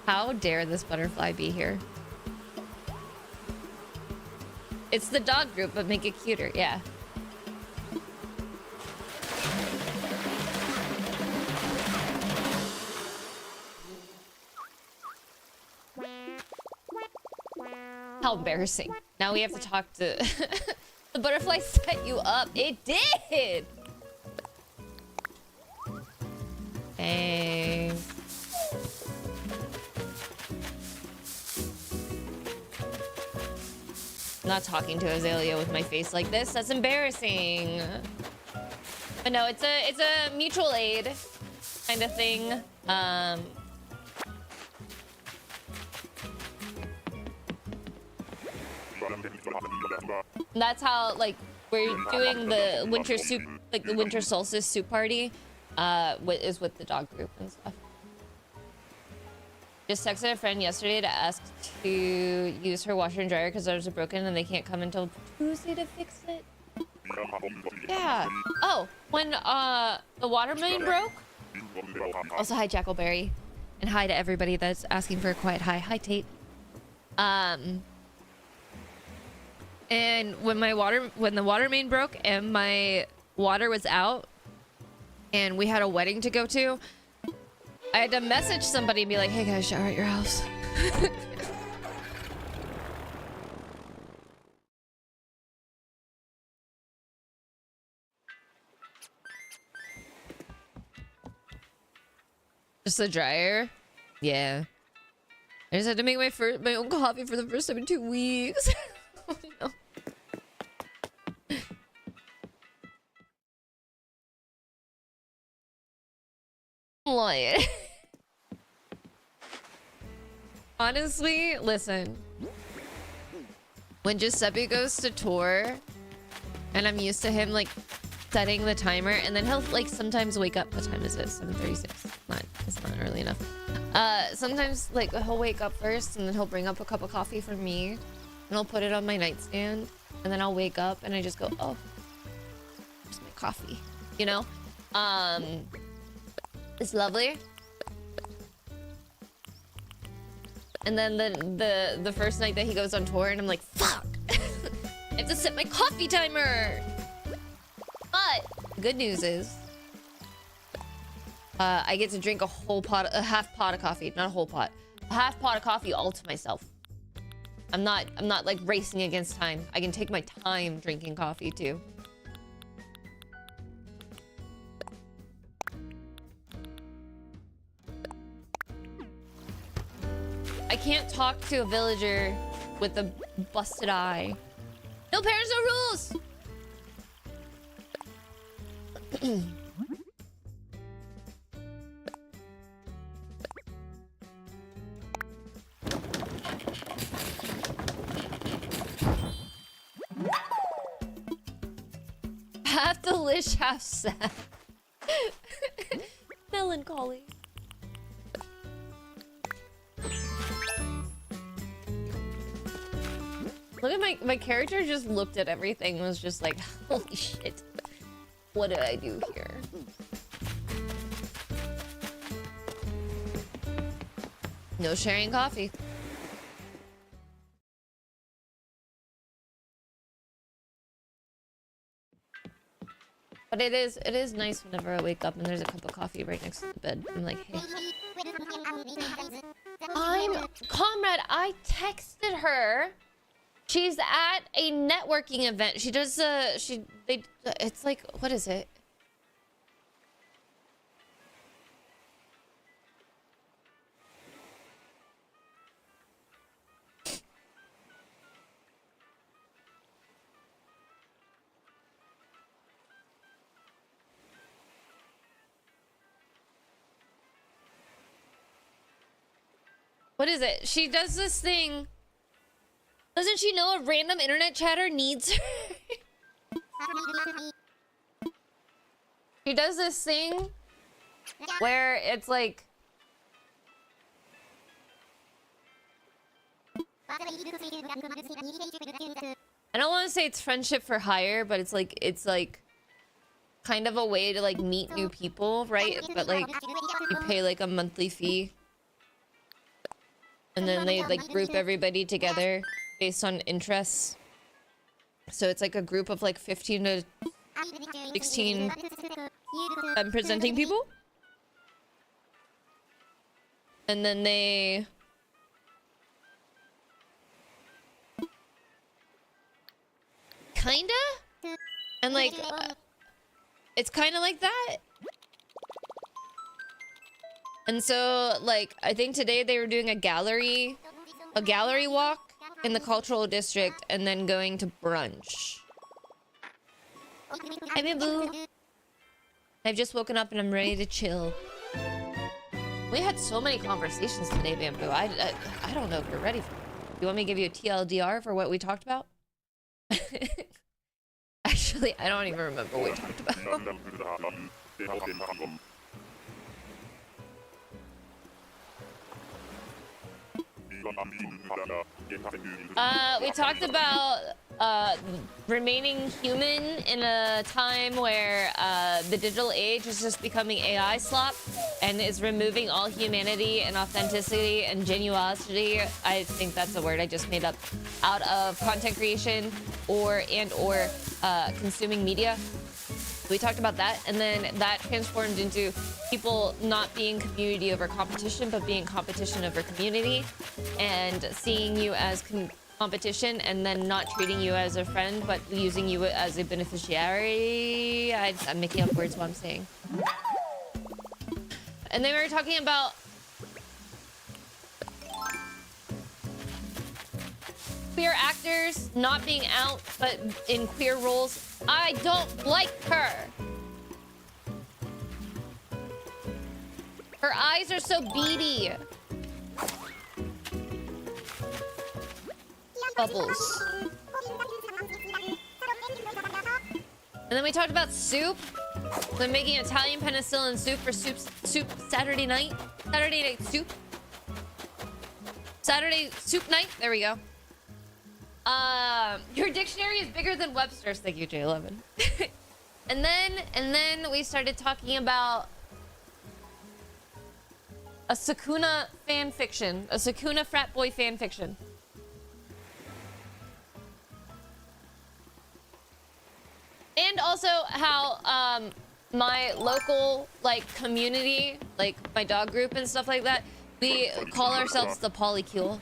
How dare this butterfly be here? It's the dog group, but make it cuter, yeah. How embarrassing. Now we have to talk to... The butterfly set you up. It did! Thanks. I'm not talking to Azalea with my face like this. That's embarrassing. But no, it's a mutual aid kind of thing. That's how, like, we're doing the winter soup, like the winter solstice soup party. Is with the dog group and stuff. Just texted a friend yesterday to ask to use her washer and dryer because ours are broken and they can't come until Tuesday to fix it. Yeah. Oh, when the water main broke. Also, hi Jackalberry, and hi to everybody that's asking for a quiet hi. Hi Tate. And when the water main broke and my water was out, and we had a wedding to go to, I had to message somebody and be like, hey guys, shower at your house. Just a dryer? Yeah. I just had to make my own coffee for the first time in 2 weeks. Oh, no. What? Honestly, listen. When Giuseppe goes to tour, and I'm used to him like setting the timer, and then he'll like sometimes wake up. What time is it? 7:36. It's not early enough. Sometimes like he'll wake up first, and then he'll bring up a cup of coffee for me, and I'll put it on my nightstand, and then I'll wake up and I just go, oh, there's my coffee. You know? It's lovely. And then the first night that he goes on tour, and I'm like, fuck! I have to set my coffee timer! But good news is I get to drink a half pot of coffee. Not a whole pot. A half pot of coffee all to myself. I'm not like racing against time. I can take my time drinking coffee too. I can't talk to a villager with a busted eye. No parents, no rules! Half delish, half sad. Melancholy. Look at my character just looked at everything and was just like, holy shit. What did I do here? No sharing coffee. But it is nice whenever I wake up and there's a cup of coffee right next to the bed. I'm like, hey. Comrade, I texted her. She's at a networking event. She does it's like, what is it? What is it? She does this thing. Doesn't she know a random internet chatter needs her? She does this thing where it's like... I don't want to say it's friendship for hire, but it's like kind of a way to like meet new people, right? But like you pay like a monthly fee. And then they like group everybody together based on interests. So it's like a group of like 15 to 16 presenting people. And then they... Kinda? And like... it's kinda like that. And so, like, I think today they were doing a gallery walk in the cultural district and then going to brunch. Hi, Bamboo. I've just woken up and I'm ready to chill. We had so many conversations today, Bamboo. I don't know if you're ready for it. You want me to give you a TLDR for what we talked about? Actually, I don't even remember what we talked about. We talked about remaining human in a time where the digital age is just becoming AI slop and is removing all humanity and authenticity and genuosity. I think that's a word I just made up, out of content creation or consuming media. We talked about that, and then that transformed into people not being community over competition, but being competition over community, and seeing you as competition, and then not treating you as a friend, but using you as a beneficiary. I'm making up words while I'm saying. And then we were talking about queer actors not being out, but in queer roles. I don't like her. Her eyes are so beady. Bubbles. And then we talked about soup. We're making Italian penicillin soup for soup Saturday night. Saturday night soup. Saturday soup night. There we go. Your dictionary is bigger than Webster's. Thank you, J11. and then we started talking about a Sakuna fan fiction, a Sakuna frat boy fan fiction. And also how my local like community, like my dog group and stuff like that, we call ourselves the Polycule.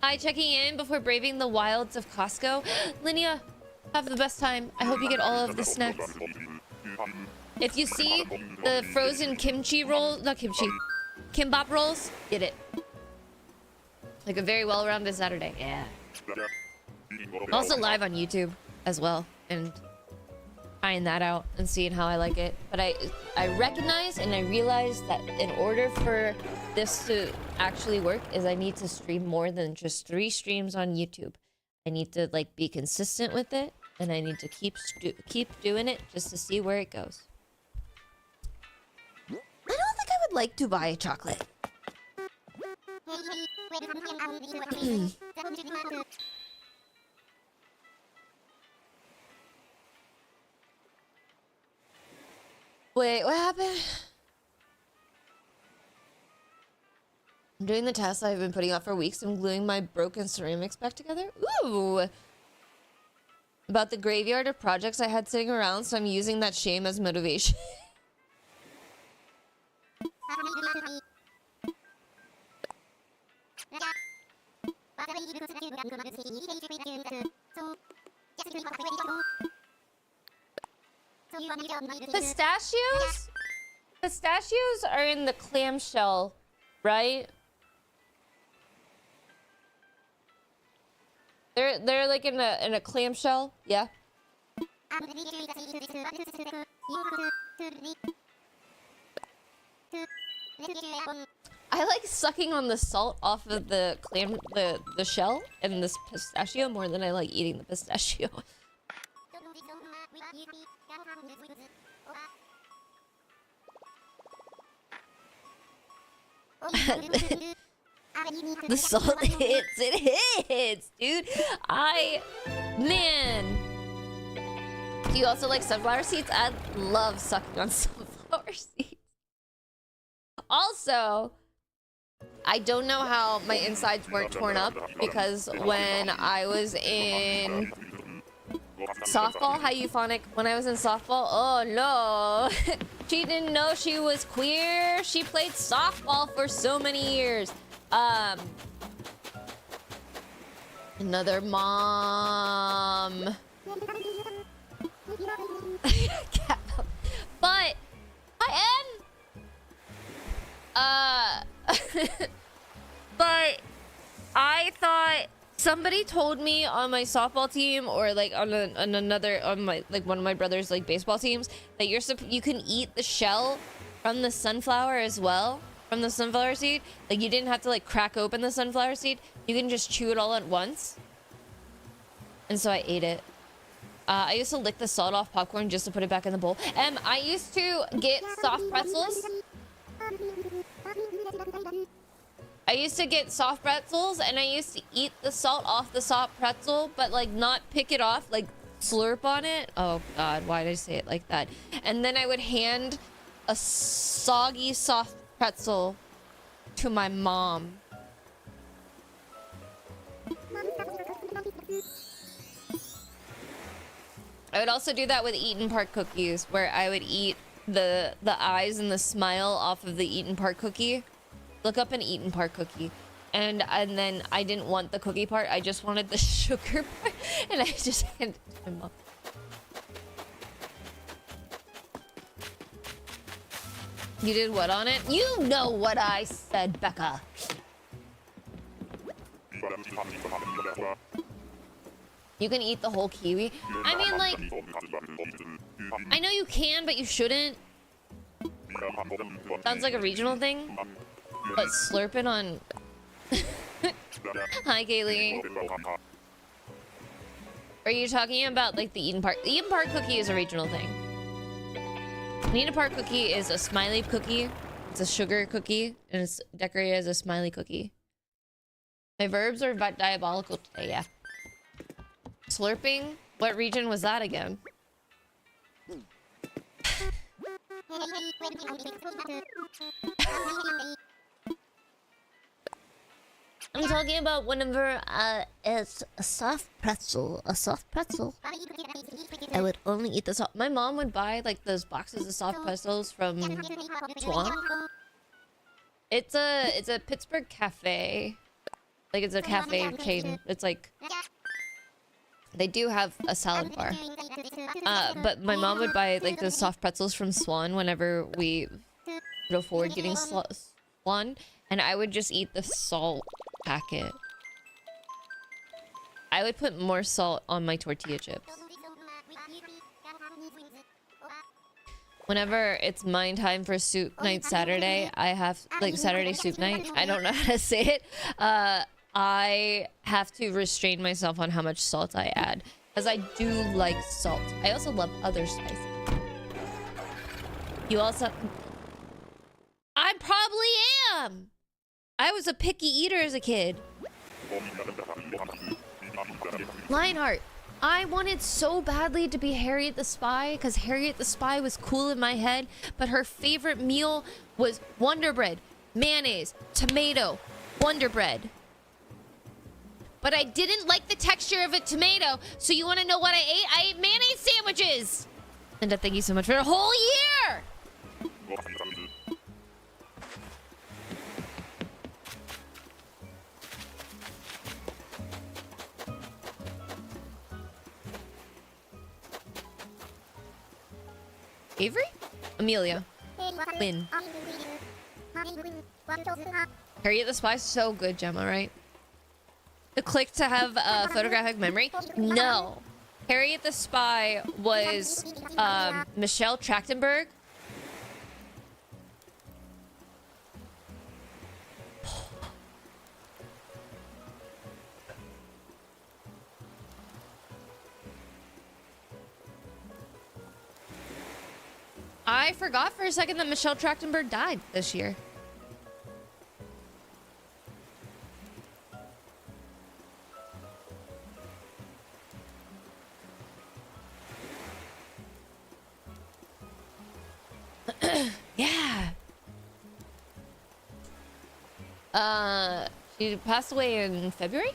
Hi, checking in before braving the wilds of Costco. Linnea, have the best time. I hope you get all of the snacks. If you see the frozen kimchi roll, not kimchi, kimbap rolls, get it. Like a very well-rounded Saturday. Yeah. Also live on YouTube as well, and trying that out and seeing how I like it. But I recognize and I realize that in order for this to actually work is I need to stream more than just 3 streams on YouTube. I need to like be consistent with it, and I need to keep doing it just to see where it goes. I don't think I would like to buy a chocolate. Wait, what happened? I'm doing the test I've been putting off for weeks. I'm gluing my broken ceramics back together. Ooh! About the graveyard of projects I had sitting around, so I'm using that shame as motivation. Pistachios? Pistachios are in the clamshell, right? They're like in a clamshell, yeah. I like sucking on the salt off of the shell and this pistachio more than I like eating the pistachio. The salt hits, it hits, dude. Man. Do you also like sunflower seeds? I love sucking on sunflower seeds. Also, I don't know how my insides weren't torn up because when I was in softball, how euphonic, when I was in softball, oh no. She didn't know she was queer. She played softball for so many years. Another mom. But I am but I thought somebody told me on my softball team or like on my like one of my brother's like baseball teams that you can eat the shell from the sunflower as well, from the sunflower seed. Like you didn't have to like crack open the sunflower seed. You can just chew it all at once. And so I ate it. I used to lick the salt off popcorn just to put it back in the bowl. I used to get soft pretzels. I used to get soft pretzels and I used to eat the salt off the soft pretzel, but like not pick it off, like slurp on it. Oh God, why did I say it like that? And then I would hand a soggy soft pretzel to my mom. I would also do that with Eaton Park cookies, where I would eat the eyes and the smile off of the Eaton Park cookie. Look up an Eaton Park cookie. And then I didn't want the cookie part. I just wanted the sugar part. And I just handed it to my mom. You did what on it? You know what I said, Becca. You can eat the whole kiwi. I mean, like, I know you can, but you shouldn't. Sounds like a regional thing. But slurping on... Hi, Kaylee. Are you talking about, like, the Eden Park? The Eden Park cookie is a regional thing. An Eden Park cookie is a smiley cookie. It's a sugar cookie, and it's decorated as a smiley cookie. My verbs are diabolical today, yeah. Slurping? What region was that again? I'm talking about whenever it's a soft pretzel. A soft pretzel. I would only eat the soft. My mom would buy like those boxes of soft pretzels from Swan. It's a Pittsburgh cafe. Like it's a cafe chain. It's like they do have a salad bar. But my mom would buy like the soft pretzels from Swan whenever we could afford getting Swan, and I would just eat the salt packet. I would put more salt on my tortilla chips. Whenever it's mine time for soup night Saturday, I have like Saturday soup night. I don't know how to say it. I have to restrain myself on how much salt I add, because I do like salt. I also love other spices. You also... I probably am! I was a picky eater as a kid. Lionheart, I wanted so badly to be Harriet the Spy, because Harriet the Spy was cool in my head, but her favorite meal was Wonder Bread, mayonnaise, tomato, Wonder Bread. But I didn't like the texture of a tomato, so you want to know what I ate? I ate mayonnaise sandwiches! Linda, thank you so much for a whole year! Avery? Amelia. Lynn. Harriet the Spy, so good, Gemma, right? The click to have a photographic memory? No. Harriet the Spy was Michelle Trachtenberg. I forgot for a second that Michelle Trachtenberg died this year. Yeah. She passed away in February?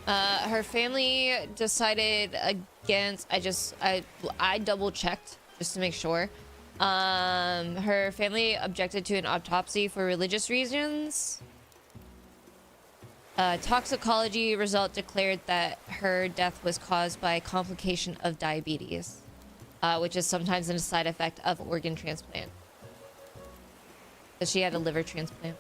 Her family decided against... I double checked just to make sure. Her family objected to an autopsy for religious reasons. Toxicology result declared that her death was caused by a complication of diabetes, which is sometimes a side effect of organ transplant. So she had a liver transplant.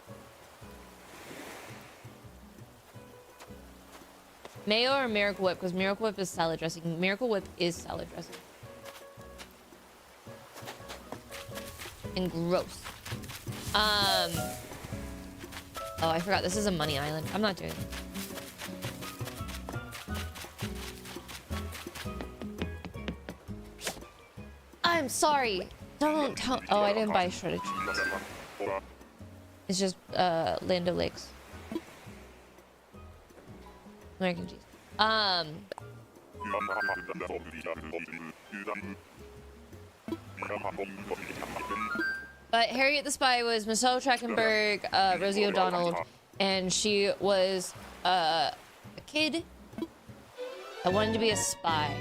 Mayo or Miracle Whip? Because Miracle Whip is salad dressing. Miracle Whip is salad dressing. And gross. Oh, I forgot. This is a money island. I'm not doing it. I'm sorry. Don't tell... Oh, I didn't buy shredded cheese. It's just, Land O'Lakes. American cheese. But Harriet the Spy was Michelle Trachtenberg, Rosie O'Donnell, and she was a kid that wanted to be a spy.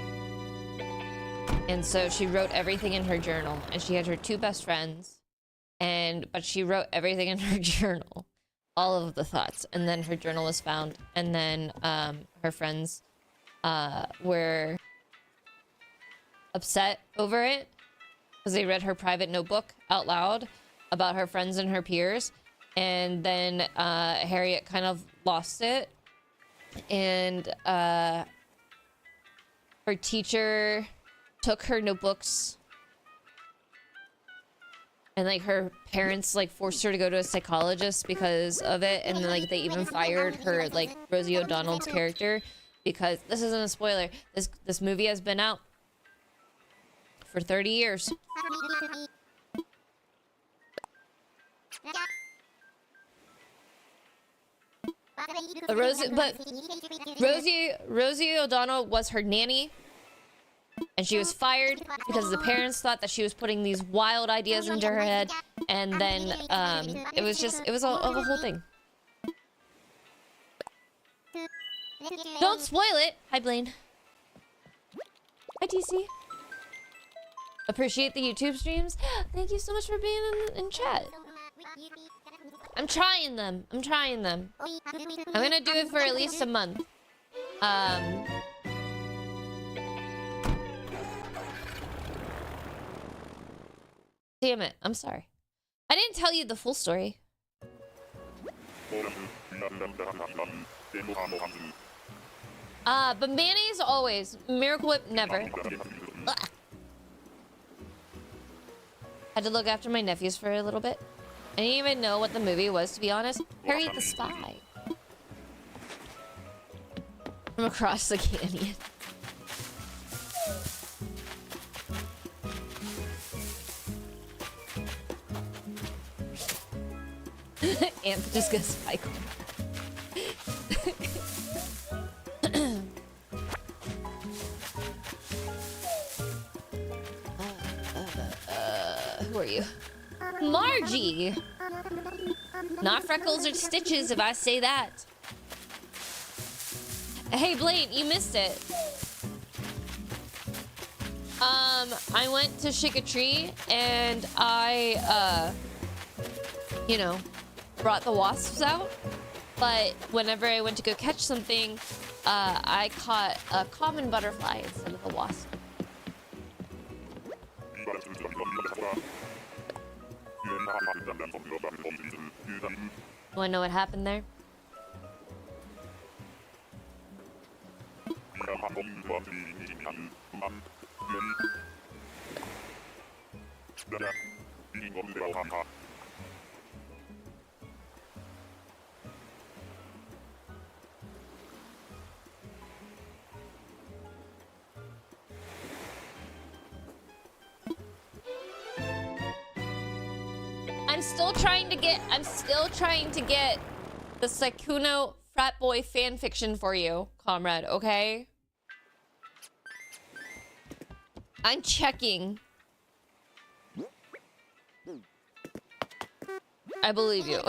And so she wrote everything in her journal, and she had her two best friends, but she wrote everything in her journal, all of the thoughts, and then her journal was found, and then her friends were upset over it, because they read her private notebook out loud about her friends and her peers. And then Harriet kind of lost it. And her teacher took her notebooks. And like her parents like forced her to go to a psychologist because of it. And then, like they even fired her, like Rosie O'Donnell's character, because this isn't a spoiler. This movie has been out for 30 years. Rosie O'Donnell was her nanny, and she was fired because the parents thought that she was putting these wild ideas into her head, and then it was a whole thing. Don't spoil it. Hi, Blaine. Hi, TC. Appreciate the YouTube streams. Thank you so much for being in chat. I'm trying them. I'm gonna do it for at least a month. Damn it. I'm sorry. I didn't tell you the full story. But mayonnaise always. Miracle Whip never. Ugh. Had to look after my nephews for a little bit. I didn't even know what the movie was, to be honest. Harriet the Spy. From across the canyon. Anth just goes cycle. Who are you? Margie! Not freckles or stitches if I say that. Hey Blaine, you missed it. I went to shake a tree and I, you know, brought the wasps out. But whenever I went to go catch something, I caught a common butterfly instead of a wasp. Wanna know what happened there? I'm still trying to get the Sykkuno frat boy fanfiction for you, comrade, okay? I'm checking. I believe you.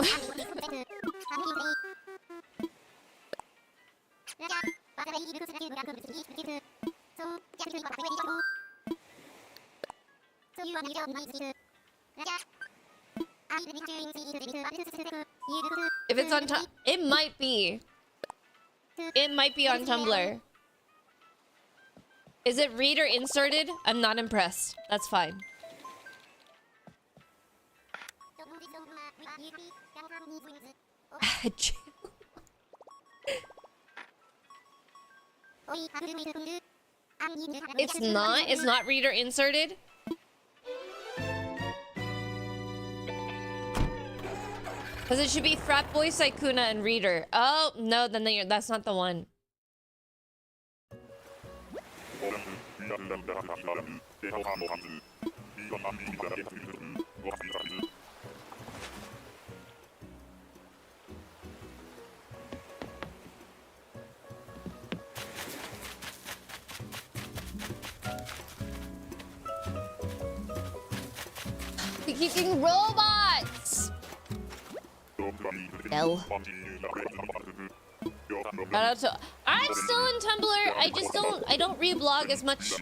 If it's on top, it might be. It might be on Tumblr. Is it reader inserted? I'm not impressed. That's fine. It's not reader inserted. Because it should be Frat Boy, Sykkuno, and Reader. Oh, no, then that's not the one. We're kicking robots! No. I'm still on Tumblr. I don't reblog as much.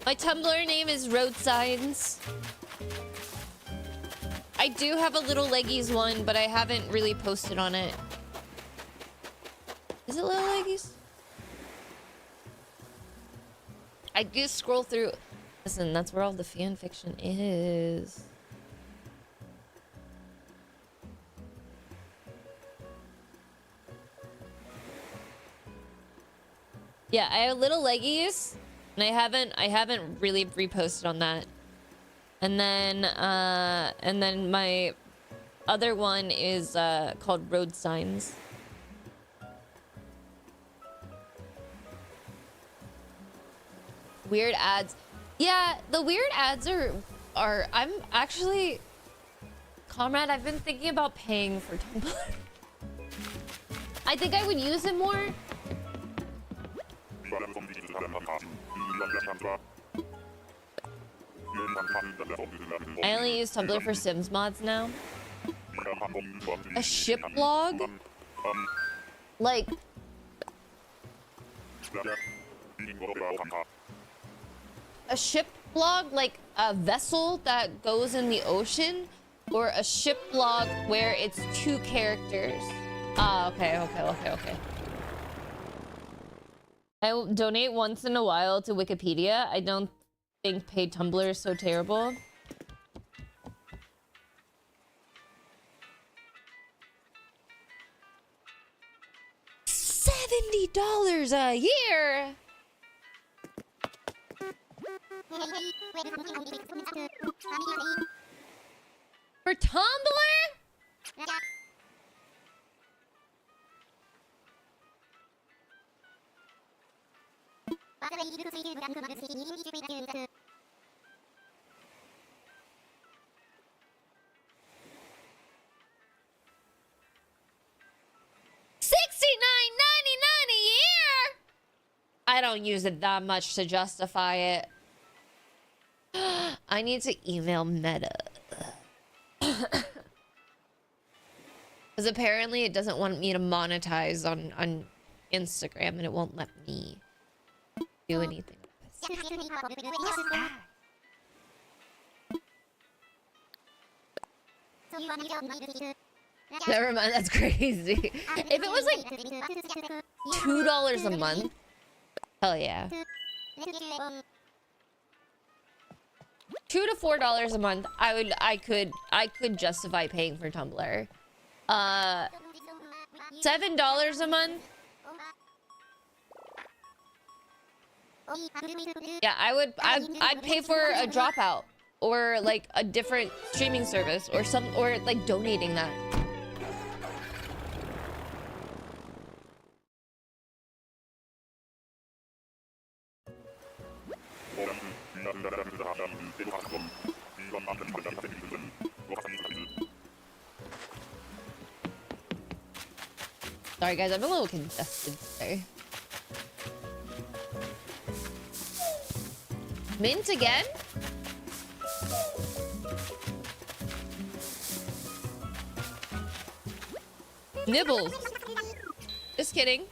My Tumblr name is Road Signs. I do have a Little Leggies one, but I haven't really posted on it. Is it Little Leggies? I do scroll through. Listen, that's where all the fan fiction is. Yeah, I have little leggies, and I haven't really reposted on that. And then my other one is called Road Signs. Weird ads. Yeah, the weird ads are I'm actually, Comrade, I've been thinking about paying for Tumblr. I think I would use it more. I only use Tumblr for Sims mods now. A ship blog? Like... A ship blog? Like a vessel that goes in the ocean? Or a ship blog where it's 2 characters? Ah, okay. I donate once in a while to Wikipedia. I don't think paid Tumblr is so terrible. $70 a year. For Tumblr? $69.99 a year? I don't use it that much to justify it. I need to email Meta. Because apparently it doesn't want me to monetize on Instagram, and it won't let me do anything. Never mind, that's crazy. If it was like $2 a month, hell yeah. $2 to $4 a month, I could justify paying for Tumblr. $7 a month. Yeah, I'd pay for a Dropout or like a different streaming service or like donating that. Sorry guys, I'm a little congested today. Mint again? Nibbles. Just kidding.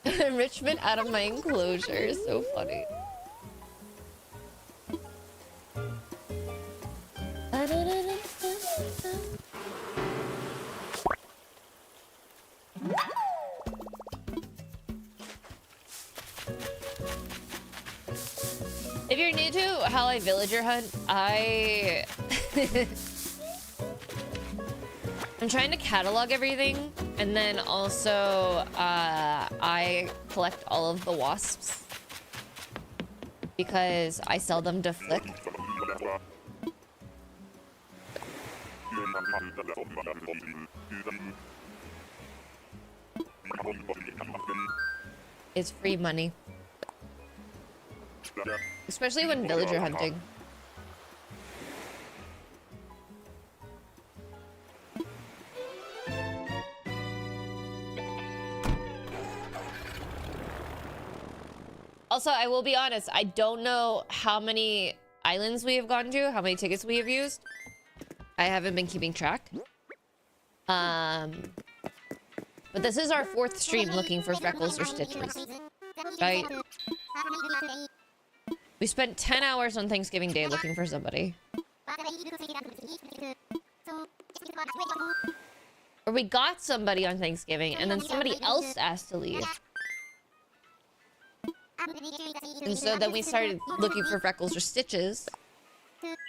Enrichment out of my enclosure is so funny. If you're new to how I villager hunt, I'm trying to catalog everything, and then also I collect all of the wasps because I sell them to Flick. It's free money. Especially when villager hunting. Also, I will be honest, I don't know how many islands we have gone to, how many tickets we have used. I haven't been keeping track. But this is our 4th stream looking for freckles or stitches. Right? We spent 10 hours on Thanksgiving Day looking for somebody. Or we got somebody on Thanksgiving, and then somebody else asked to leave. And so then we started looking for Freckles or Stitches.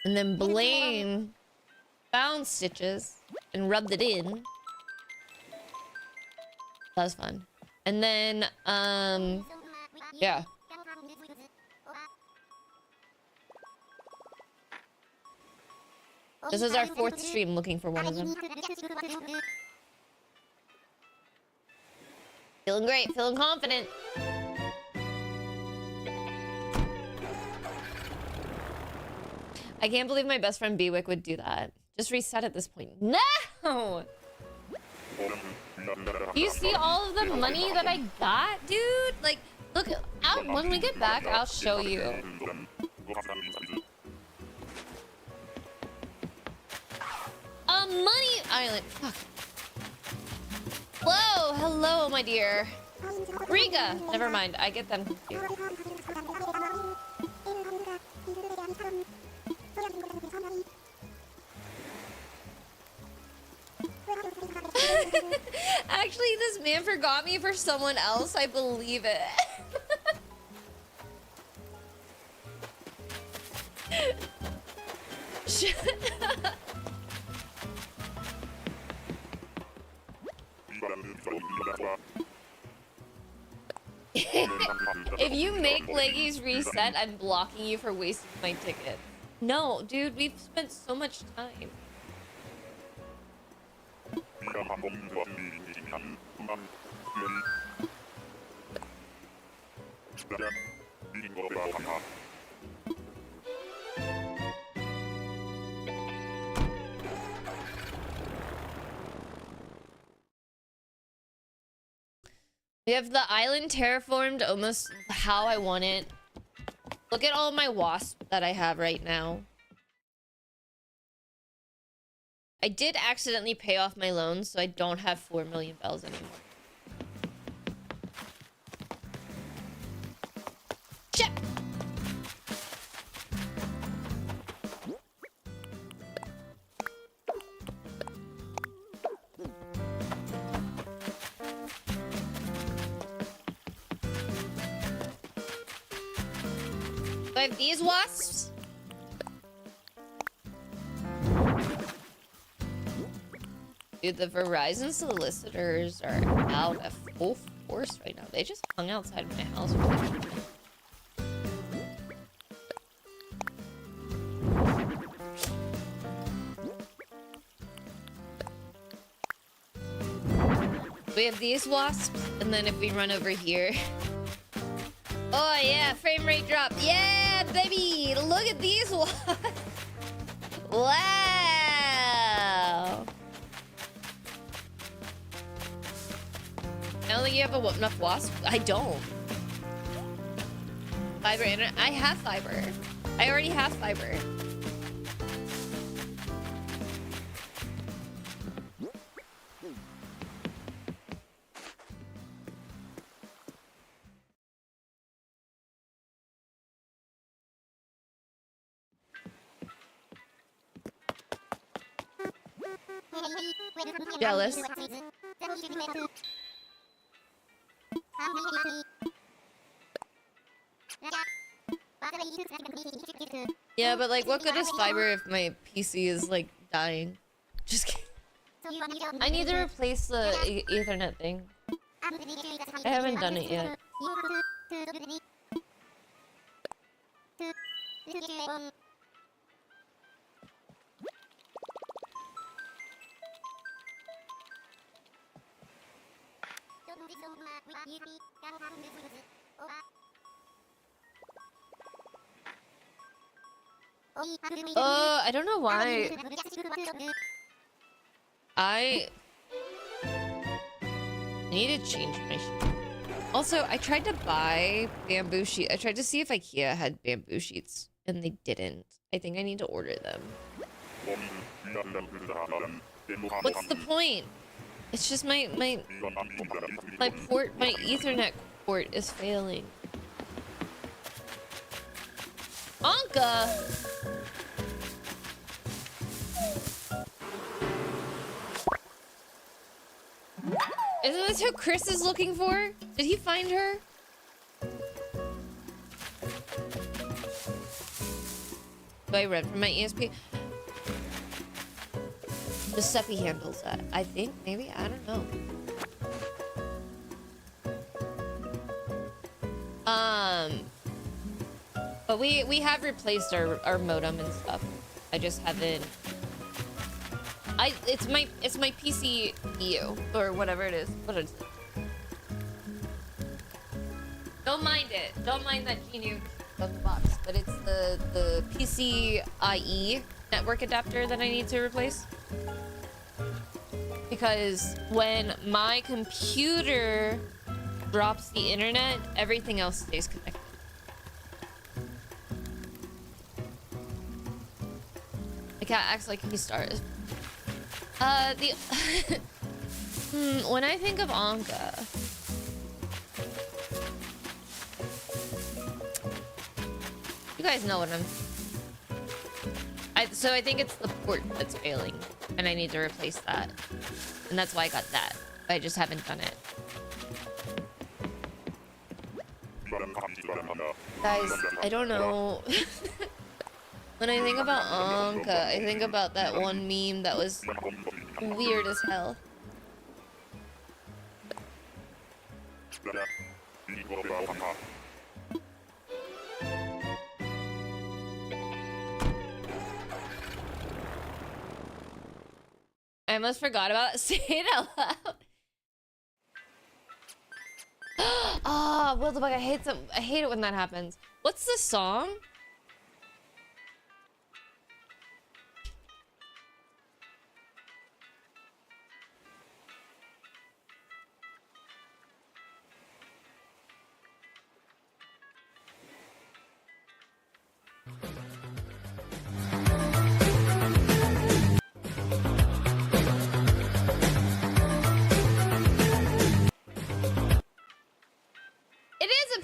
And then Blaine found Stitches and rubbed it in. That was fun. And then, yeah. This is our 4th stream looking for one of them. Feeling great, feeling confident. I can't believe my best friend Bewick would do that. Just reset at this point. No! Do you see all of the money that I got, dude? Like, look, when we get back, I'll show you. Money island. Fuck. Hello, my dear. Riga. Never mind. I get them confused. Actually, this man forgot me for someone else. I believe it. If you make Leggies reset, I'm blocking you for wasting my ticket. No, dude, we've spent so much time. We have the island terraformed almost how I want it. Look at all my wasps that I have right now. I did accidentally pay off my loans, so I don't have 4 million bells anymore. Shit! Do I have these wasps? Dude, the Verizon solicitors are out at full force right now. They just hung outside my house. We have these wasps, and then if we run over here... Oh yeah, frame rate drop. Yeah, baby! Look at these wasps! Wow! I don't think you have enough wasps. I don't. Fiber internet. I have fiber. I already have fiber. Jealous. Yeah, but like, what good is fiber if my PC is like dying? Just kidding. I need to replace the Ethernet thing. I haven't done it yet. I don't know why. I need to change my sheet. Also, I tried to buy bamboo sheet. I tried to see if IKEA had bamboo sheets, and they didn't. I think I need to order them. What's the point? It's just my Ethernet port is failing. Anka! Isn't this who Chris is looking for? Did he find her? Do I run from my ESP? The Seppi handles that. I think, maybe, I don't know. But we have replaced our modem and stuff. I just haven't. It's my PC EU or whatever it is. What is it? Don't mind it. Don't mind that Genu on the box, but it's the PCIe network adapter that I need to replace. Because when my computer drops the internet, everything else stays connected. The cat acts like he started. When I think of Anka, you guys know what so I think it's the port that's failing, and I need to replace that, and that's why I got that. I just haven't done it. Guys, I don't know. When I think about Anka, I think about that one meme that was weird as hell. I almost forgot about it. Say it out loud. Ah, Wildebug, I hate it when that happens. What's the song?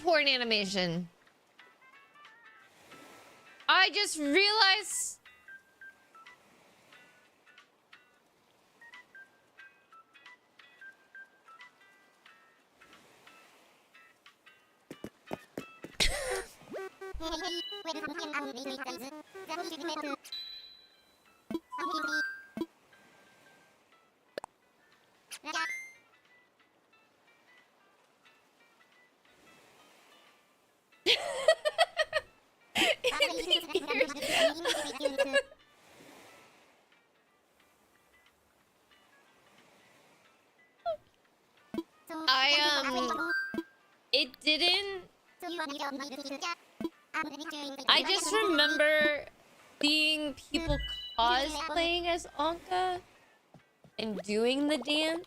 Porn animation. I just realized. It didn't. I just remember seeing people cosplaying as Anka and doing the dance.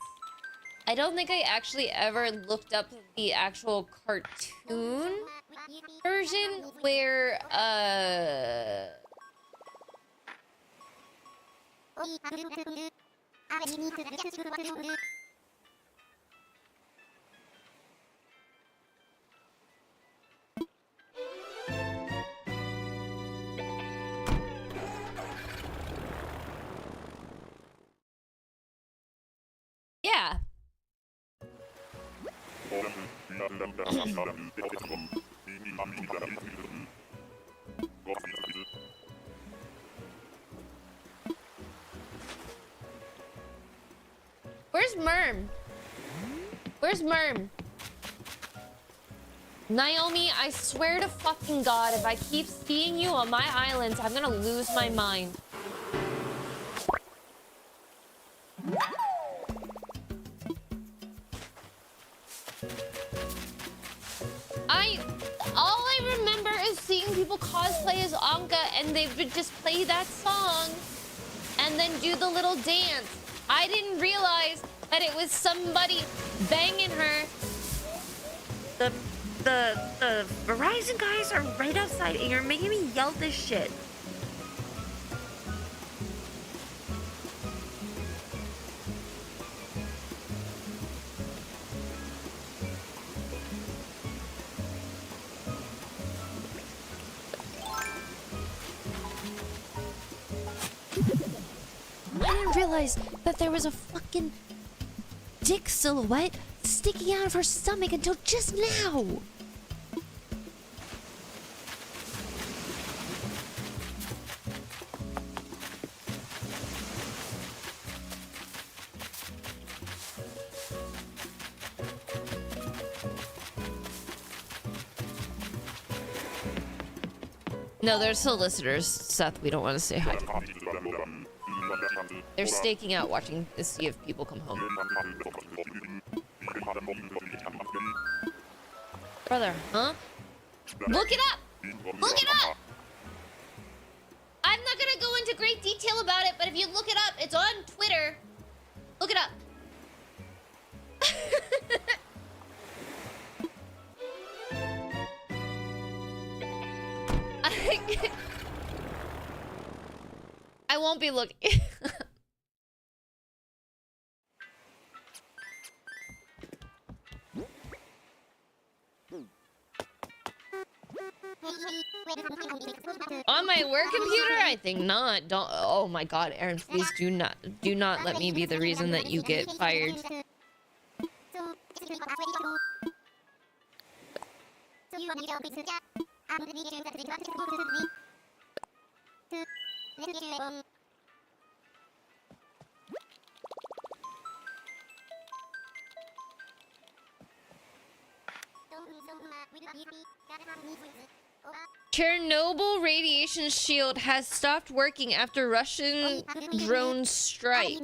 I don't think I actually ever looked up the actual cartoon version where yeah. Where's Merm? Where's Merm? Naomi, I swear to fucking God, if I keep seeing you on my islands, I'm gonna lose my mind. All I remember is seeing people cosplay as Anka, and they would just play that song and then do the little dance. I didn't realize that it was somebody banging her. The Verizon guys are right outside, and you're making me yell this shit. I didn't realize that there was a fucking dick silhouette sticking out of her stomach until just now. No, they're solicitors, Seth. We don't want to say hi. They're staking out, watching to see if people come home. Brother, huh? Look it up! Look it up! I'm not gonna go into great detail about it, but if you look it up, it's on Twitter. Look it up. I won't be looking. On my work computer? I think not. Don't. Oh my God, Aaron, please do not let me be the reason that you get fired. Chernobyl radiation shield has stopped working after Russian drone strike.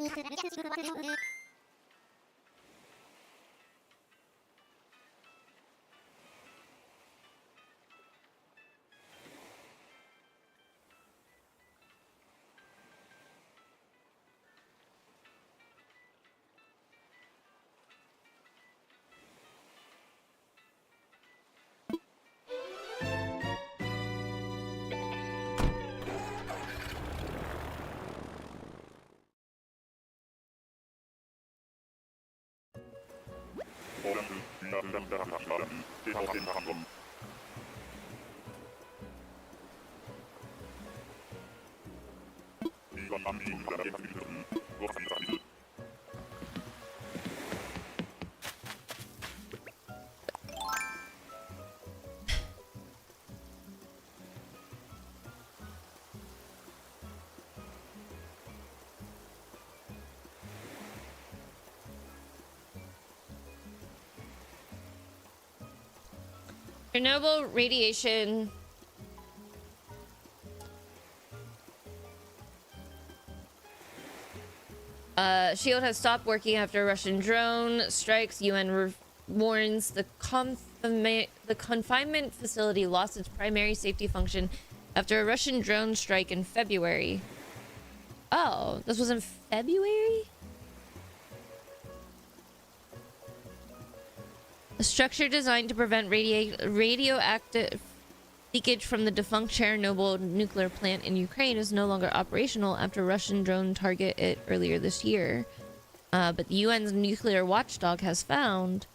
Chernobyl radiation shield has stopped working after Russian drone strikes. UN warns the confinement facility lost its primary safety function after a Russian drone strike in February. Oh, this was in February? A structure designed to prevent radioactive leakage from the defunct Chernobyl nuclear plant in Ukraine is no longer operational after a Russian drone targeted it earlier this year. But the UN's nuclear watchdog has found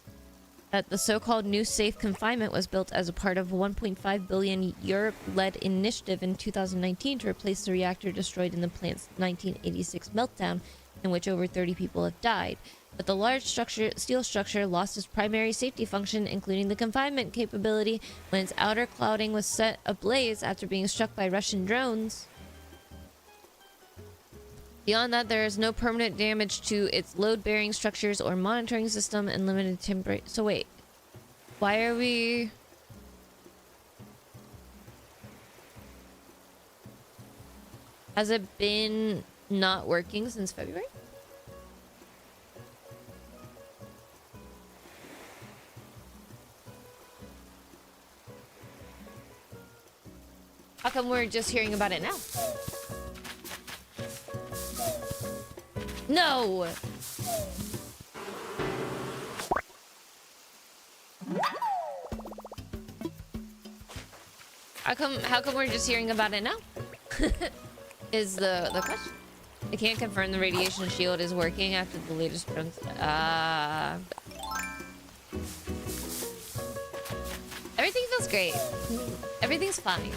that the so-called new safe confinement was built as a part of a 1.5 billion Europe-led initiative in 2019 to replace the reactor destroyed in the plant's 1986 meltdown, in which over 30 people have died. But the large steel structure lost its primary safety function, including the confinement capability, when its outer clouding was set ablaze after being struck by Russian drones. Beyond that, there is no permanent damage to its load-bearing structures or monitoring system and limited temperature. So wait, why are we... Has it been not working since February? How come we're just hearing about it now? No! How come we're just hearing about it now? Is the question. I can't confirm the radiation shield is working after the latest drones. Everything feels great. Everything's fine.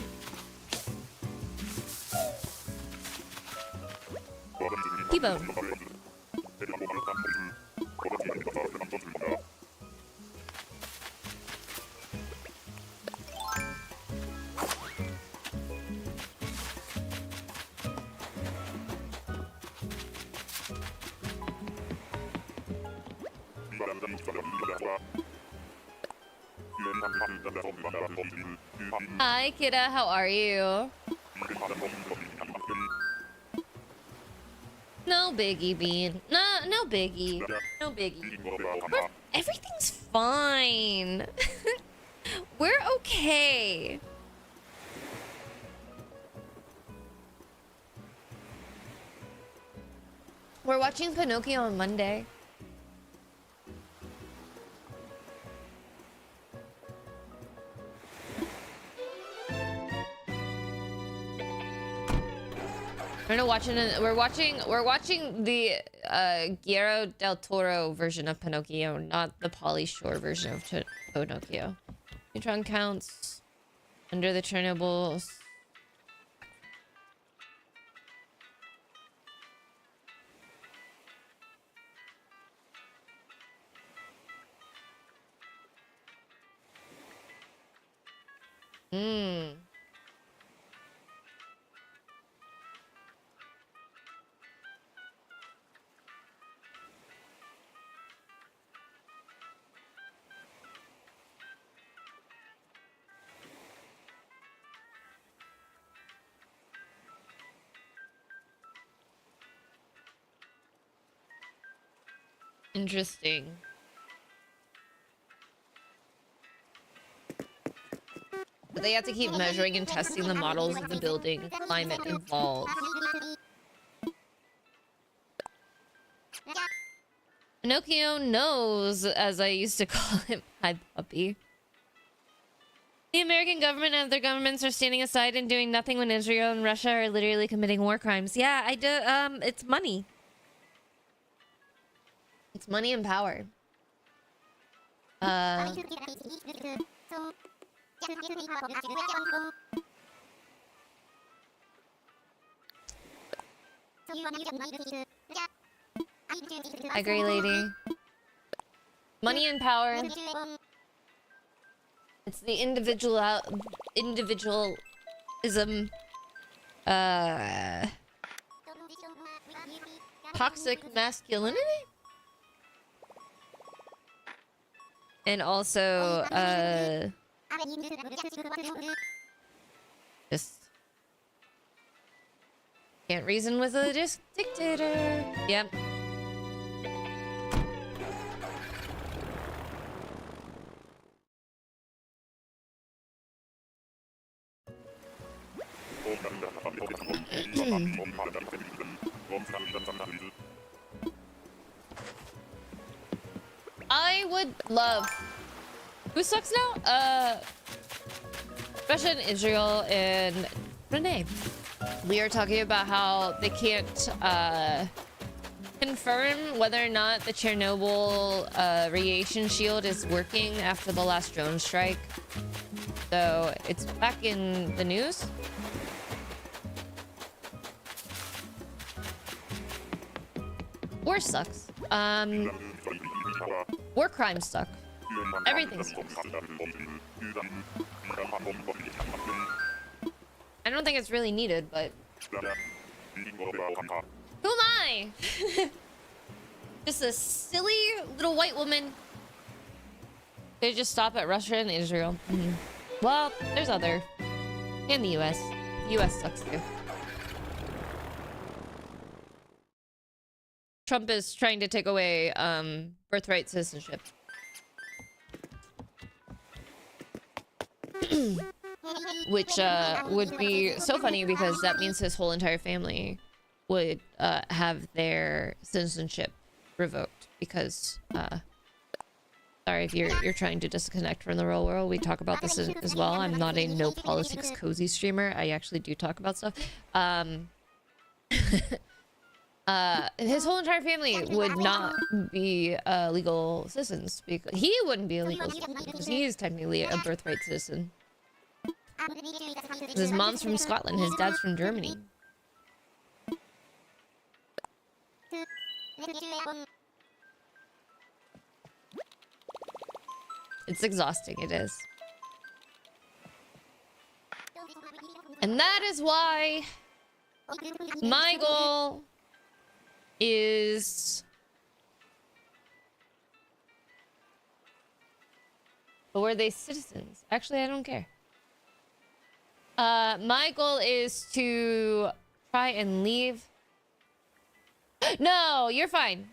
T-bone. Hi, Kidda. How are you? No biggie, Bean. No biggie. No biggie. Everything's fine. We're okay. We're watching Pinocchio on Monday. We're watching the Guillermo del Toro version of Pinocchio, not the Pauly Shore version of Pinocchio. Neutron counts under the Chernobyl. Interesting. But they have to keep measuring and testing the models of the building climate involved. Pinocchio knows, as I used to call him. Hi, puppy. The American government and other governments are standing aside and doing nothing when Israel and Russia are literally committing war crimes. Yeah, I do. It's money. It's money and power. I agree, lady. Money and power. It's the individualism. Toxic masculinity? And also, just can't reason with a dictator. Yep. I would love... Who sucks now? Russia and Israel and Renee. We are talking about how they can't confirm whether or not the Chernobyl radiation shield is working after the last drone strike. So it's back in the news. War sucks. War crimes suck. Everything sucks. I don't think it's really needed, but... Who am I? Just a silly little white woman. They just stop at Russia and Israel. Well, there's other. And the US. The US sucks too. Trump is trying to take away birthright citizenship. Which would be so funny because that means his whole entire family would have their citizenship revoked because sorry if you're trying to disconnect from the real world. We talk about this as well. I'm not a no politics cozy streamer. I actually do talk about stuff. His whole entire family would not be legal citizens because he wouldn't be a legal citizen because he is technically a birthright citizen. His mom's from Scotland, his dad's from Germany. It's exhausting, it is. And that is why my goal is... But were they citizens? Actually, I don't care. My goal is to try and leave. No, you're fine.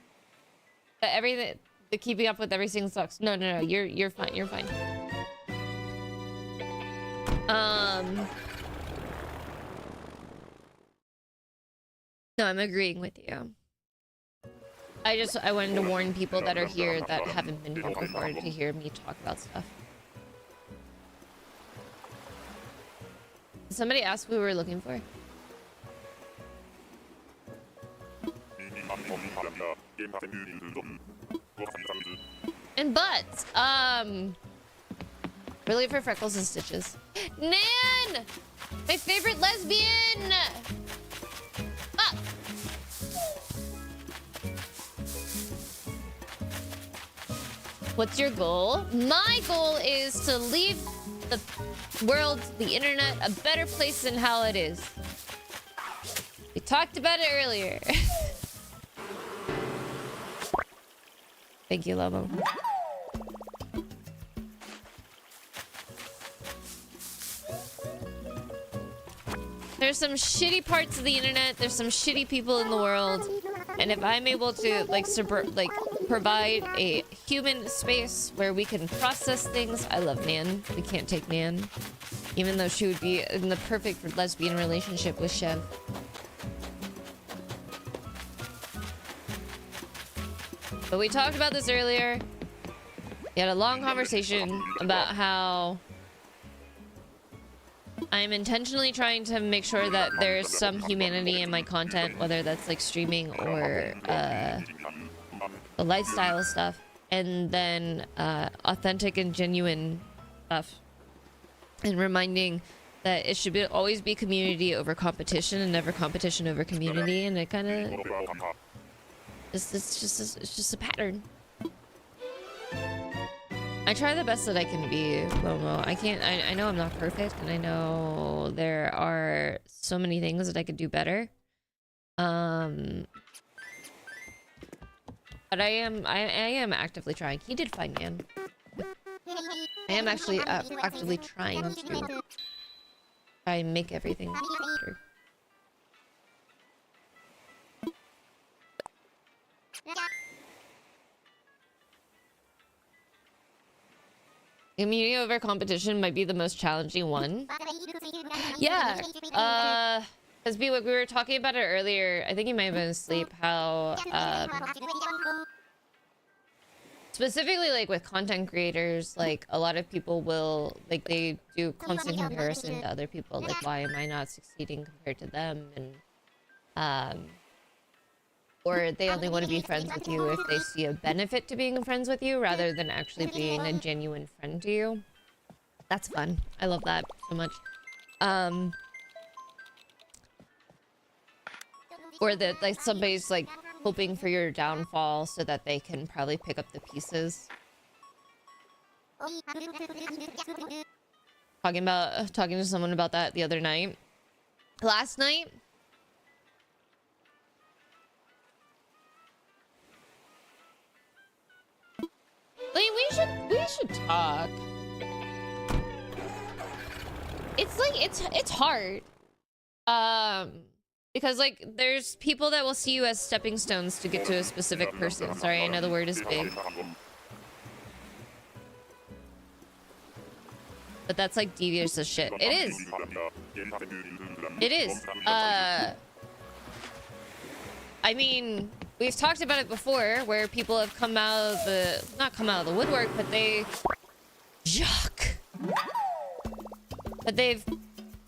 Everything, the keeping up with everything sucks. No, you're fine. You're fine. No, I'm agreeing with you. I wanted to warn people that are here that haven't been here before to hear me talk about stuff. Did somebody ask who we were looking for? And butts. Really for freckles and stitches. Nan! My favorite lesbian! Ah! What's your goal? My goal is to leave the world, the internet, a better place than how it is. We talked about it earlier. Thank you, Lobo. There's some shitty parts of the internet. There's some shitty people in the world. And if I'm able to, like, provide a human space where we can process things... I love Nan. We can't take Nan. Even though she would be in the perfect lesbian relationship with Chev. But we talked about this earlier. We had a long conversation about how I'm intentionally trying to make sure that there's some humanity in my content, whether that's like streaming or the lifestyle stuff, and then authentic and genuine stuff, and reminding that it should always be community over competition and never competition over community. And it kind of it's just a pattern. I try the best that I can be, Momo. I know I'm not perfect, and I know there are so many things that I could do better. But I am actively trying. He did find Nan. I am actually actively trying to try and make everything better. Community over competition might be the most challenging one. Yeah, because we were talking about it earlier. I think you might have been asleep. How specifically, like with content creators, like a lot of people will they do constant comparison to other people. Like, why am I not succeeding compared to them? And or they only want to be friends with you if they see a benefit to being friends with you rather than actually being a genuine friend to you. That's fun. I love that so much. Or that like somebody's like hoping for your downfall so that they can probably pick up the pieces. Talking to someone about that the other night. Last night. We should talk. It's like it's hard. Because like there's people that will see you as stepping stones to get to a specific person. Sorry, I know the word is big. But that's like devious as shit. It is. It is. I mean, we've talked about it before, where people have come out of the... Not come out of the woodwork, but they... Yuck! But they've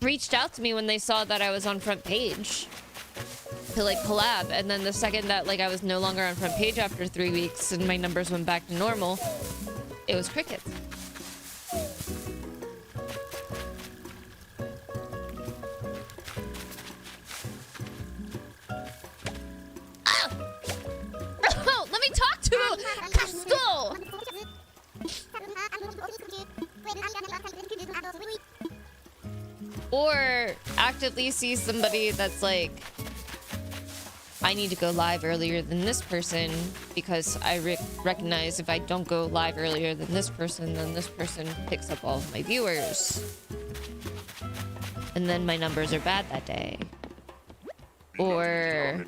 reached out to me when they saw that I was on front page. To, like, collab. And then the second that, like, I was no longer on front page after 3 weeks and my numbers went back to normal, it was crickets. Or actively see somebody that's like, I need to go live earlier than this person because I recognize if I don't go live earlier than this person, then this person picks up all of my viewers. And then my numbers are bad that day. Or,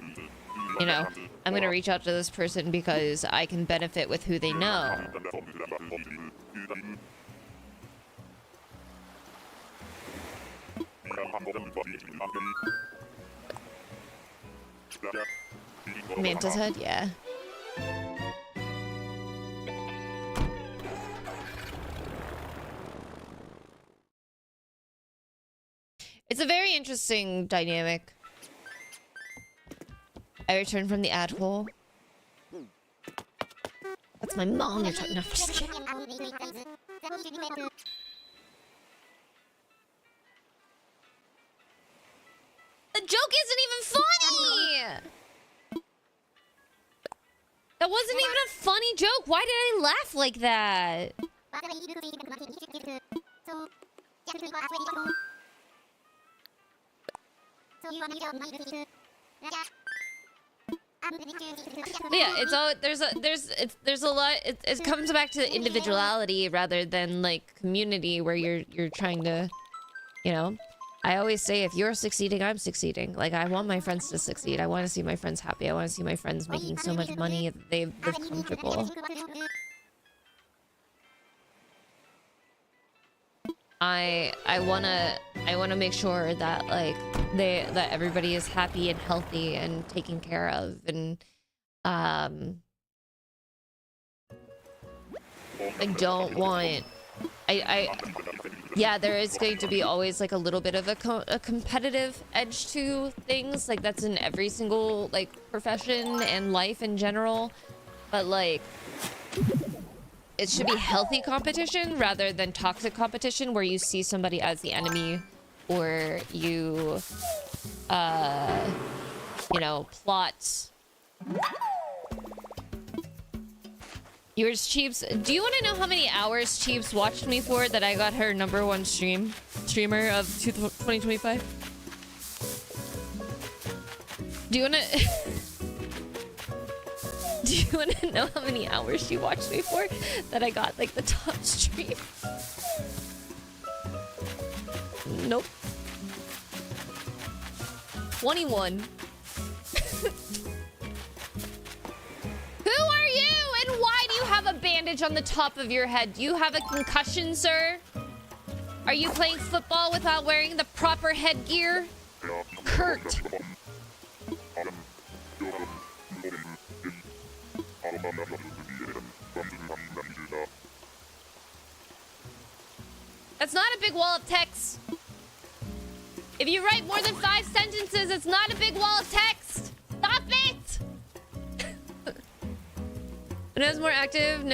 you know, I'm gonna reach out to this person because I can benefit with who they know. Manta's head, yeah. It's a very interesting dynamic. I returned from the ad hole. That's my mom you're talking. No, I'm just kidding. The joke isn't even funny! That wasn't even a funny joke. Why did I laugh like that? Yeah, it's all there's a lot. It comes back to individuality rather than like community, where you're trying to, you know. I always say, if you're succeeding, I'm succeeding. Like, I want my friends to succeed. I want to see my friends happy. I want to see my friends making so much money that they live comfortable. I wanna make sure that like that everybody is happy and healthy and taken care of, and I don't want yeah, there is going to be always like a little bit of a competitive edge to things. Like, that's in every single like profession and life in general. But like, it should be healthy competition rather than toxic competition where you see somebody as the enemy, or you know, plot. Yours, Cheeps. Do you want to know how many hours Cheeps watched me for that I got her #1 streamer of 2025? Do you want to... Do you want to know how many hours she watched me for that I got like the top stream? Nope. 21. Who are you, and why do you have a bandage on the top of your head? Do you have a concussion, sir? Are you playing football without wearing the proper headgear? Kurt. That's not a big wall of text. If you write more than 5 sentences, it's not a big wall of text. Stop it! When I was more active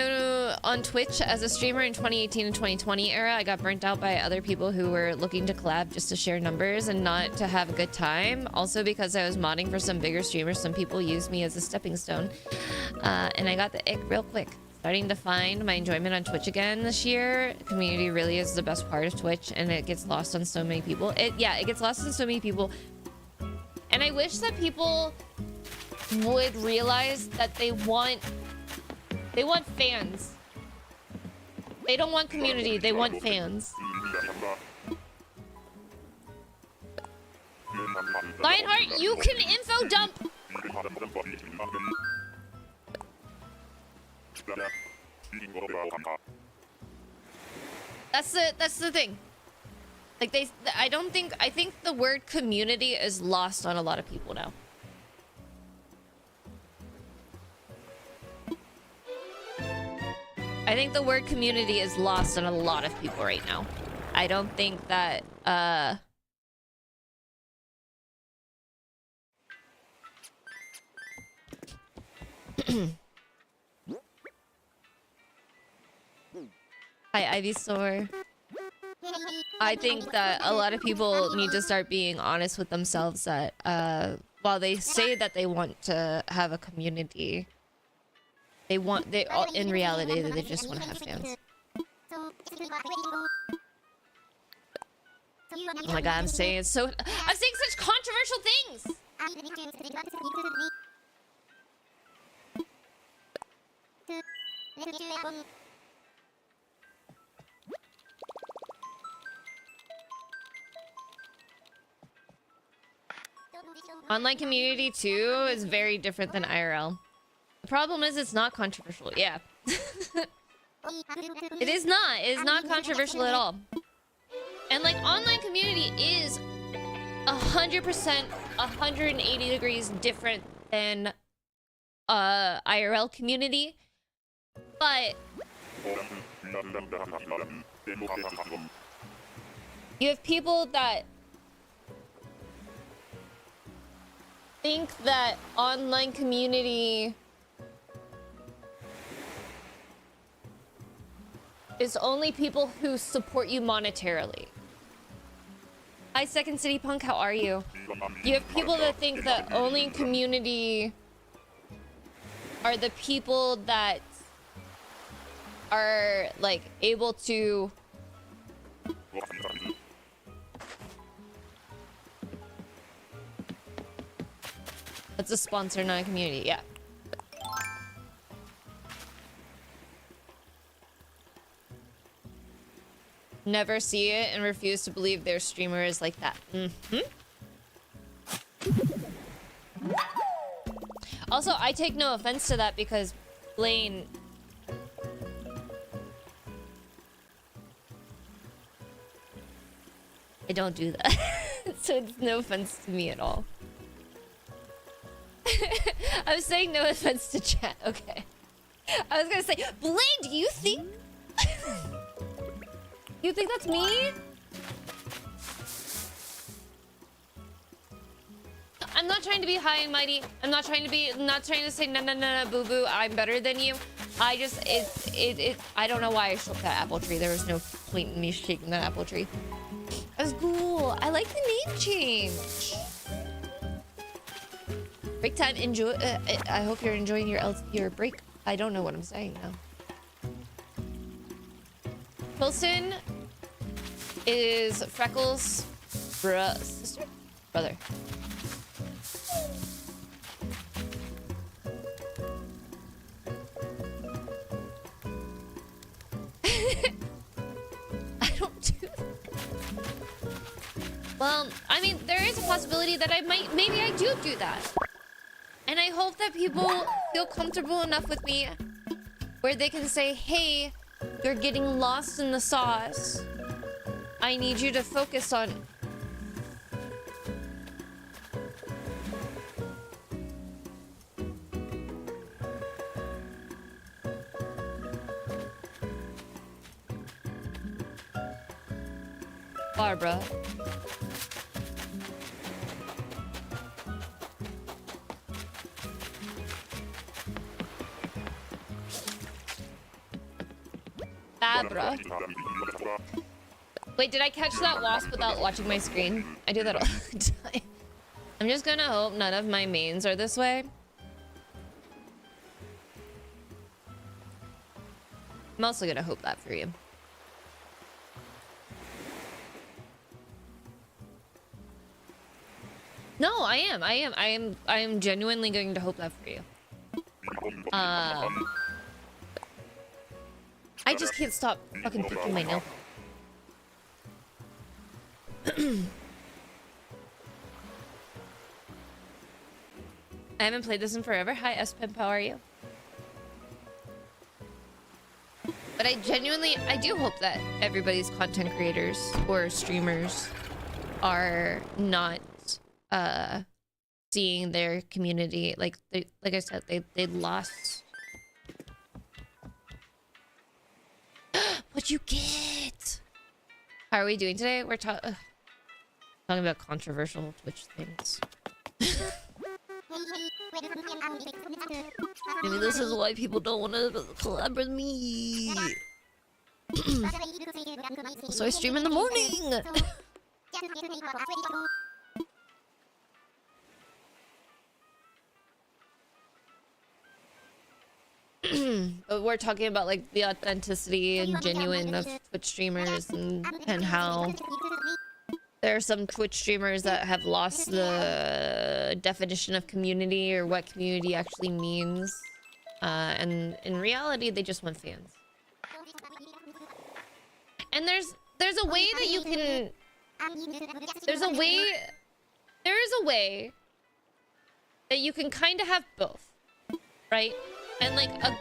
on Twitch as a streamer in 2018 and 2020 era, I got burnt out by other people who were looking to collab just to share numbers and not to have a good time. Also, because I was modding for some bigger streamers, some people used me as a stepping stone. And I got the ick real quick. Starting to find my enjoyment on Twitch again this year. Community really is the best part of Twitch, and it gets lost on so many people. It gets lost on so many people. And I wish that people would realize that they want fans. They don't want community, they want fans. Lionheart, you can info dump. That's the thing. Like, I think the word community is lost on a lot of people now. I think the word community is lost on a lot of people right now. I don't think that, Hi, Ivysaur. I think that a lot of people need to start being honest with themselves that, while they say that they want to have a community, in reality, they just want to have fans. Oh my god, I'm saying such controversial things. Online community too is very different than IRL. The problem is it's not controversial. Yeah. It is not. It is not controversial at all. And like online community is 100%, 180 degrees different than IRL community. But you have people that think that online community is only people who support you monetarily. Hi, Second City Punk, how are you? You have people that think that only community are the people that are like able to that's a sponsor, not a community. Yeah. Never see it and refuse to believe their streamer is like that. Also, I take no offense to that because Blaine... I don't do that. So it's no offense to me at all. I was saying no offense to chat. Okay. I was gonna say, Blaine, do you think... You think that's me? I'm not trying to be high and mighty. I'm not trying to say no, boo boo. I'm better than you. I just, I don't know why I shook that apple tree. There was no point in me shaking that apple tree. That was cool. I like the name change. Break time. Enjoy. I hope you're enjoying your break. I don't know what I'm saying now. Wilson is Freckles' sister? Brother. I don't do that. Well, I mean, there is a possibility that maybe I do that. And I hope that people feel comfortable enough with me where they can say, hey, you're getting lost in the sauce. I need you to focus on... Barbara. Barbara. Wait, did I catch that wasp without watching my screen? I do that all the time. I'm just gonna hope none of my mains are this way. I'm also gonna hope that for you. No, I am genuinely going to hope that for you. I just can't stop fucking picking my nail. I haven't played this in forever. Hi, S-Pimp, how are you? But I do hope that everybody's content creators or streamers are not seeing their community like I said, they lost. What'd you get? How are we doing today? We're talking about controversial Twitch things. Maybe this is why people don't want to collab with me. So I stream in the morning. But we're talking about like the authenticity and genuine of Twitch streamers and how There are some Twitch streamers that have lost the definition of community or what community actually means. And in reality, they just want fans. And there's a way that you can... There is a way that you can kind of have both, right? And like a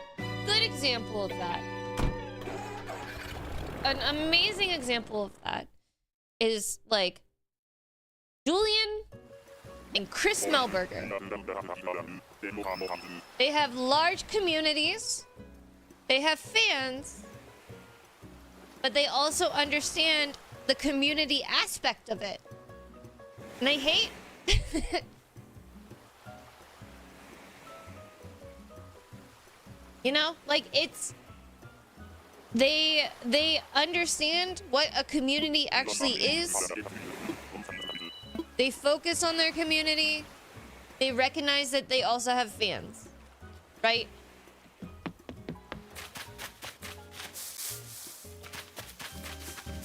good example of that, an amazing example of that is like Julian and Chris Melberger. They have large communities, they have fans, but they also understand the community aspect of it. And I hate you know, like it's they understand what a community actually is. They focus on their community. They recognize that they also have fans, right?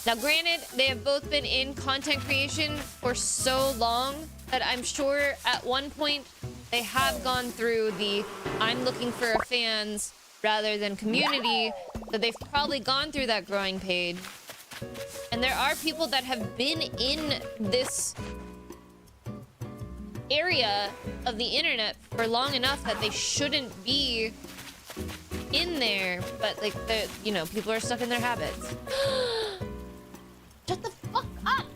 Now, granted, they have both been in content creation for so long that I'm sure at one point they have gone through the I'm looking for fans rather than community, that they've probably gone through that growing pain. And there are people that have been in this area of the internet for long enough that they shouldn't be in there, but like the, you know, people are stuck in their habits. Shut the fuck up!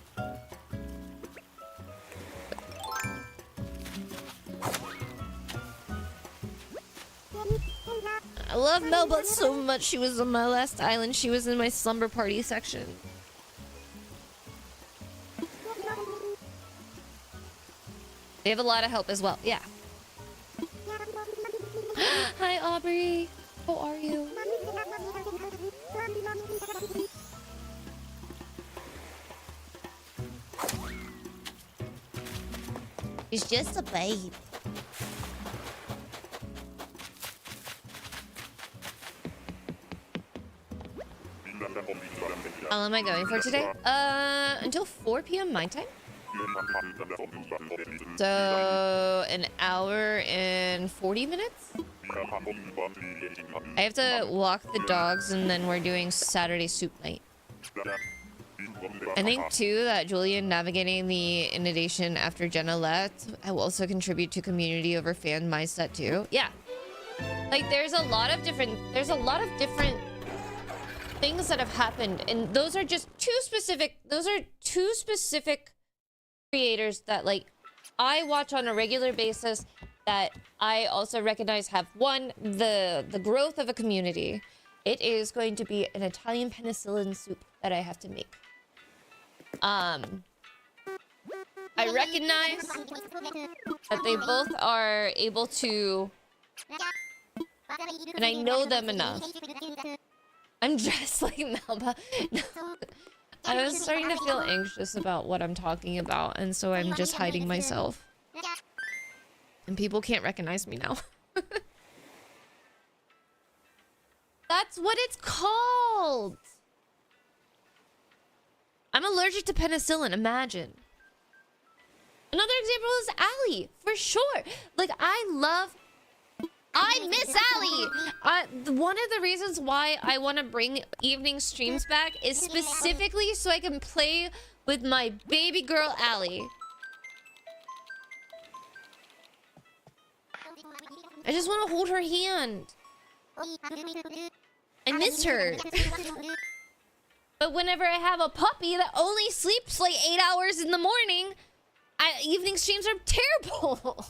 I love Melba so much. She was on my last island. She was in my slumber party section. They have a lot of help as well. Yeah. Hi, Aubrey. How are you? He's just a babe. How long am I going for today? Until 4 p.m. my time. So, an hour and 40 minutes? I have to walk the dogs and then we're doing Saturday soup night. I think too that Julian navigating the inundation after Jenna left will also contribute to community over fan mindset too. Yeah. Like there's a lot of different things that have happened, and those are just two specific creators that like I watch on a regular basis that I also recognize have one, the growth of a community. It is going to be an Italian penicillin soup that I have to make. I recognize that they both are able to, and I know them enough. I'm dressed like Melba. No. I was starting to feel anxious about what I'm talking about, and so I'm just hiding myself. And people can't recognize me now. That's what it's called! I'm allergic to penicillin, imagine. Another example is Allie, for sure. Like, I miss Allie! One of the reasons why I want to bring evening streams back is specifically so I can play with my baby girl, Allie. I just want to hold her hand. I miss her. But whenever I have a puppy that only sleeps like 8 hours in the morning, evening streams are terrible.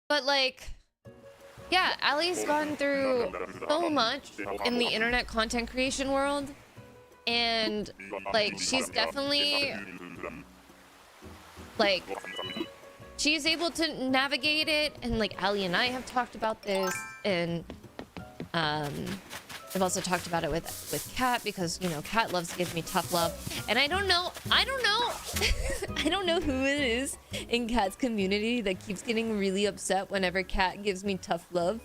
But like, yeah, Allie's gone through so much in the internet content creation world. And like, she's definitely like, she's able to navigate it. And like, Allie and I have talked about this. And I've also talked about it with Kat because, you know, Kat loves to give me tough love. And I don't know I don't know who it is in Kat's community that keeps getting really upset whenever Kat gives me tough love.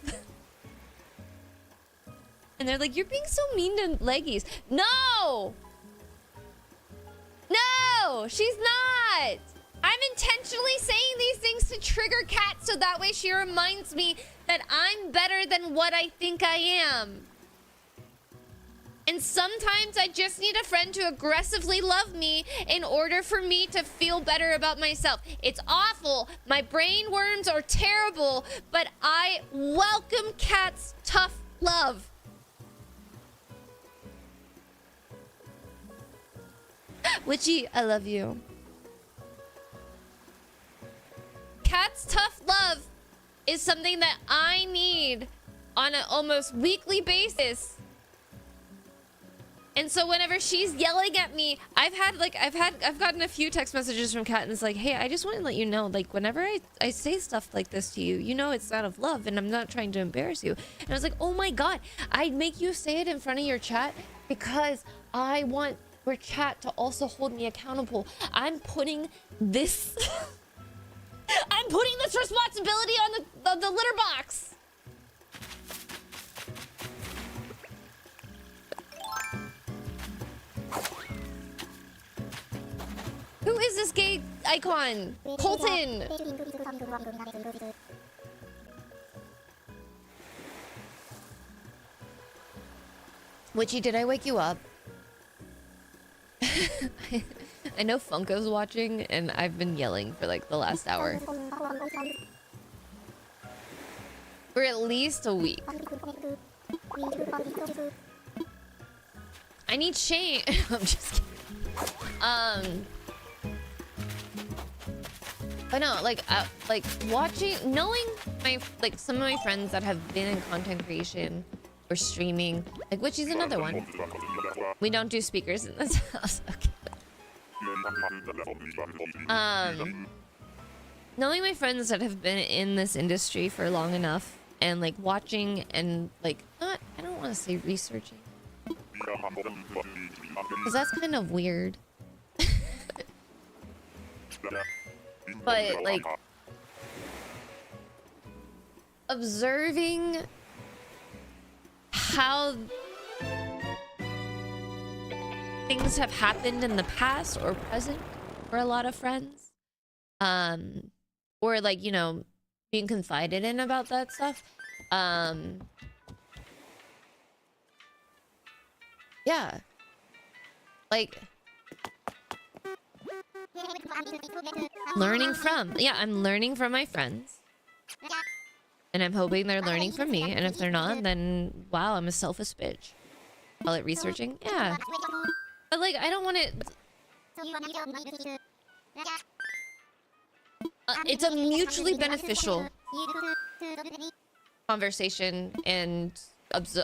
And they're like, you're being so mean to Leggies. No! No! She's not! I'm intentionally saying these things to trigger Kat so that way she reminds me that I'm better than what I think I am. And sometimes I just need a friend to aggressively love me in order for me to feel better about myself. It's awful. My brain worms are terrible, but I welcome Kat's tough love. Witchy, I love you. Kat's tough love is something that I need on an almost weekly basis. And so whenever she's yelling at me, I've gotten a few text messages from Kat and it's like, hey, I just want to let you know, like, whenever I say stuff like this to you, you know it's out of love and I'm not trying to embarrass you. And I was like, oh my God, I'd make you say it in front of your chat because I want your chat to also hold me accountable. I'm putting this I'm putting this responsibility on the litter box. Who is this gay icon? Colton! Witchy, did I wake you up? I know Funko's watching, and I've been yelling for like the last hour. For at least a week. I need Shane. I'm just kidding. But no, like watching, knowing some of my friends that have been in content creation or streaming, like Witchy's another one. We don't do speakers in this house. Okay. Knowing my friends that have been in this industry for long enough and like watching and like I don't want to say researching because that's kind of weird. But like observing how things have happened in the past or present for a lot of friends, or like, you know, being confided in about that stuff. Yeah, like learning from, I'm learning from my friends and I'm hoping they're learning from me, and if they're not, then wow, I'm a selfish bitch. Call it researching. Yeah, but like I don't want it. It's a mutually beneficial conversation and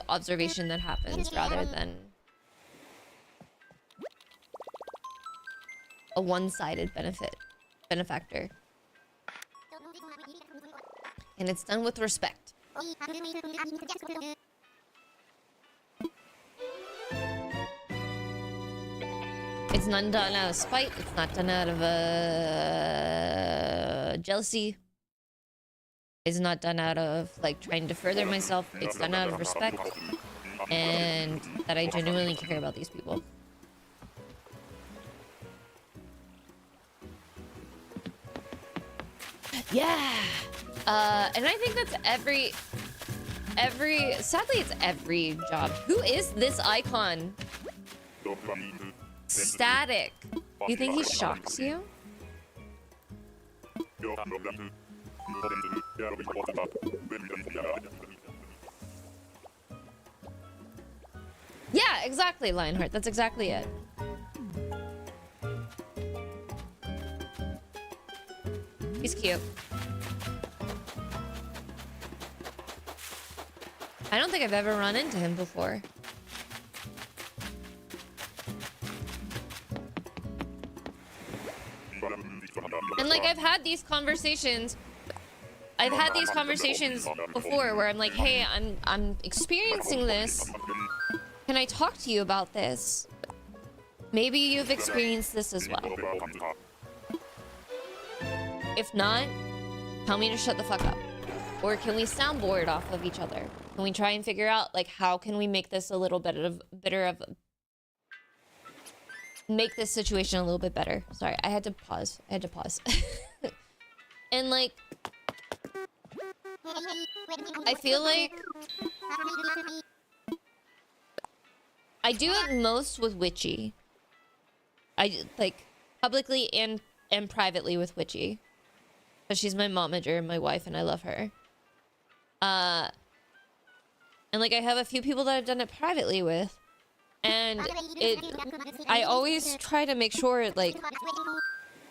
observation that happens rather than a one-sided benefactor. And it's done with respect. It's not done out of spite. It's not done out of jealousy. It's not done out of like trying to further myself. It's done out of respect and that I genuinely care about these people. Yeah. And I think that's every sadly it's every job. Who is this icon? Static. You think he shocks you? Yeah, exactly, Lionheart. That's exactly it. He's cute. I don't think I've ever run into him before. And like I've had these conversations before where I'm like, hey, I'm experiencing this Can I talk to you about this? Maybe you've experienced this as well. If not, tell me to shut the fuck up. Or can we soundboard off of each other? Can we try and figure out, like, how can we make this a little bit of make this situation a little bit better? Sorry, I had to pause. And, like, I feel like I do it most with Witchy. I, like, publicly and privately with Witchy. Because she's my momager, my wife, and I love her. And, like, I have a few people that I've done it privately with. And I always try to make sure, like,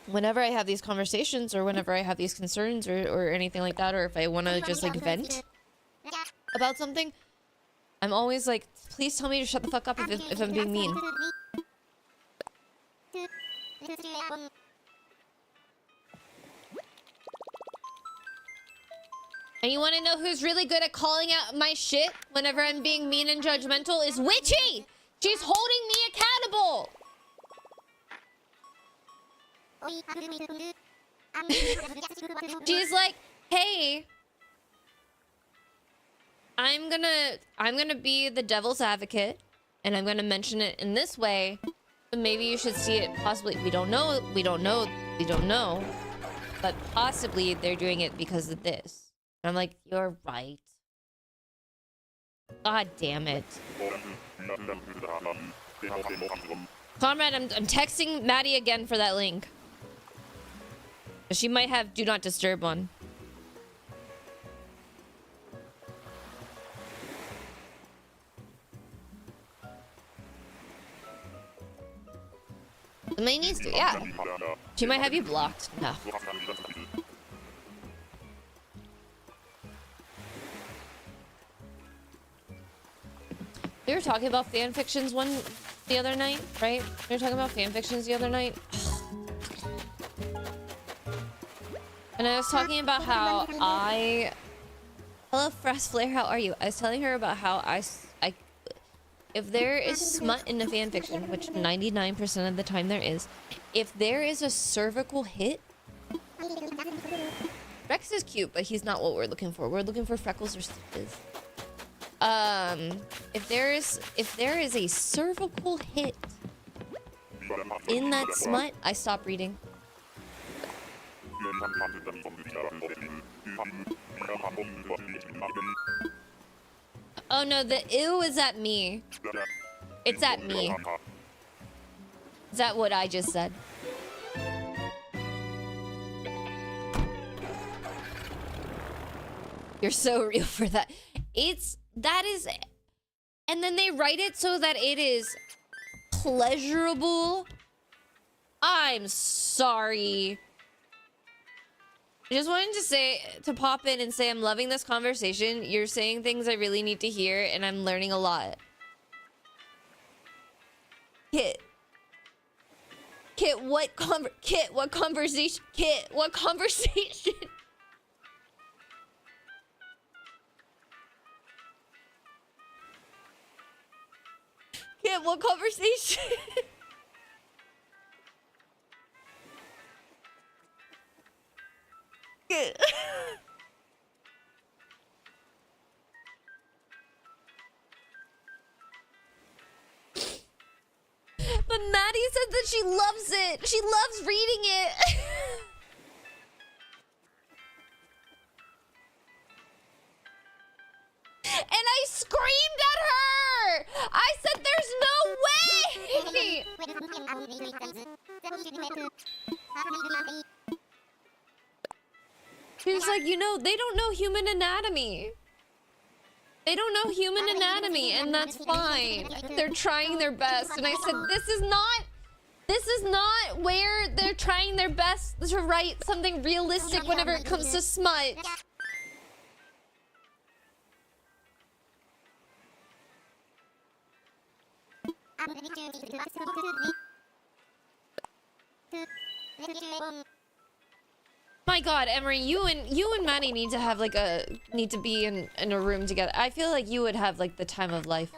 whenever I have these conversations or whenever I have these concerns or anything like that, or if I want to just, like, vent about something, I'm always like, please tell me to shut the fuck up if I'm being mean. And you want to know who's really good at calling out my shit whenever I'm being mean and judgmental? Is Witchy! She's holding me accountable! She's like, hey, I'm gonna be the devil's advocate, and I'm gonna mention it in this way, but maybe you should see it possibly. We don't know, but possibly they're doing it because of this. And I'm like, you're right. God damn it. Comrade, I'm texting Maddie again for that link. She might have do not disturb on. Somebody needs to, yeah. She might have you blocked. No. We were talking about fan fictions the other night, right? We were talking about fan fictions the other night. And I was talking about how hello, Frost Flare, how are you? I was telling her about how if there is smut in a fan fiction, which 99% of the time there is, if there is a cervical hit, Rex is cute, but he's not what we're looking for. We're looking for freckles or stitches. If there is a cervical hit in that smut, I stop reading. Oh no, the ew is at me. It's at me. Is that what I just said? You're so real for that. That is, and then they write it so that it is pleasurable. I'm sorry. I just wanted to pop in and say I'm loving this conversation. You're saying things I really need to hear, and I'm learning a lot. Kit, what conversation? Kit, what conversation? Kit, what conversation? Kit. But Maddie said that she loves it. She loves reading it. And I screamed at her! I said there's no way! She was like, you know, they don't know human anatomy. They don't know human anatomy, and that's fine. They're trying their best. And I said, this is not where they're trying their best to write something realistic whenever it comes to smut. My God, Emery, you and Maddie need to be in a room together. I feel like you would have like the time of life.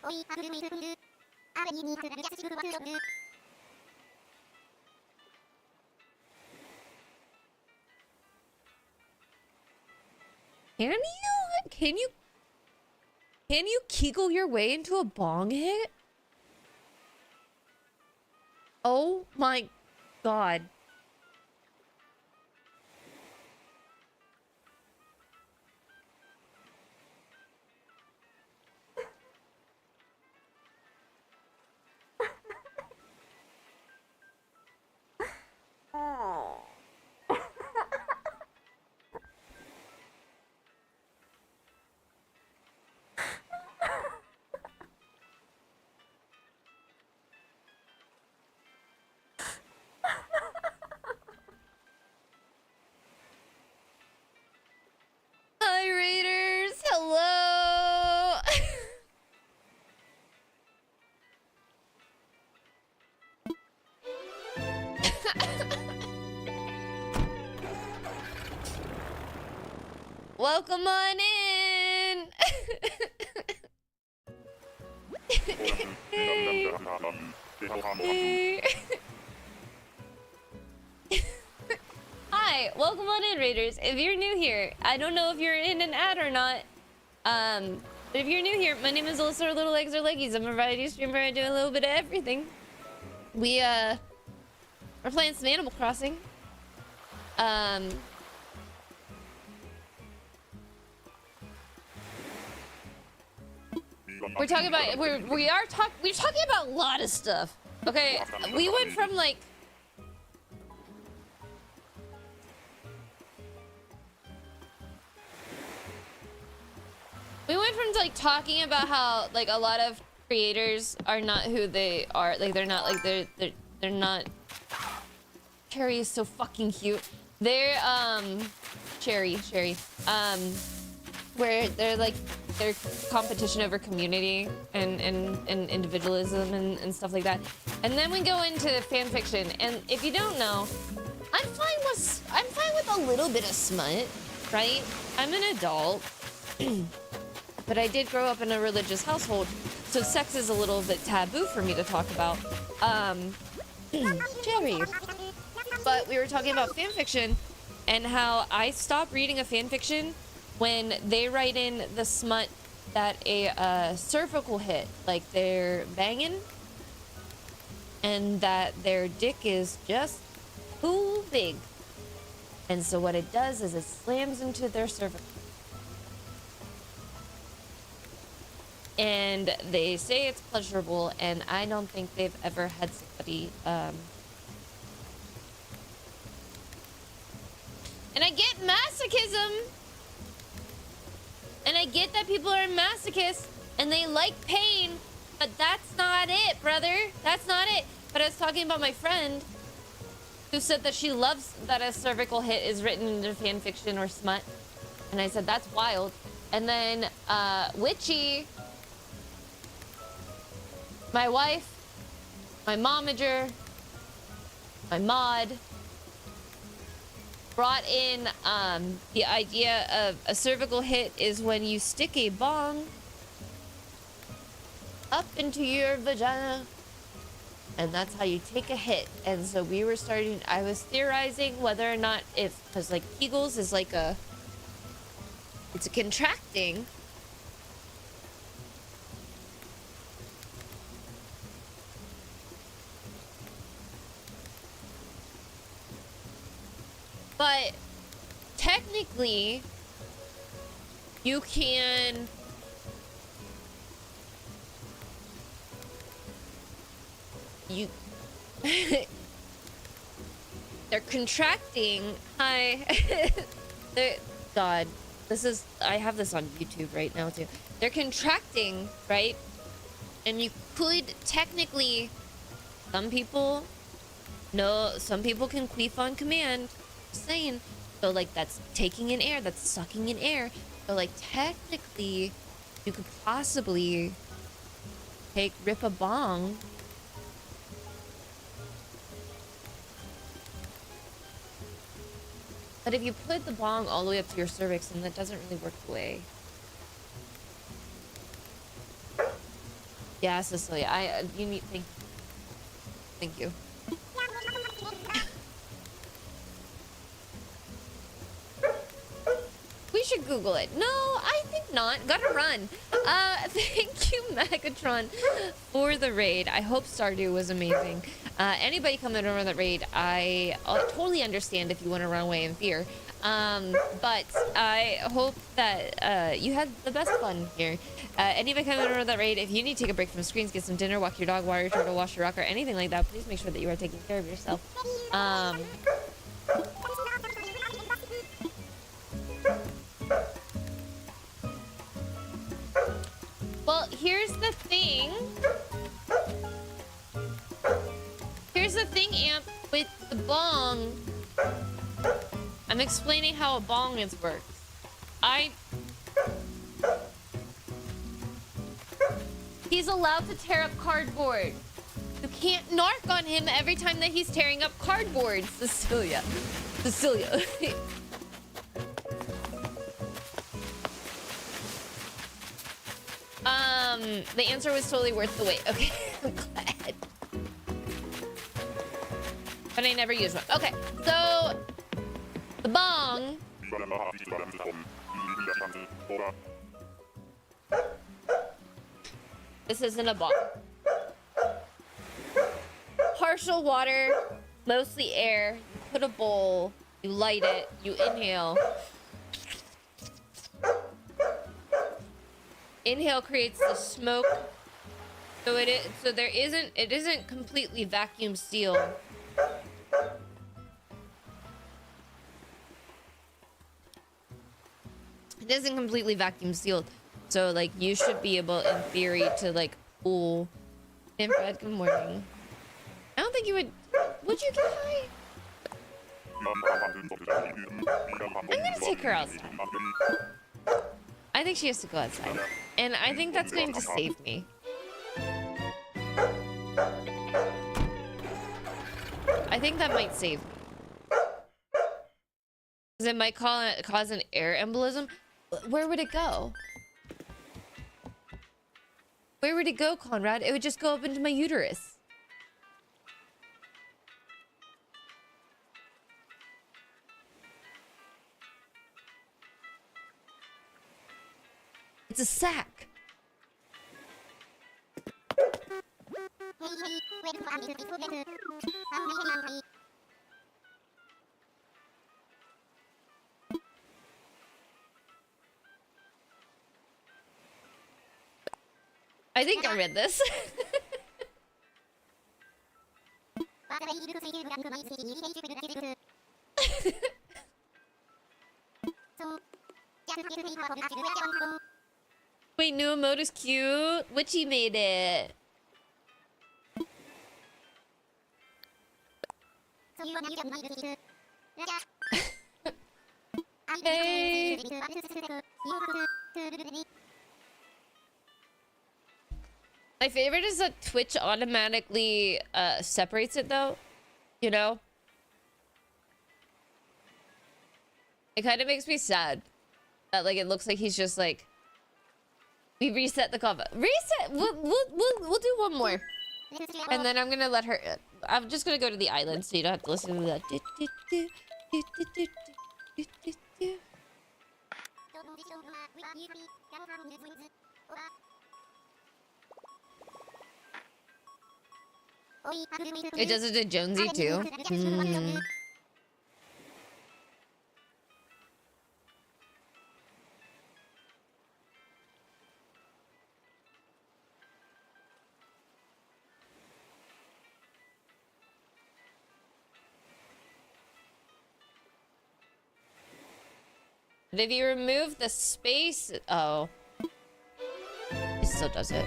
Can you Kegel your way into a bong hit? Oh my god. Hi, Raiders! Hello! Welcome on in! Hey. Hey. Hi, welcome on in, Raiders. If you're new here, I don't know if you're in an ad or not. But if you're new here, my name is Alyssa, or Little Legs or Leggies. I'm a variety streamer. I do a little bit of everything. We're playing some Animal Crossing. We're talking about we're talking about a lot of stuff. Okay, we went from like talking about how like a lot of creators are not who they are. Like they're not like they're not. Cherry is so fucking cute. They're Cherry where they're like their competition over community and individualism and stuff like that. And then we go into fan fiction. And if you don't know, I'm fine with a little bit of smut, right? I'm an adult. But I did grow up in a religious household, so sex is a little bit taboo for me to talk about. Cherry. But we were talking about fan fiction and how I stopped reading a fan fiction when they write in the smut that a cervical hit, like they're banging, and that their dick is just too big. And so what it does is it slams into their cervical. And they say it's pleasurable, and I don't think they've ever had somebody, and I get masochism, and I get that people are masochists, and they like pain, but that's not it, brother. That's not it. But I was talking about my friend who said that she loves that a cervical hit is written into fan fiction or smut, and I said, that's wild. And then, Witchy, my wife, my momager, my mod, brought in the idea of a cervical hit is when you stick a bong up into your vagina, and that's how you take a hit. And so we were I was theorizing whether or not because like Kegels is like it's a contracting. But technically, you can they're contracting. God, I have this on YouTube right now too. They're contracting, right? And you could technically, some people can queef on command. Just saying. So like that's taking in air, that's sucking in air. So like technically you could possibly rip a bong. But if you put the bong all the way up to your cervix, then that doesn't really work the way. Yeah, Cecilia. You need. Thank you. We should Google it. No, I think not. Gotta run. Thank you, Megatron, for the raid. I hope Stardew was amazing. Anybody coming over the raid, I totally understand if you want to run away in fear. But I hope that you had the best fun here. Anybody coming over that raid, if you need to take a break from screens, get some dinner, walk your dog, water your turtle, wash your rock, or anything like that, please make sure that you are taking care of yourself. Well, here's the thing. Here's the thing, Amp, with the bong. I'm explaining how a bong works. He's allowed to tear up cardboard. You can't narc on him every time that he's tearing up cardboard, Cecilia. Cecilia. The answer was totally worth the wait. Okay, I'm glad. But I never use one. Okay, so the bong. This isn't a bong. Partial water, mostly air. You put a bowl, you light it, you inhale. Inhale creates the smoke. So it isn't completely vacuum sealed. It isn't completely vacuum sealed. So like you should be able in theory to like pull infrared. Good morning. I don't think you would you get high? I'm gonna take her outside. I think she has to go outside. And I think that's going to save me. I think that might save me. Because it might cause an air embolism. Where would it go? Where would it go, Conrad? It would just go up into my uterus. It's a sack. I think I read this. Wait, new emote is cute. Witchy made it. Hey. My favorite is that Twitch automatically separates it though. You know? It kind of makes me sad that like it looks like he's just like we reset the cover. Reset. We'll do one more, and then I'm gonna let her. I'm just gonna go to the island so you don't have to listen to that. It does it to Jonesy too. Mm. But if you remove the space... Oh. It still does it.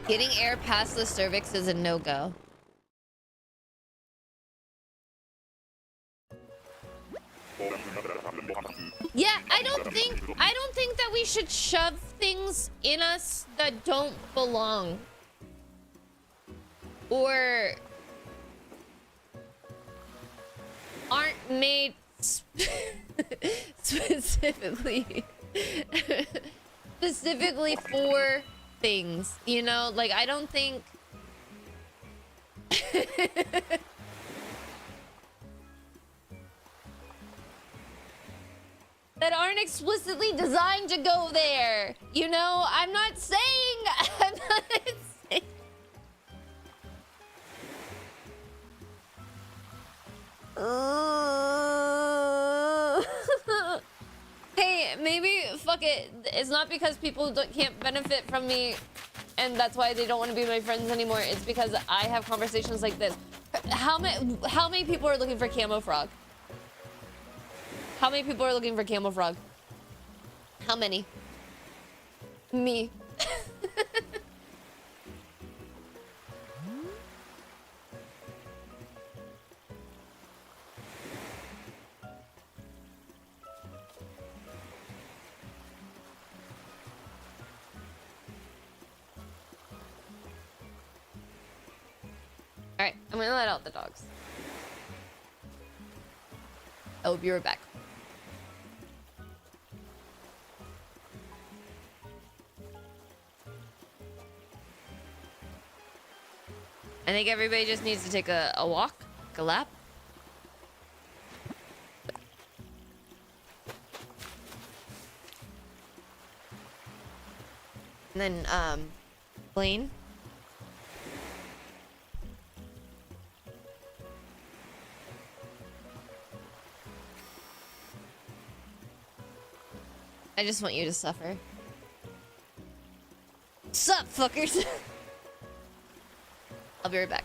Getting air past the cervix is a no-go. Yeah, I don't think that we should shove things in us that don't belong. Or aren't made specifically for things, you know? Like, I don't think... that aren't explicitly designed to go there. You know, I'm not saying... I'm not saying... Hey, maybe fuck it. It's not because people can't benefit from me and that's why they don't want to be my friends anymore. It's because I have conversations like this. How many people are looking for camo frog? How many people are looking for camo frog? How many? Me. Alright, I'm gonna let out the dogs. I hope you were back. I think everybody just needs to take a walk, a lap. And then, Blaine. I just want you to suffer. Sup, fuckers? I'll be right back.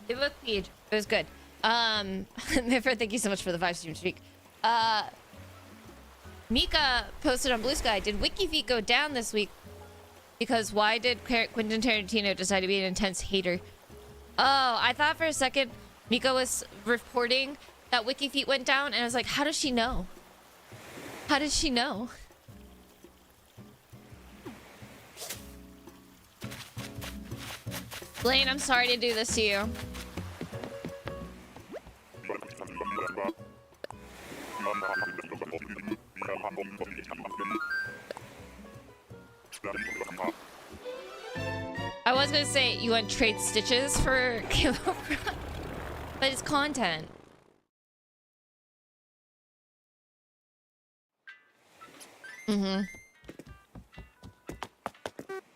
It was huge. It was good. Miffer, thank you so much for the 5-stream streak. Mika posted on Blue Sky, did WikiFeet go down this week? Because why did Quentin Tarantino decide to be an intense hater? Oh, I thought for a second Mika was reporting that WikiFeet went down, and I was like, how does she know? How does she know? Blaine, I'm sorry to do this to you. I was gonna say you want to trade stitches for Camo, but it's content. Mm-hmm.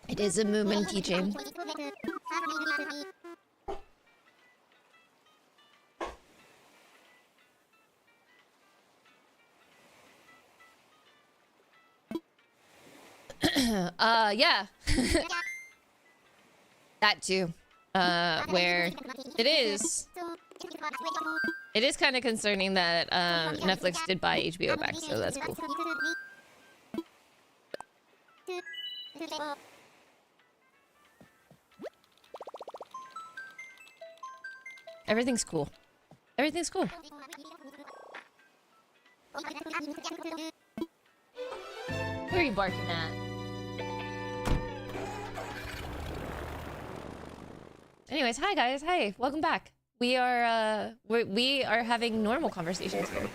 It is a movement keychain. Yeah. That too. Where it is kind of concerning that Netflix did buy HBO back, so that's cool. Everything's cool. Everything's cool. Who are you barking at? Anyways, hi guys. Hey, welcome back. We are having normal conversations here.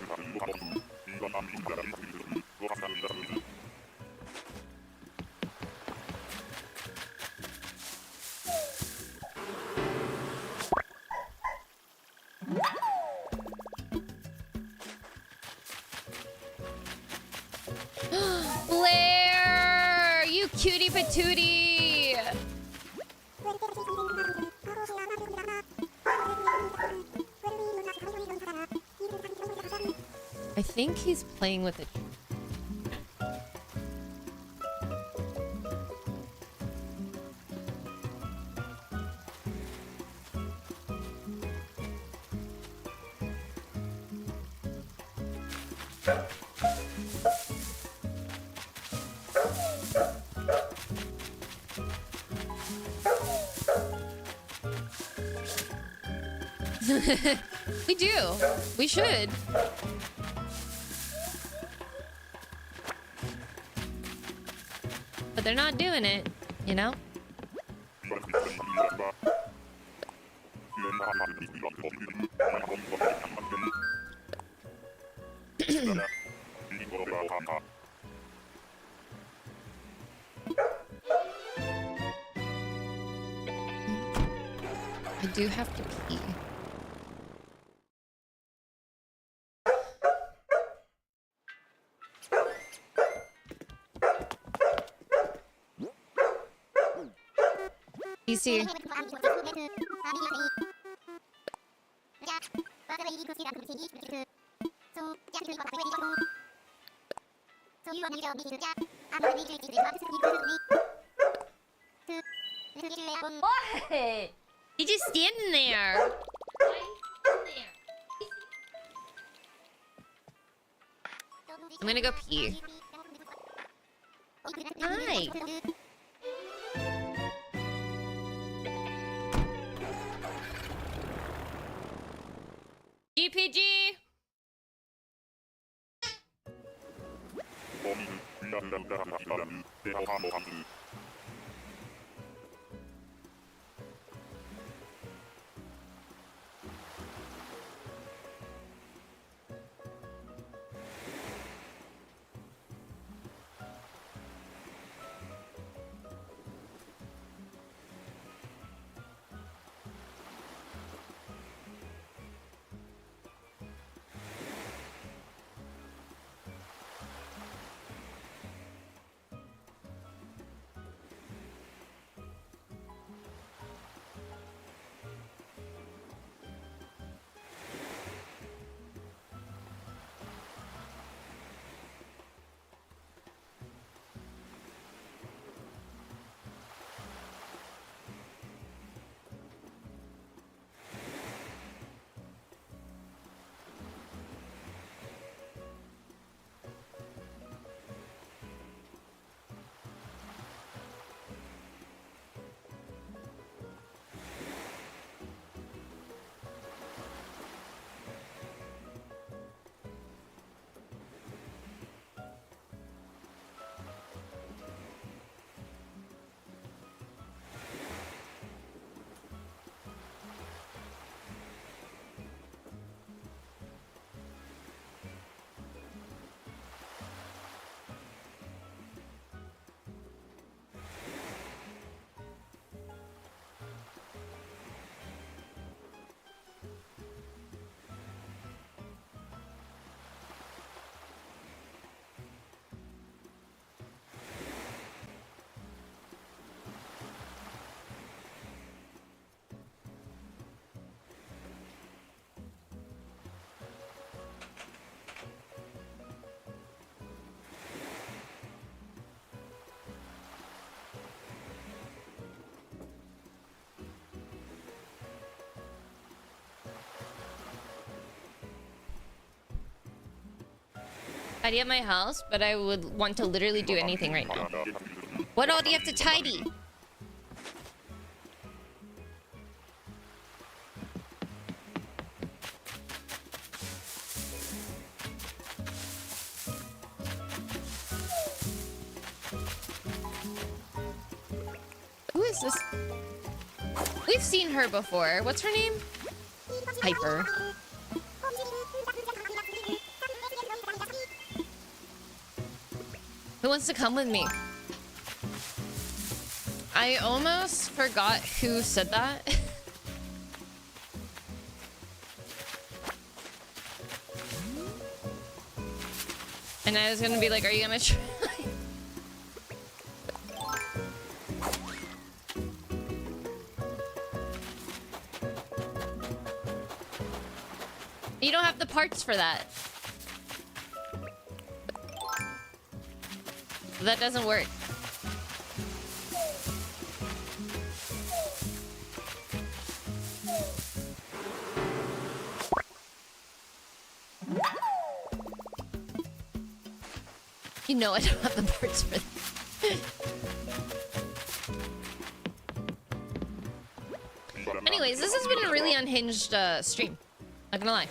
Blair, you cutie patootie. I think he's playing with it. We do. We should. But they're not doing it, you know? I do have to pee. PC. What? You just standing there. I'm gonna go pee. Hi. GPG. tidy up my house, but I would want to literally do anything right now. What all do you have to tidy? Who is this? We've seen her before. What's her name? Piper. Who wants to come with me? I almost forgot who said that. And I was gonna be like, are you gonna try? You don't have the parts for that. That doesn't work. You know I don't have the parts for that. Anyways, this has been a really unhinged stream. Not gonna lie.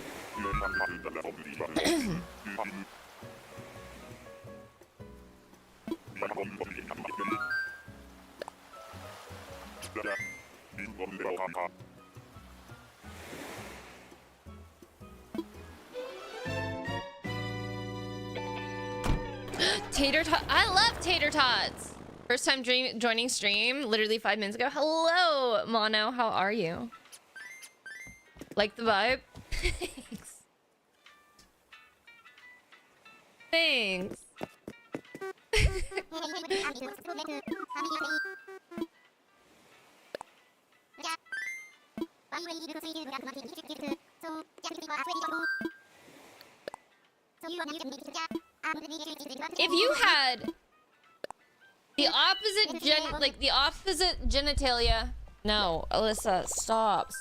Tater tot. I love tater tots. First time joining stream, literally 5 minutes ago. Hello, Mono. How are you? Like the vibe? Thanks. Thanks. If you had the opposite genitalia. No, Alyssa, stop.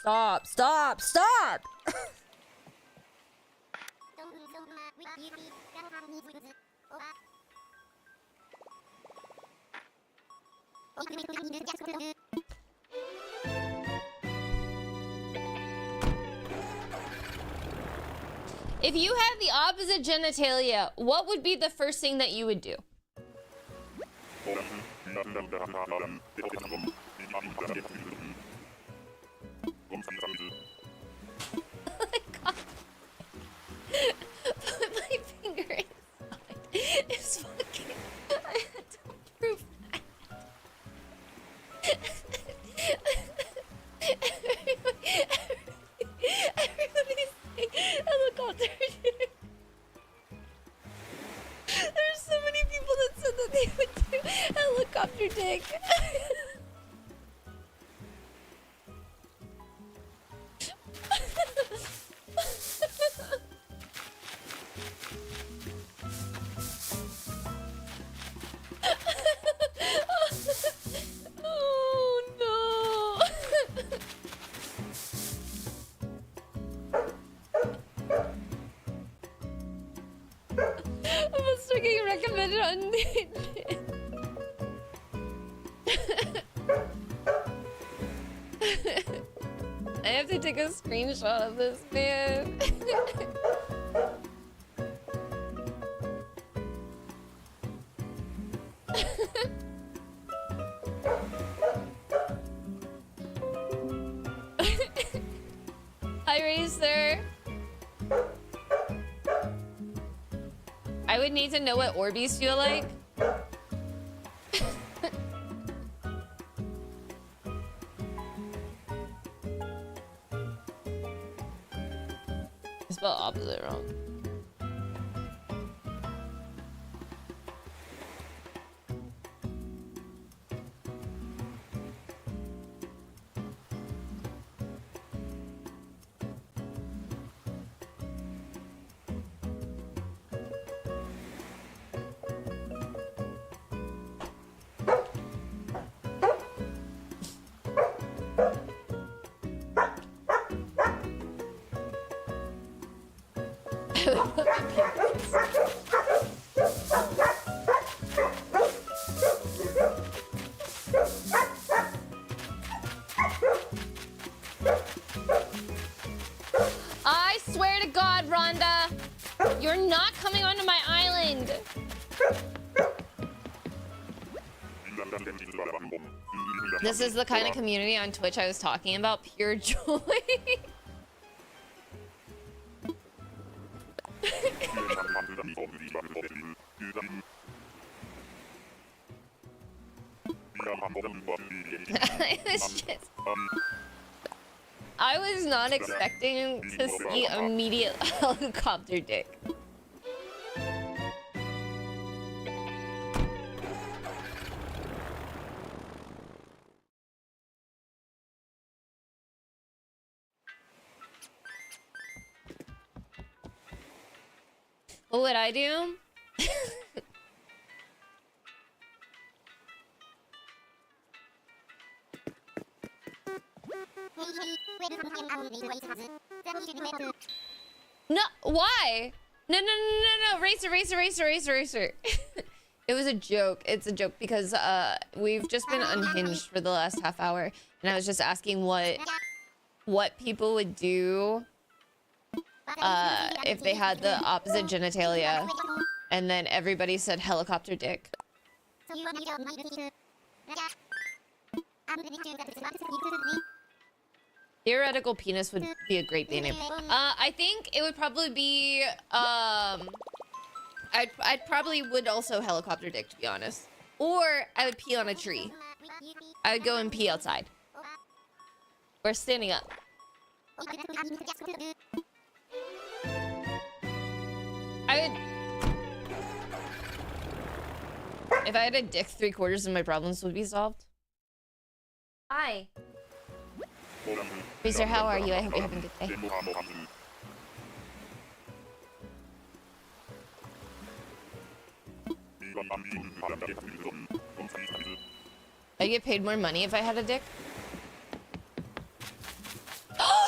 If you had the opposite genitalia, what would be the first thing that you would do? Oh my god. Put my finger inside. It's fucking... I had to prove that. Everybody's saying helicopter. There's so many people that said that they would do helicopter dick. Oh no. I'm gonna start getting recommended on I have to take a screenshot of this, man. Hi, Racer. I would need to know what Orbeez feel like. I spelled opposite wrong. You're not coming onto my island. This is the kind of community on Twitch I was talking about. Pure joy. I was not expecting to see immediate helicopter dick. What would I do? No, why? No, racer. It was a joke. It's a joke because we've just been unhinged for the last half hour, and I was just asking what people would do if they had the opposite genitalia, and then everybody said helicopter dick. Theoretical penis would be a great band name. I think it would probably be I'd probably would also helicopter dick, to be honest. Or I would pee on a tree. I would go and pee outside. Or standing up. I would... If I had a dick, 3/4 of my problems would be solved. Hi. Racer, how are you? I hope you're having a good day. I get paid more money if I had a dick. Ah!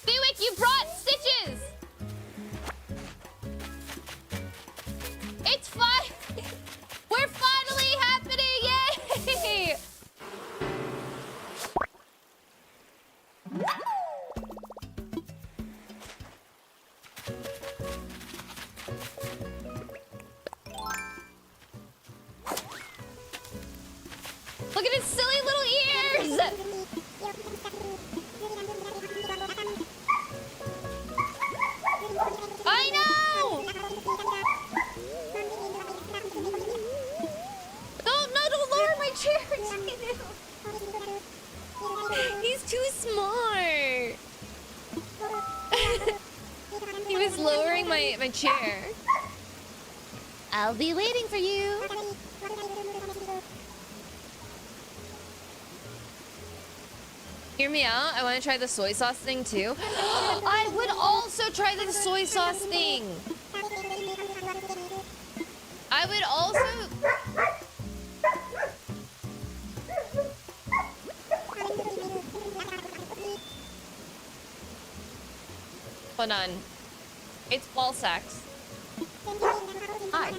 Bewick, you brought stitches! It's fine! We're finally happening! Yay! Look at his silly little ears! I know! Don't lower my chair! He's too smart! He was lowering my chair. I'll be waiting for you. Hear me out. I want to try the soy sauce thing too. I would also try the soy sauce thing. I would also... Hold on. It's ball sacks. Hi.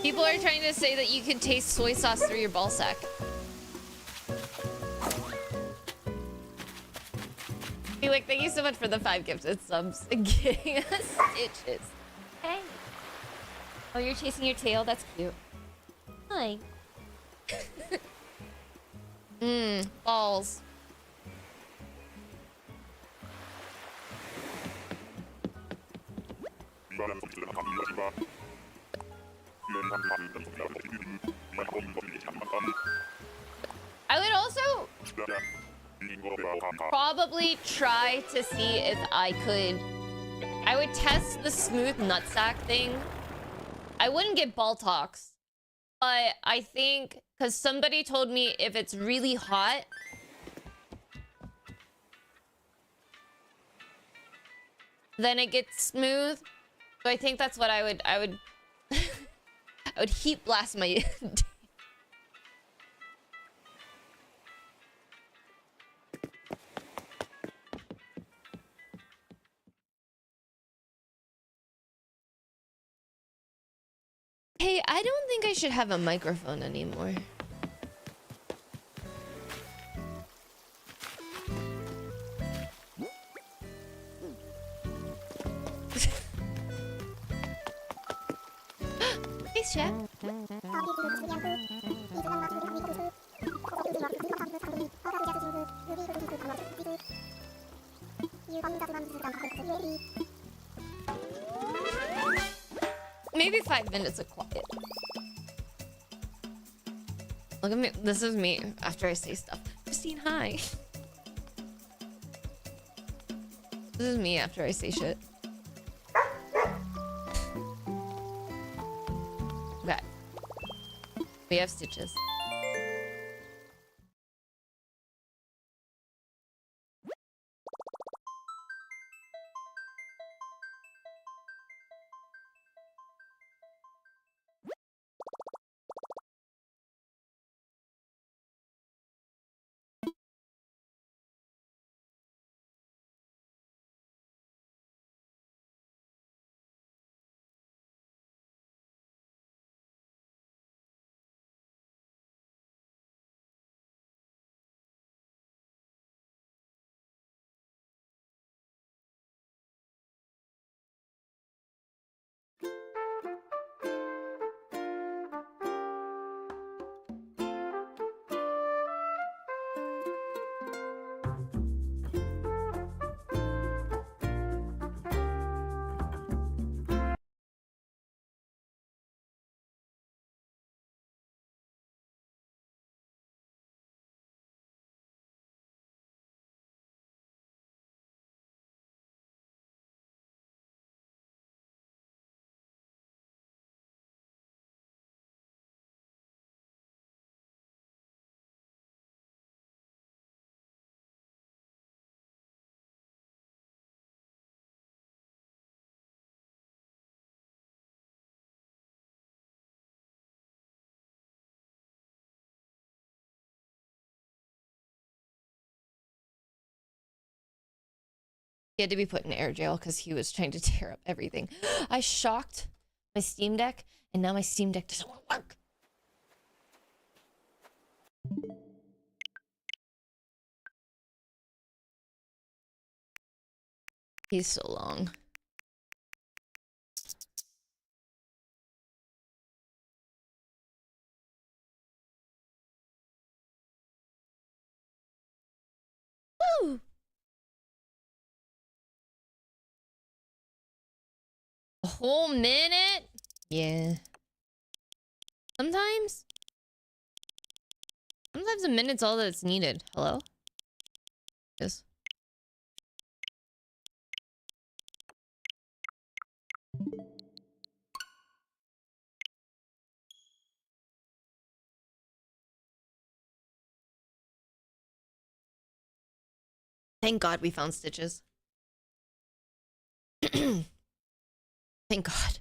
People are trying to say that you can taste soy sauce through your ball sack. Felix, thank you so much for the 5 gifted subs and getting us stitches. Hey. Oh, you're chasing your tail? That's cute. Hi. Balls. I would also probably try to see if I would test the smooth nutsack thing. I wouldn't get ball talks, but I think because somebody told me if it's really hot, then it gets smooth. So I think that's what I would I would heat blast my Hey, I don't think I should have a microphone anymore. Hey, Chef. Maybe 5 minutes of quiet. Look at me. This is me after I say stuff. Christine, hi. This is me after I say shit. Okay. We have stitches. He had to be put in air jail because he was trying to tear up everything. I shocked my Steam Deck, and now my Steam Deck doesn't want to work. He's so long. Woo! A whole minute? Yeah. Sometimes a minute's all that's needed. Hello? Yes. Thank God we found stitches. Thank God.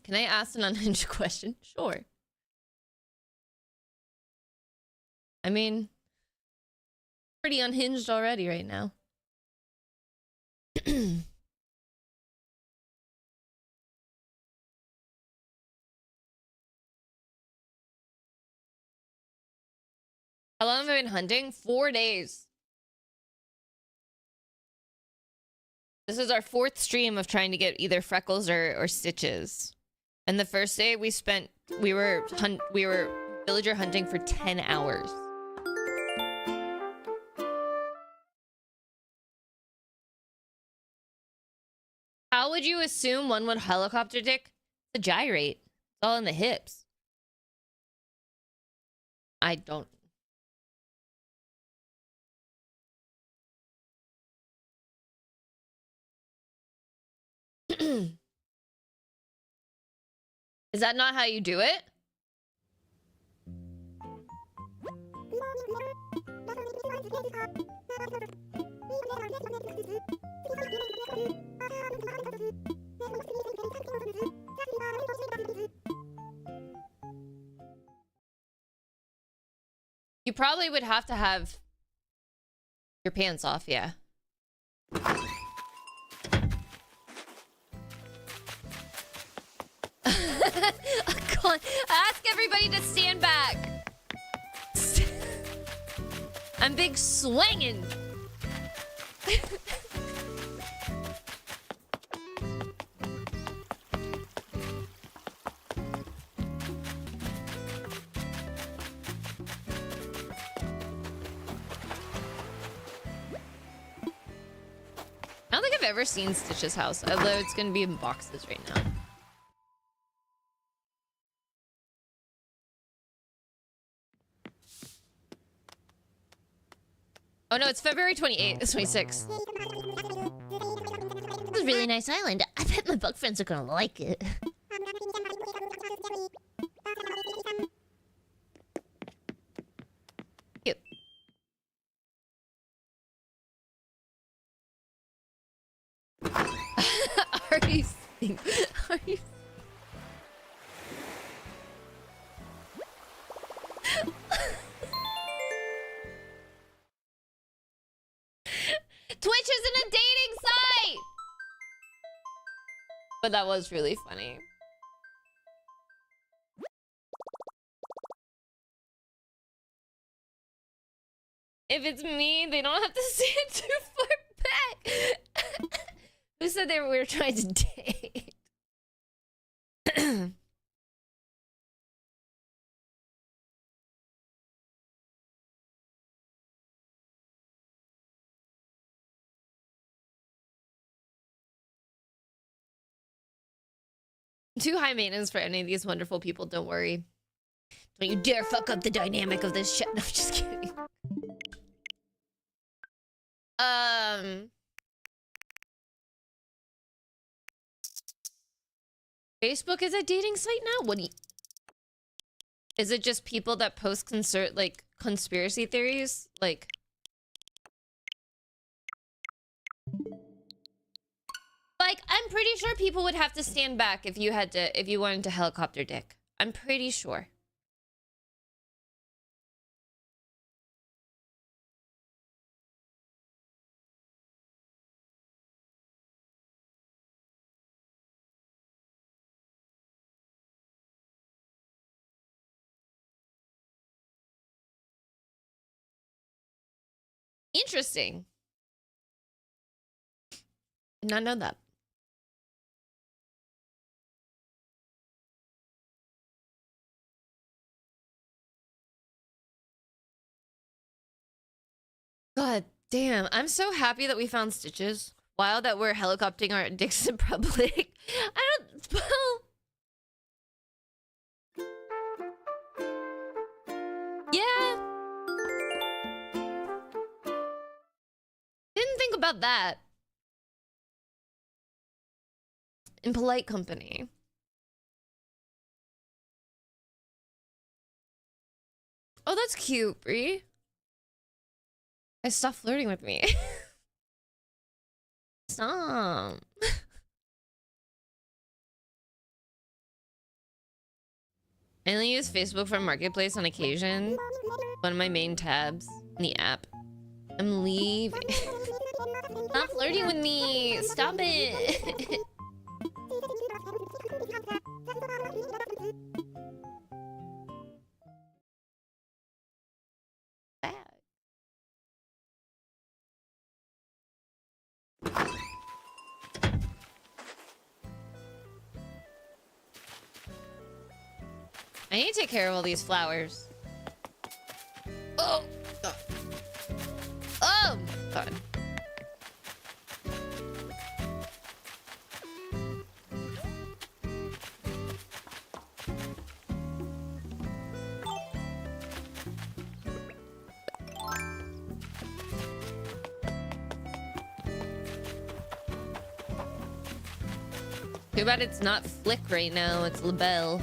Can I ask an unhinged question? Sure. I mean, pretty unhinged already right now. How long have I been hunting? 4 days. This is our 4th stream of trying to get either freckles or stitches. And the first day we were villager hunting for 10 hours. How would you assume one would helicopter dick? The gyrate. It's all in the hips. I don't. Is that not how you do it? You probably would have to have your pants off, yeah. I'm big swinging. I don't think I've ever seen Stitch's house, although it's gonna be in boxes right now. Oh no, it's February 28th, it's 26th. It's a really nice island. I bet my bug friends are gonna like it. Cute. Are you seeing? Are you? Twitch isn't a dating site! But that was really funny. If it's me, they don't have to stand too far back. Who said we were trying to date? Too high maintenance for any of these wonderful people, don't worry. Don't you dare fuck up the dynamic of this shit. No, I'm just kidding. Facebook is a dating site now? What do you... Is it just people that post like conspiracy theories? Like... Like, I'm pretty sure people would have to stand back if you wanted to helicopter dick. I'm pretty sure. Interesting. Did not know that. God damn. I'm so happy that we found Stitches. Wow, that we're helicoptering our dicks in public. I don't... Well... Yeah. Didn't think about that. In polite company. Oh, that's cute, Bree. Stop flirting with me. Stop. I only use Facebook for Marketplace on occasion. One of my main tabs in the app. I'm leaving. Stop flirting with me. Stop it. I need to take care of all these flowers. Oh! God. Oh! God. Too bad it's not Flick right now, it's LaBelle.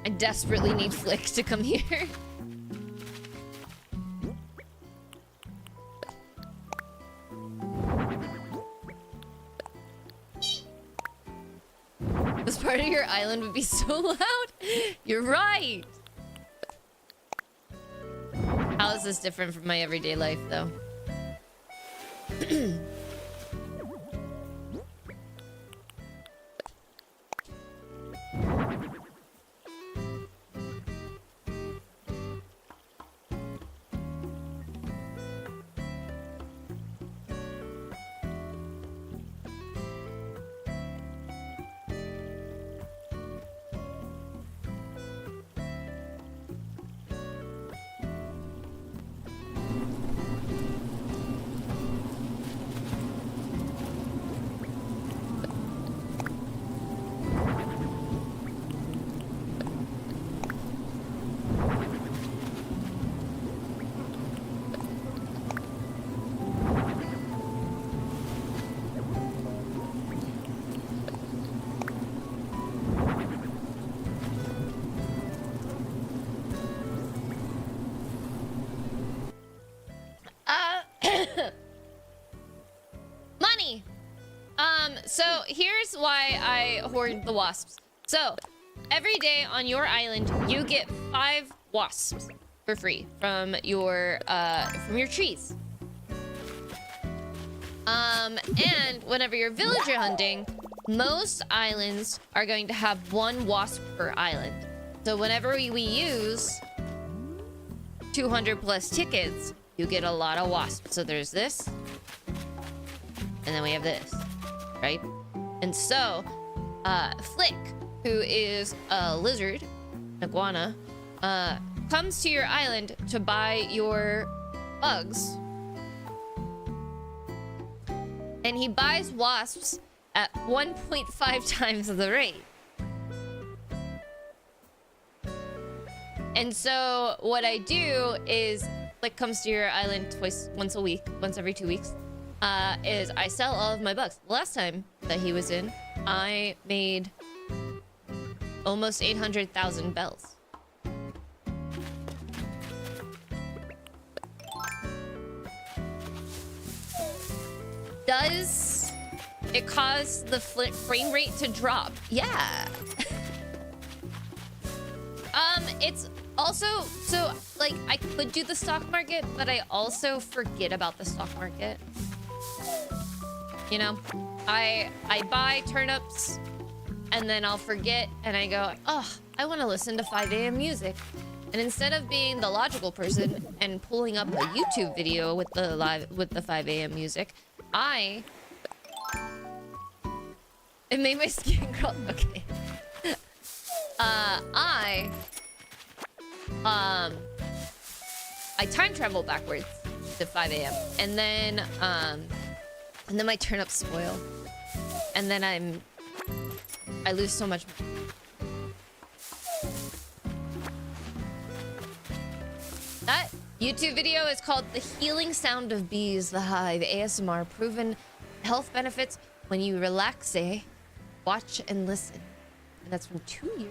I desperately need Flick to come here. This part of your island would be so loud. You're right. How is this different from my everyday life, though? So here's why I hoard the wasps. So every day on your island, you get 5 wasps for free from your trees. And whenever you're villager hunting, most islands are going to have 1 wasp per island. So whenever we use 200 plus tickets, you get a lot of wasps. So there's this, and then we have this, right? And so, Flick, who is a lizard, an iguana, comes to your island to buy your bugs. And he buys wasps at 1.5 times the rate. And so what I do is, Flick comes to your island once a week, once every 2 weeks, is I sell all of my bugs. The last time that he was in, I made almost 800,000 bells. Does it cause the frame rate to drop? Yeah. It's also, so like I could do the stock market, but I also forget about the stock market. You know, I buy turnips and then I'll forget and I go, oh, I want to listen to 5 a.m. music. And instead of being the logical person and pulling up a YouTube video with the 5 a.m. music, it made my skin crawl. Okay. I time travel backwards to 5 a.m. and then my turnips spoil. And then I lose so much. That YouTube video is called The Healing Sound of Bees, the Hive ASMR, proven health benefits when you relax, watch and listen. And that's from 2 years ago.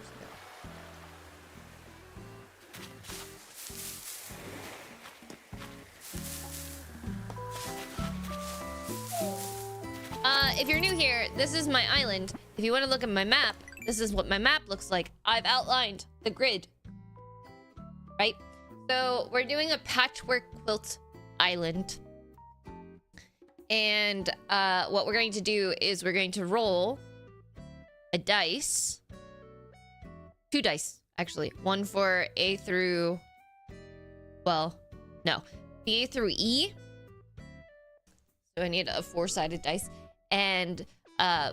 If you're new here, this is my island. If you want to look at my map, this is what my map looks like. I've outlined the grid. Right? So we're doing a patchwork quilt island. And what we're going to do is we're going to roll a dice. 2 dice, actually. One for A through... Well, no. B through E. So I need a 4-sided dice. And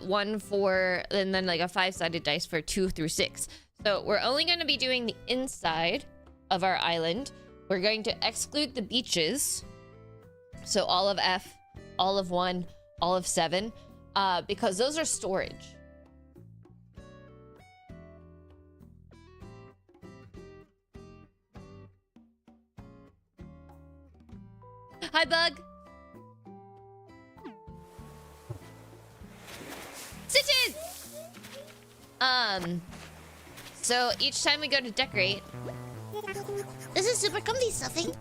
one for... And then like a 5-sided dice for 2 through 6. So we're only going to be doing the inside of our island. We're going to exclude the beaches. So all of F, all of 1, all of 7. Because those are storage. Hi, Bug. Stitches! So each time we go to decorate... This is super comfy stuffing.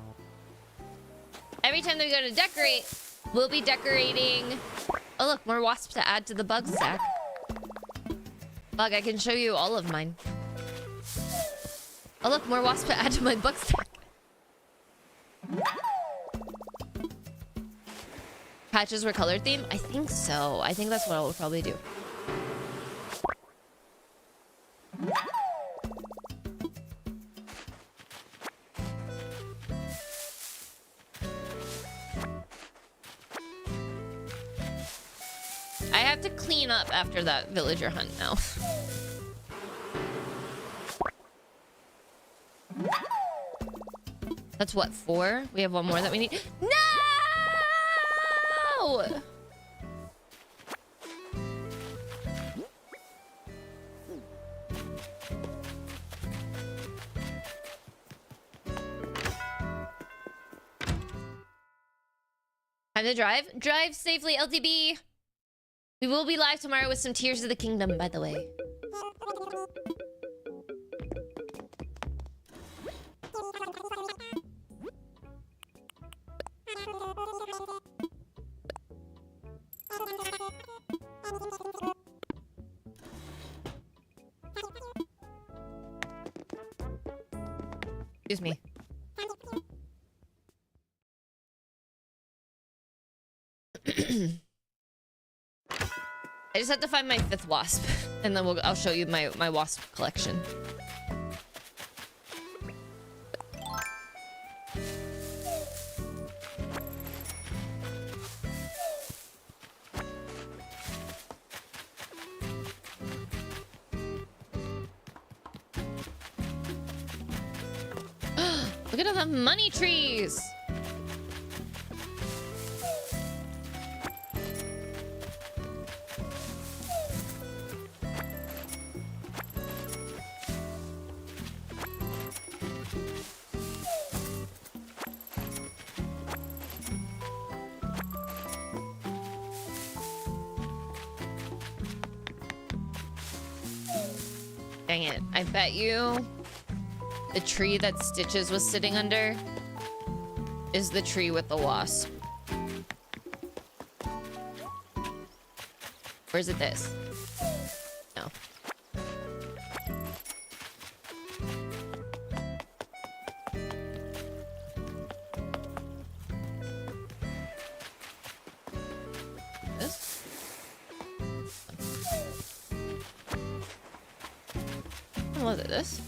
Every time that we go to decorate, we'll be decorating... Oh, look, more wasps to add to the bug stack. Bug, I can show you all of mine. Oh, look, more wasps to add to my bug stack. Patches were color theme? I think so. I think that's what I'll probably do. I have to clean up after that villager hunt now. That's what, 4? We have 1 more that we need. No! Time to drive. Drive safely, LTB. We will be live tomorrow with some Tears of the Kingdom, by the way. Excuse me. I just have to find my 5th wasp, and then I'll show you my wasp collection. Look at all the money trees! Dang it. I bet you the tree that Stitches was sitting under is the tree with the wasp. Or is it this? No. This? Was it this?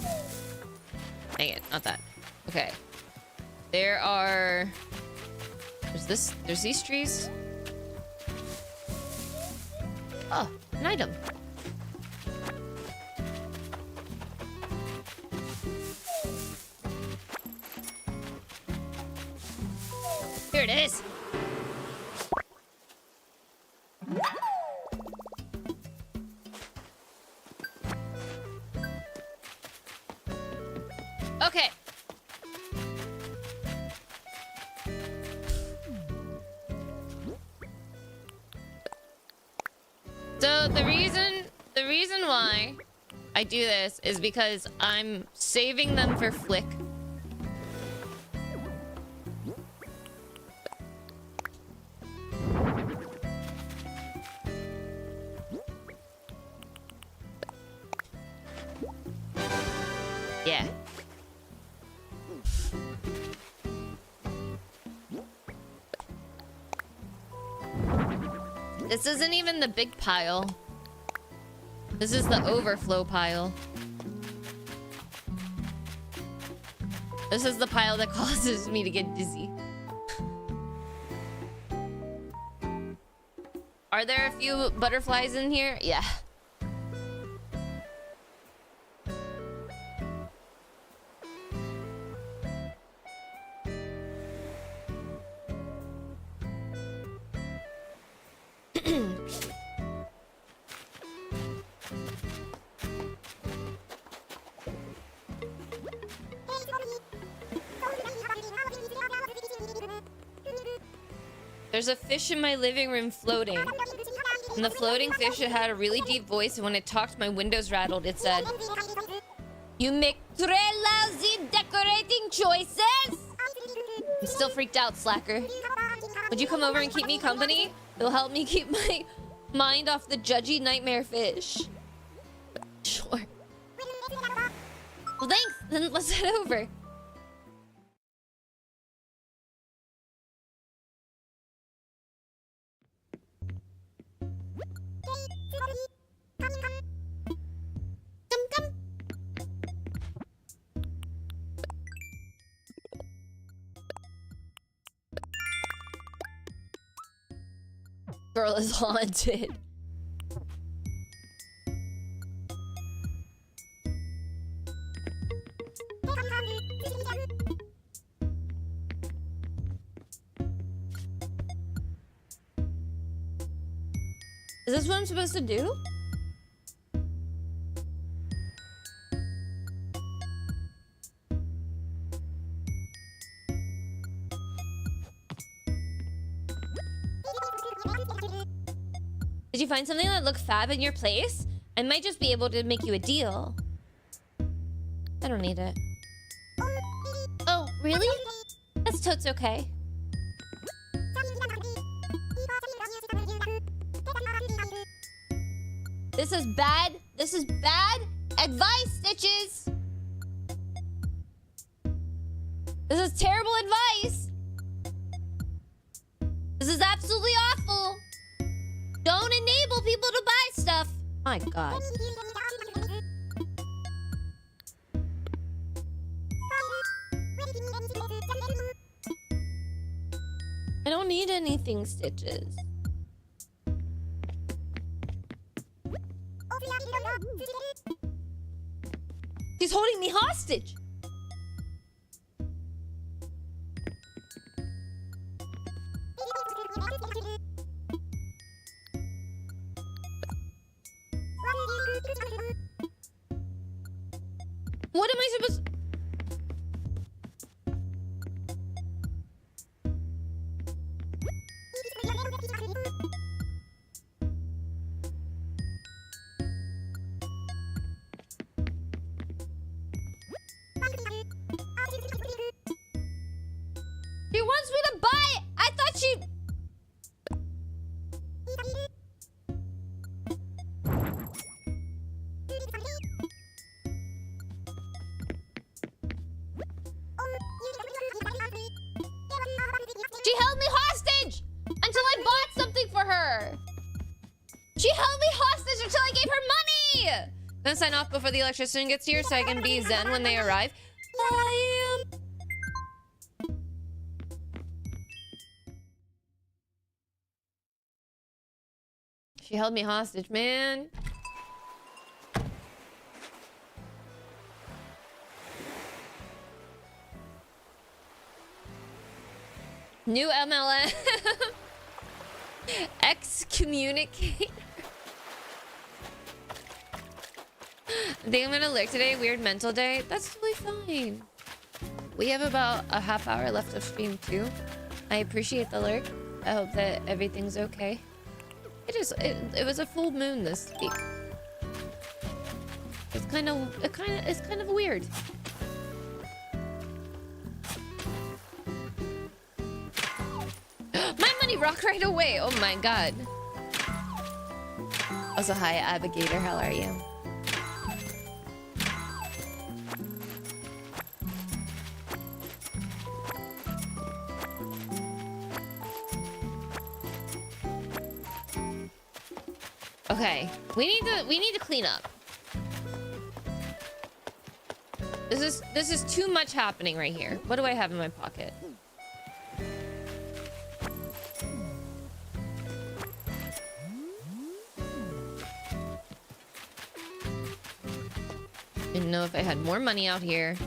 Dang it, not that. Okay. There's these trees. Oh, an item. Here it is. Okay. So the reason why I do this is because I'm saving them for Flick. Yeah. This isn't even the big pile. This is the overflow pile. This is the pile that causes me to get dizzy. Are there a few butterflies in here? Yeah. There's a fish in my living room floating. And the floating fish, it had a really deep voice, and when it talked, my windows rattled. It said, "You make three lousy decorating choices!" I'm still freaked out, slacker. Would you come over and keep me company? It'll help me keep my mind off the judgy nightmare fish. Sure. Well, thanks. Then let's head over. Girl is haunted. Is this what I'm supposed to do? Did you find something that looked fab in your place? I might just be able to make you a deal. I don't need it. Oh, really? That's totes okay. This is bad. This is bad advice, Stitches. This is terrible advice. This is absolutely awful. Don't enable people to buy stuff. My God. I don't need anything, Stitches. She's holding me hostage. What am I supposed to... She wants me to buy it. I thought she... She held me hostage until I bought something for her. She held me hostage until I gave her money. Gonna sign off before the electrician gets here so I can be zen when they arrive. I am... She held me hostage, man. New MLM. Excommunicate. I think I'm gonna lurk today. Weird mental day. That's totally fine. We have about a half hour left of stream too. I appreciate the lurk. I hope that everything's okay. It was a full moon this week. It's kind of weird. My money rocked right away. Oh my God. Also, hi, Abigator. How are you? Okay, we need to clean up. This is too much happening right here. What do I have in my pocket? Didn't know if I had more money out here.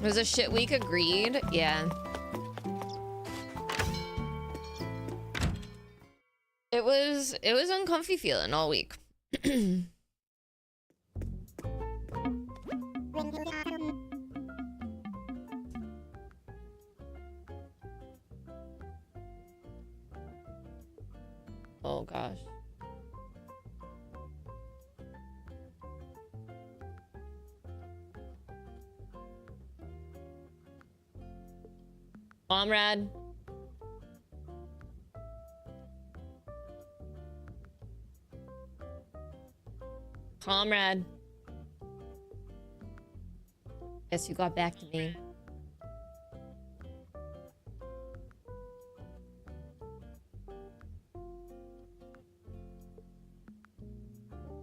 It was a shit week, agreed. Yeah. It was uncomfy feeling all week. Oh gosh. Comrade. Comrade. Guess you got back to me.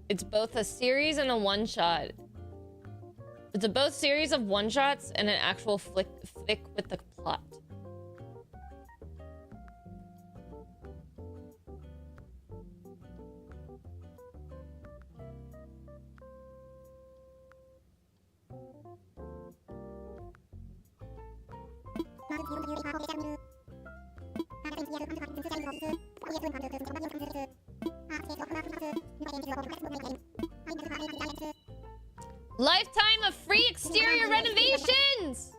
It's both a series and a one-shot. It's a both series of one-shots and an actual flick with the plot. Lifetime of free exterior renovations!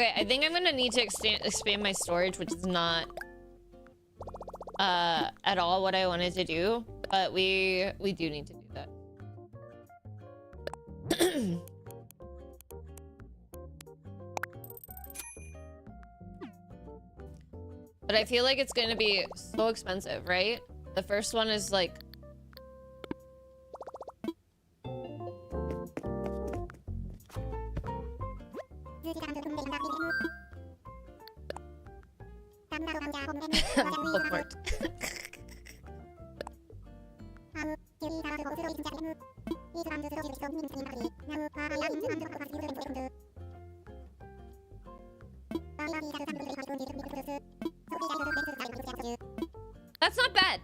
Okay, I think I'm gonna need to expand my storage, which is not at all what I wanted to do, but we do need to do that. But I feel like it's gonna be so expensive, right? The first one is like... Bookmarked. That's not bad.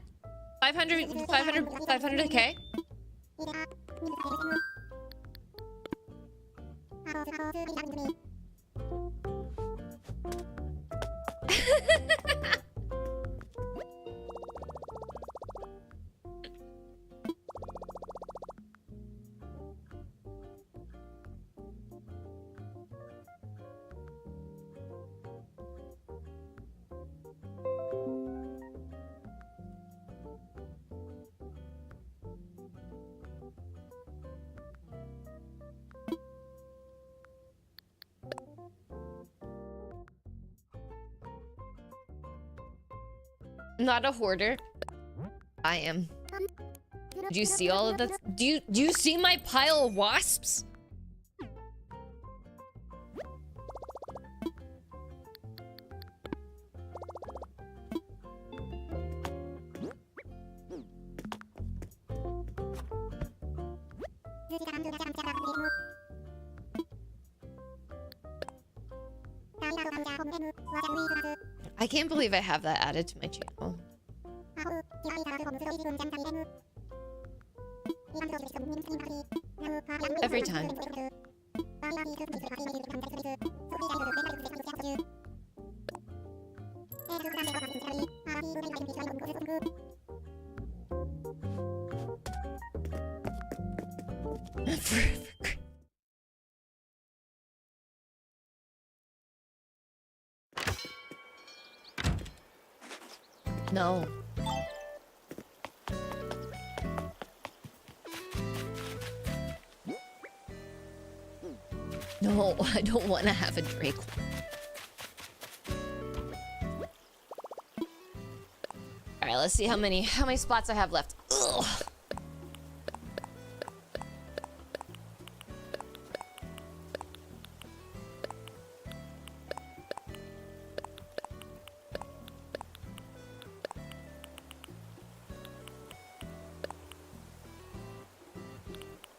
500k. Not a hoarder. I am. Did you see all of that? Do you see my pile of wasps? I can't believe I have that added to my channel. Every time. No. No, I don't want to have a Drake. All right, let's see how many spots I have left. Ugh.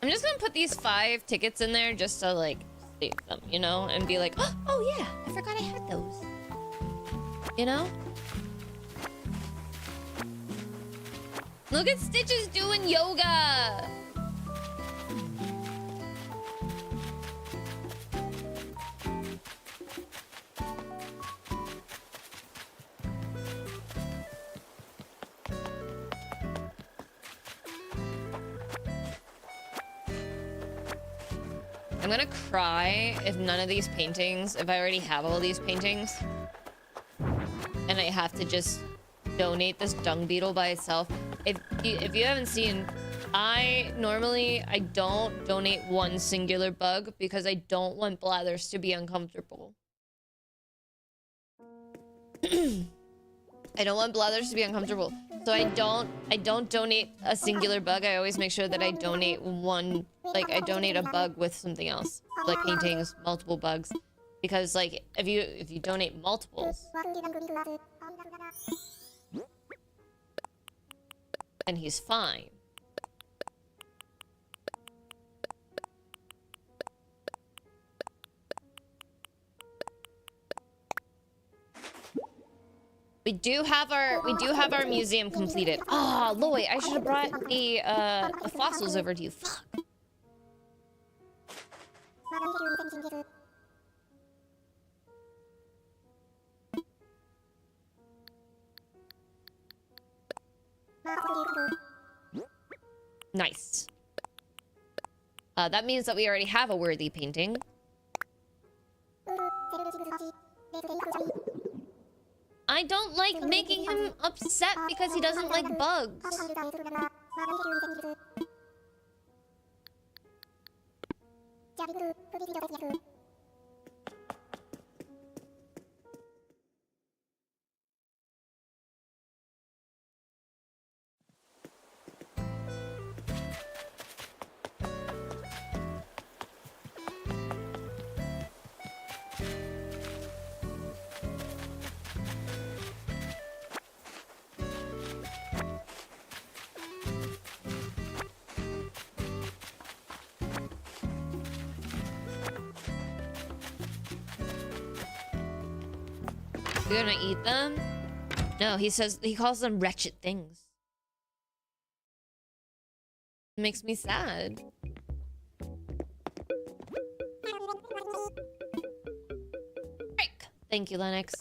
I'm just gonna put these 5 tickets in there just to like save them, you know, and be like, oh yeah, I forgot I had those. You know? Look at Stitches doing yoga. I'm gonna cry if none of these paintings, if I already have all these paintings, and I have to just donate this dung beetle by itself. If you haven't seen, I don't donate one singular bug because I don't want Blathers to be uncomfortable. I don't want Blathers to be uncomfortable. So I don't donate a singular bug. I always make sure that I donate one, like I donate a bug with something else, like paintings, multiple bugs, because like if you donate multiples, then he's fine. We do have our museum completed. Ah, oh, Loy, I should have brought the fossils over to you. Fuck. Nice. That means that we already have a worthy painting. I don't like making him upset because he doesn't like bugs. You're gonna eat them? No, he calls them wretched things. It makes me sad. Frick. Thank you, Lennox.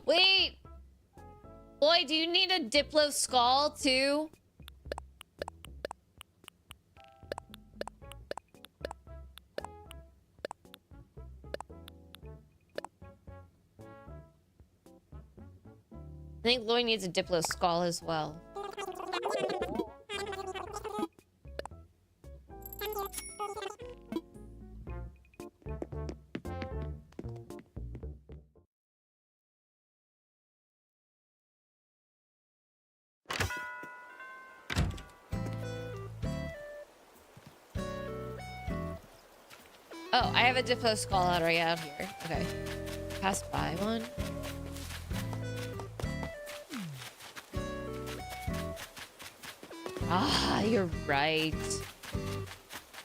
Wait! Boy, do you need a Diplo skull too? I think Lloyd needs a Diplo skull as well. Oh, I have a Diplo skull right out here. Okay. Pass by one. Ah, you're right.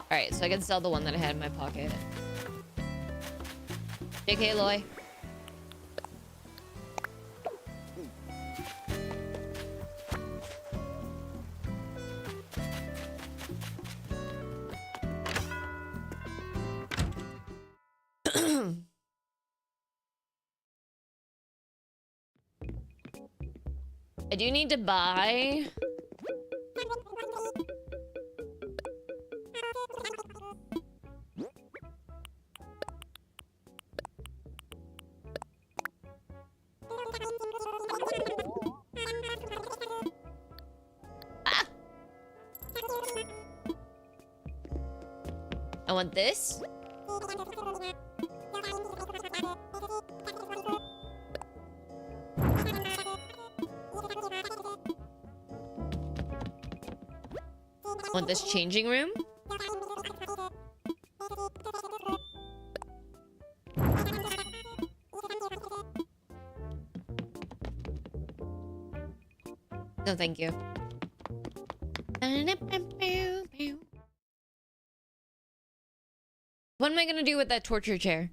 Alright, so I can sell the one that I had in my pocket. JK, Loy. I do need to buy... I want this. I want this changing room. No, thank you. What am I gonna do with that torture chair?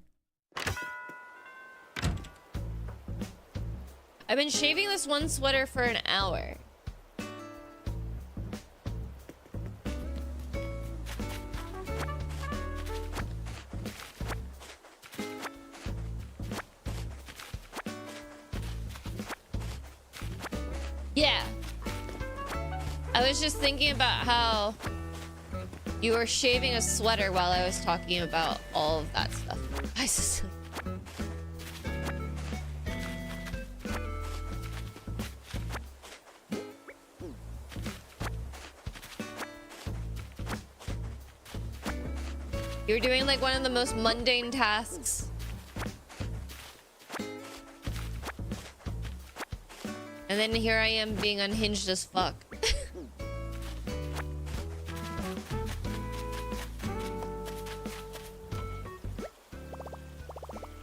I've been shaving this one sweater for an hour. Yeah. I was just thinking about how you were shaving a sweater while I was talking about all of that stuff. Hi, Cecily. You were doing like one of the most mundane tasks. And then here I am being unhinged as fuck.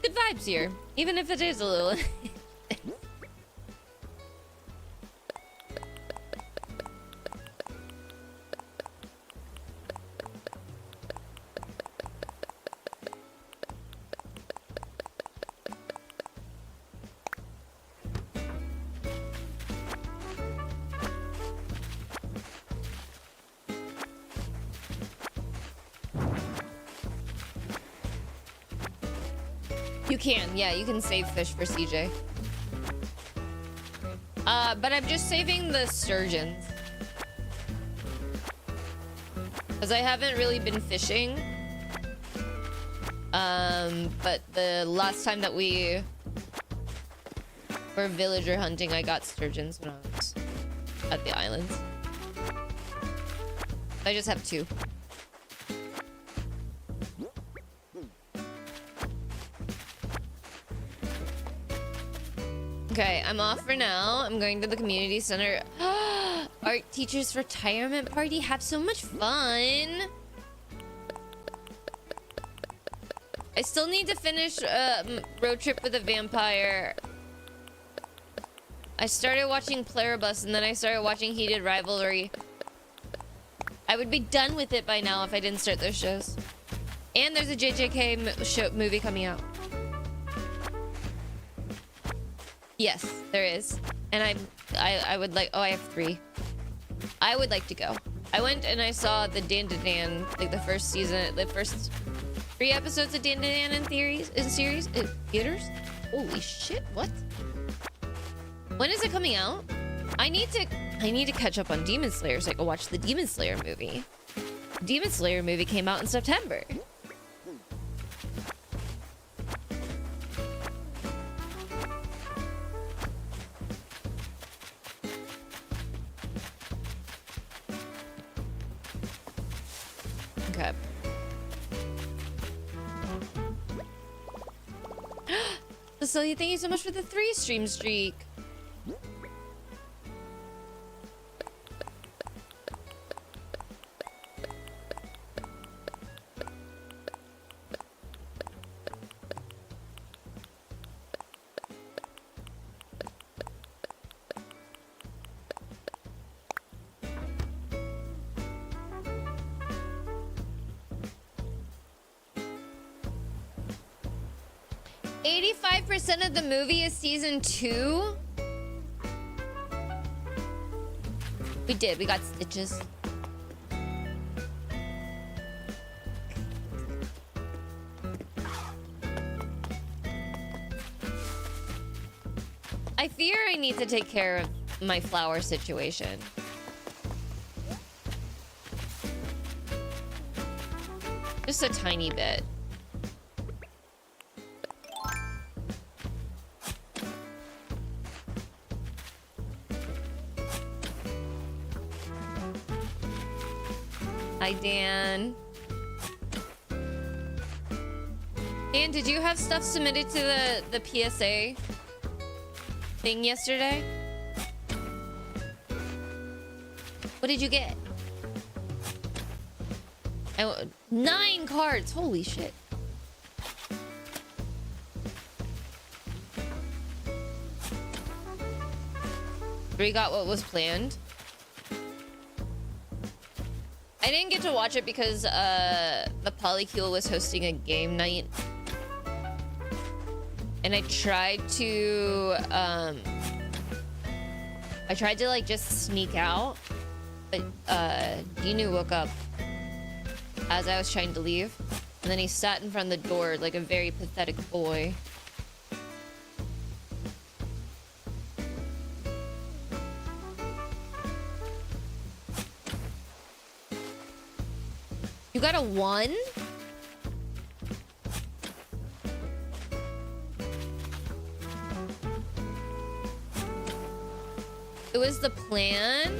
Good vibes here, even if it is a little. You can, yeah, you can save fish for CJ. But I'm just saving the sturgeons. Because I haven't really been fishing. But the last time that we were villager hunting, I got sturgeons when I was at the islands. I just have 2. Okay, I'm off for now. I'm going to the community center. Art teacher's retirement party. Have so much fun. I still need to finish Road Trip with a Vampire. I started watching Pluribus and then I started watching Heated Rivalry. I would be done with it by now if I didn't start those shows. And there's a JJK movie coming out. Yes, there is. And I would like... Oh, I have 3. I would like to go. I went and I saw the Dan to Dan, like the first season, the first 3 episodes of Dan to Dan in theaters. Holy shit! What? When is it coming out? I need to catch up on Demon Slayer so I can watch the Demon Slayer movie. The Demon Slayer movie came out in September. Okay. Cecilia, thank you so much for the 3 stream streak. Of the movie is season 2. We got stitches. I fear I need to take care of my flower situation. Just a tiny bit. Hi, Dan. Dan, did you have stuff submitted to the PSA thing yesterday? What did you get? 9 cards. Holy shit. We got what was planned. I didn't get to watch it because the Polycule was hosting a game night. And I tried to like just sneak out, but Dinu woke up as I was trying to leave, and then he sat in front of the door like a very pathetic boy. You got a 1? It was the plan?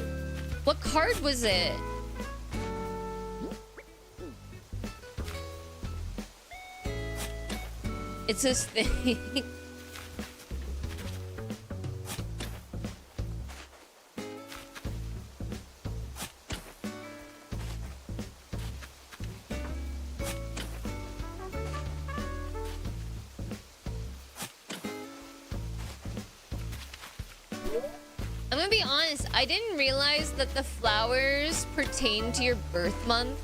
What card was it? It's this thing. I'm gonna be honest, I didn't realize that the flowers pertain to your birth month.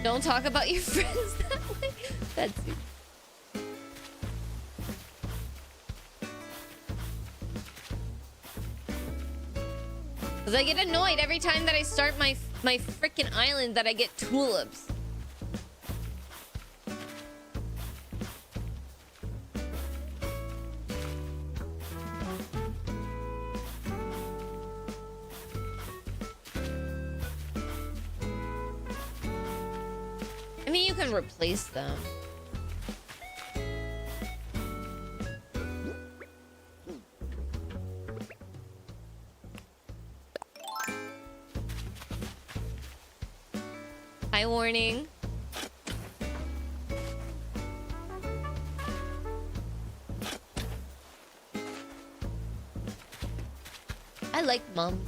Don't talk about your friends that way. That's it. Cause I get annoyed every time that I start my freaking island that I get tulips. I mean, you can replace them. Hi, warning. I like mom.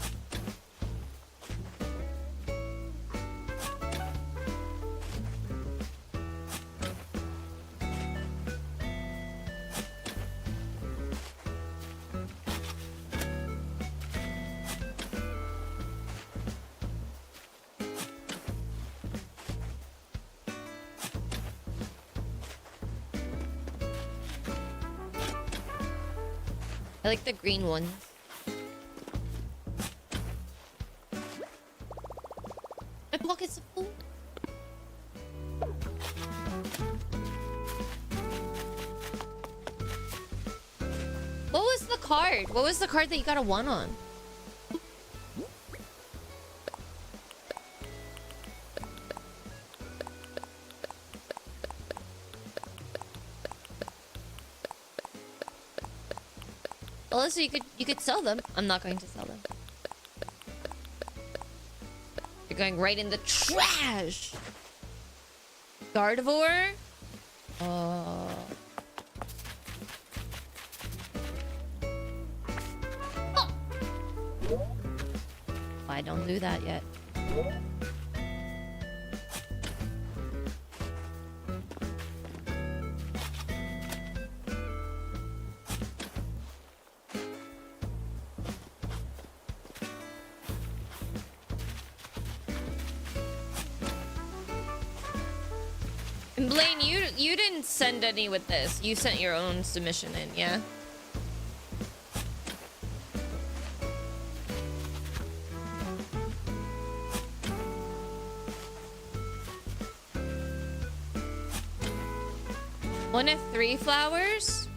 I like the green ones. My pockets are full. What was the card? What was the card that you got a 1 on? Alyssa, you could sell them. I'm not going to sell them. You're going right in the trash. Gardevoir? Oh. I don't do that yet. And Blaine, you didn't send any with this. You sent your own submission in, yeah? One of 3 flowers?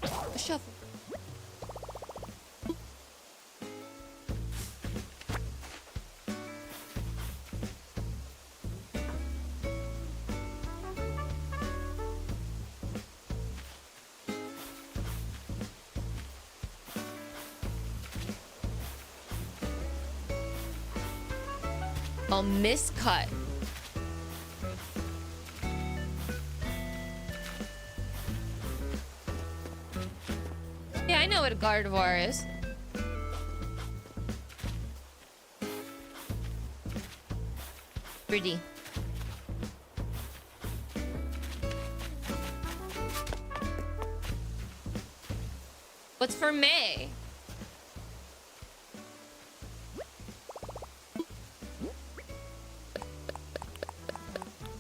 A shuffle. Oh, miscut. Yeah, I know what a Gardevoir is. Pretty. What's for May?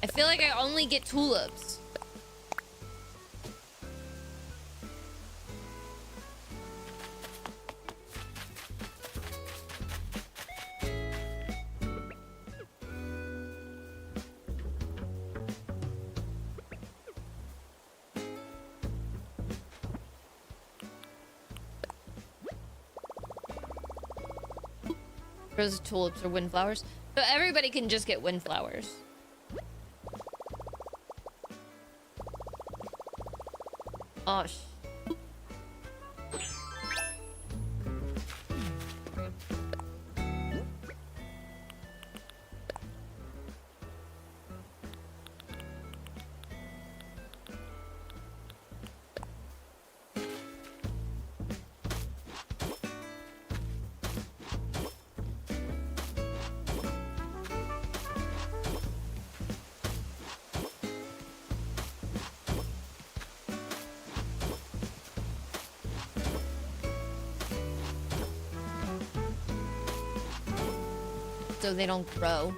I feel like I only get tulips. Rose tulips or windflowers. So everybody can just get windflowers. Oh, so they don't grow.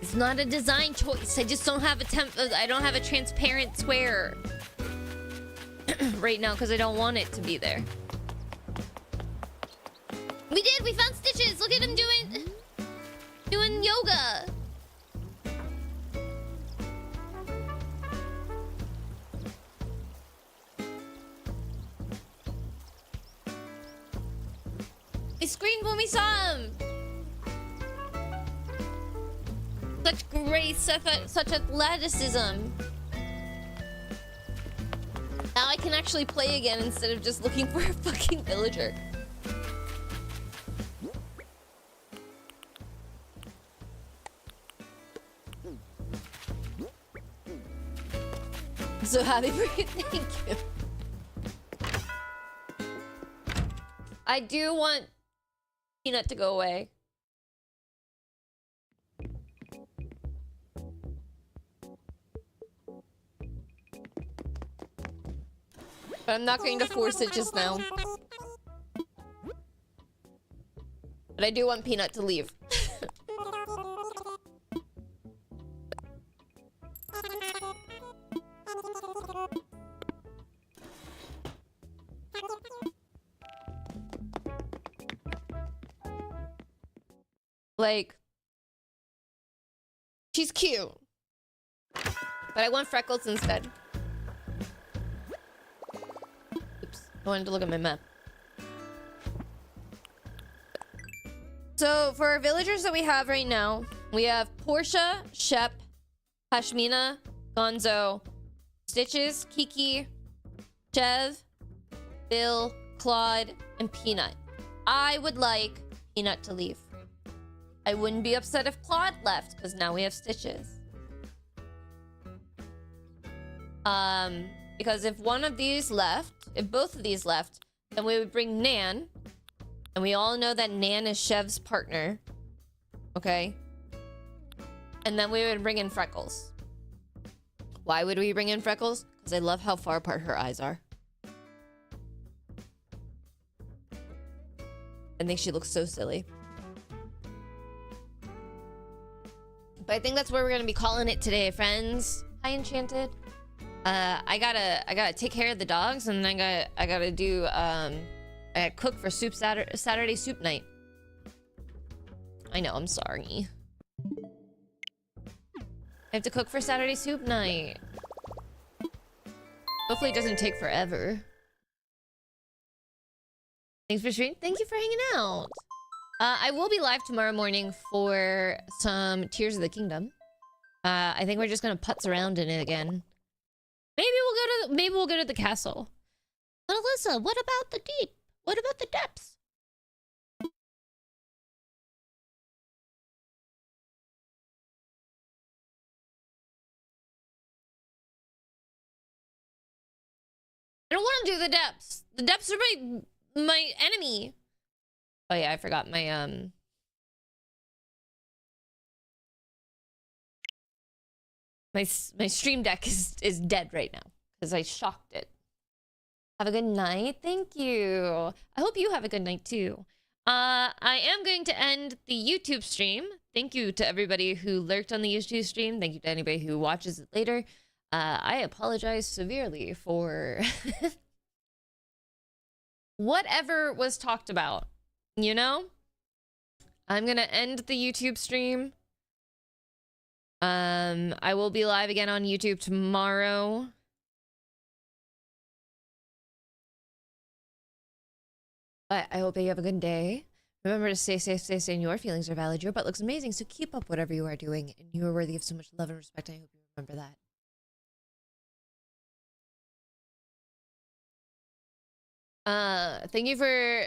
It's not a design choice. I just don't have I don't have a transparent square right now because I don't want it to be there. We did. We found Stitches. Look at him doing yoga. We screamed when we saw him. Such grace, such athleticism. Now I can actually play again instead of just looking for a fucking villager. I'm so happy for you. Thank you. I do want Peanut to go away. But I'm not going to force it just now. But I do want Peanut to leave. Like, she's cute. But I want Freckles instead. Oops, I wanted to look at my map. So, for our villagers that we have right now, we have Portia, Shep, Pashmina, Gonzo, Stitches, Kiki, Chev, Bill, Claude, and Peanut. I would like Peanut to leave. I wouldn't be upset if Claude left, because now we have Stitches. Because if one of these left, if both of these left, then we would bring Nan. And we all know that Nan is Chev's partner. Okay? And then we would bring in Freckles. Why would we bring in Freckles? Because I love how far apart her eyes are. I think she looks so silly. But I think that's where we're gonna be calling it today, friends. Hi, Enchanted. I gotta take care of the dogs, and then I gotta do I gotta cook for Saturday soup night. I know, I'm sorry. I have to cook for Saturday soup night. Hopefully it doesn't take forever. Thanks for streaming. Thank you for hanging out. I will be live tomorrow morning for some Tears of the Kingdom. I think we're just gonna putz around in it again. Maybe we'll go to the castle. But Alyssa, what about the deep? What about the depths? I don't want to do the depths. The depths are my enemy. Oh yeah, I forgot my my stream deck is dead right now because I shocked it. Have a good night. Thank you. I hope you have a good night too. I am going to end the YouTube stream. Thank you to everybody who lurked on the YouTube stream. Thank you to anybody who watches it later. I apologize severely for whatever was talked about. You know? I'm gonna end the YouTube stream. I will be live again on YouTube tomorrow. But I hope you have a good day. Remember to stay safe, stay sane. Your feelings are valid. Your butt looks amazing, so keep up whatever you are doing. And you are worthy of so much love and respect. I hope you remember that. Thank you for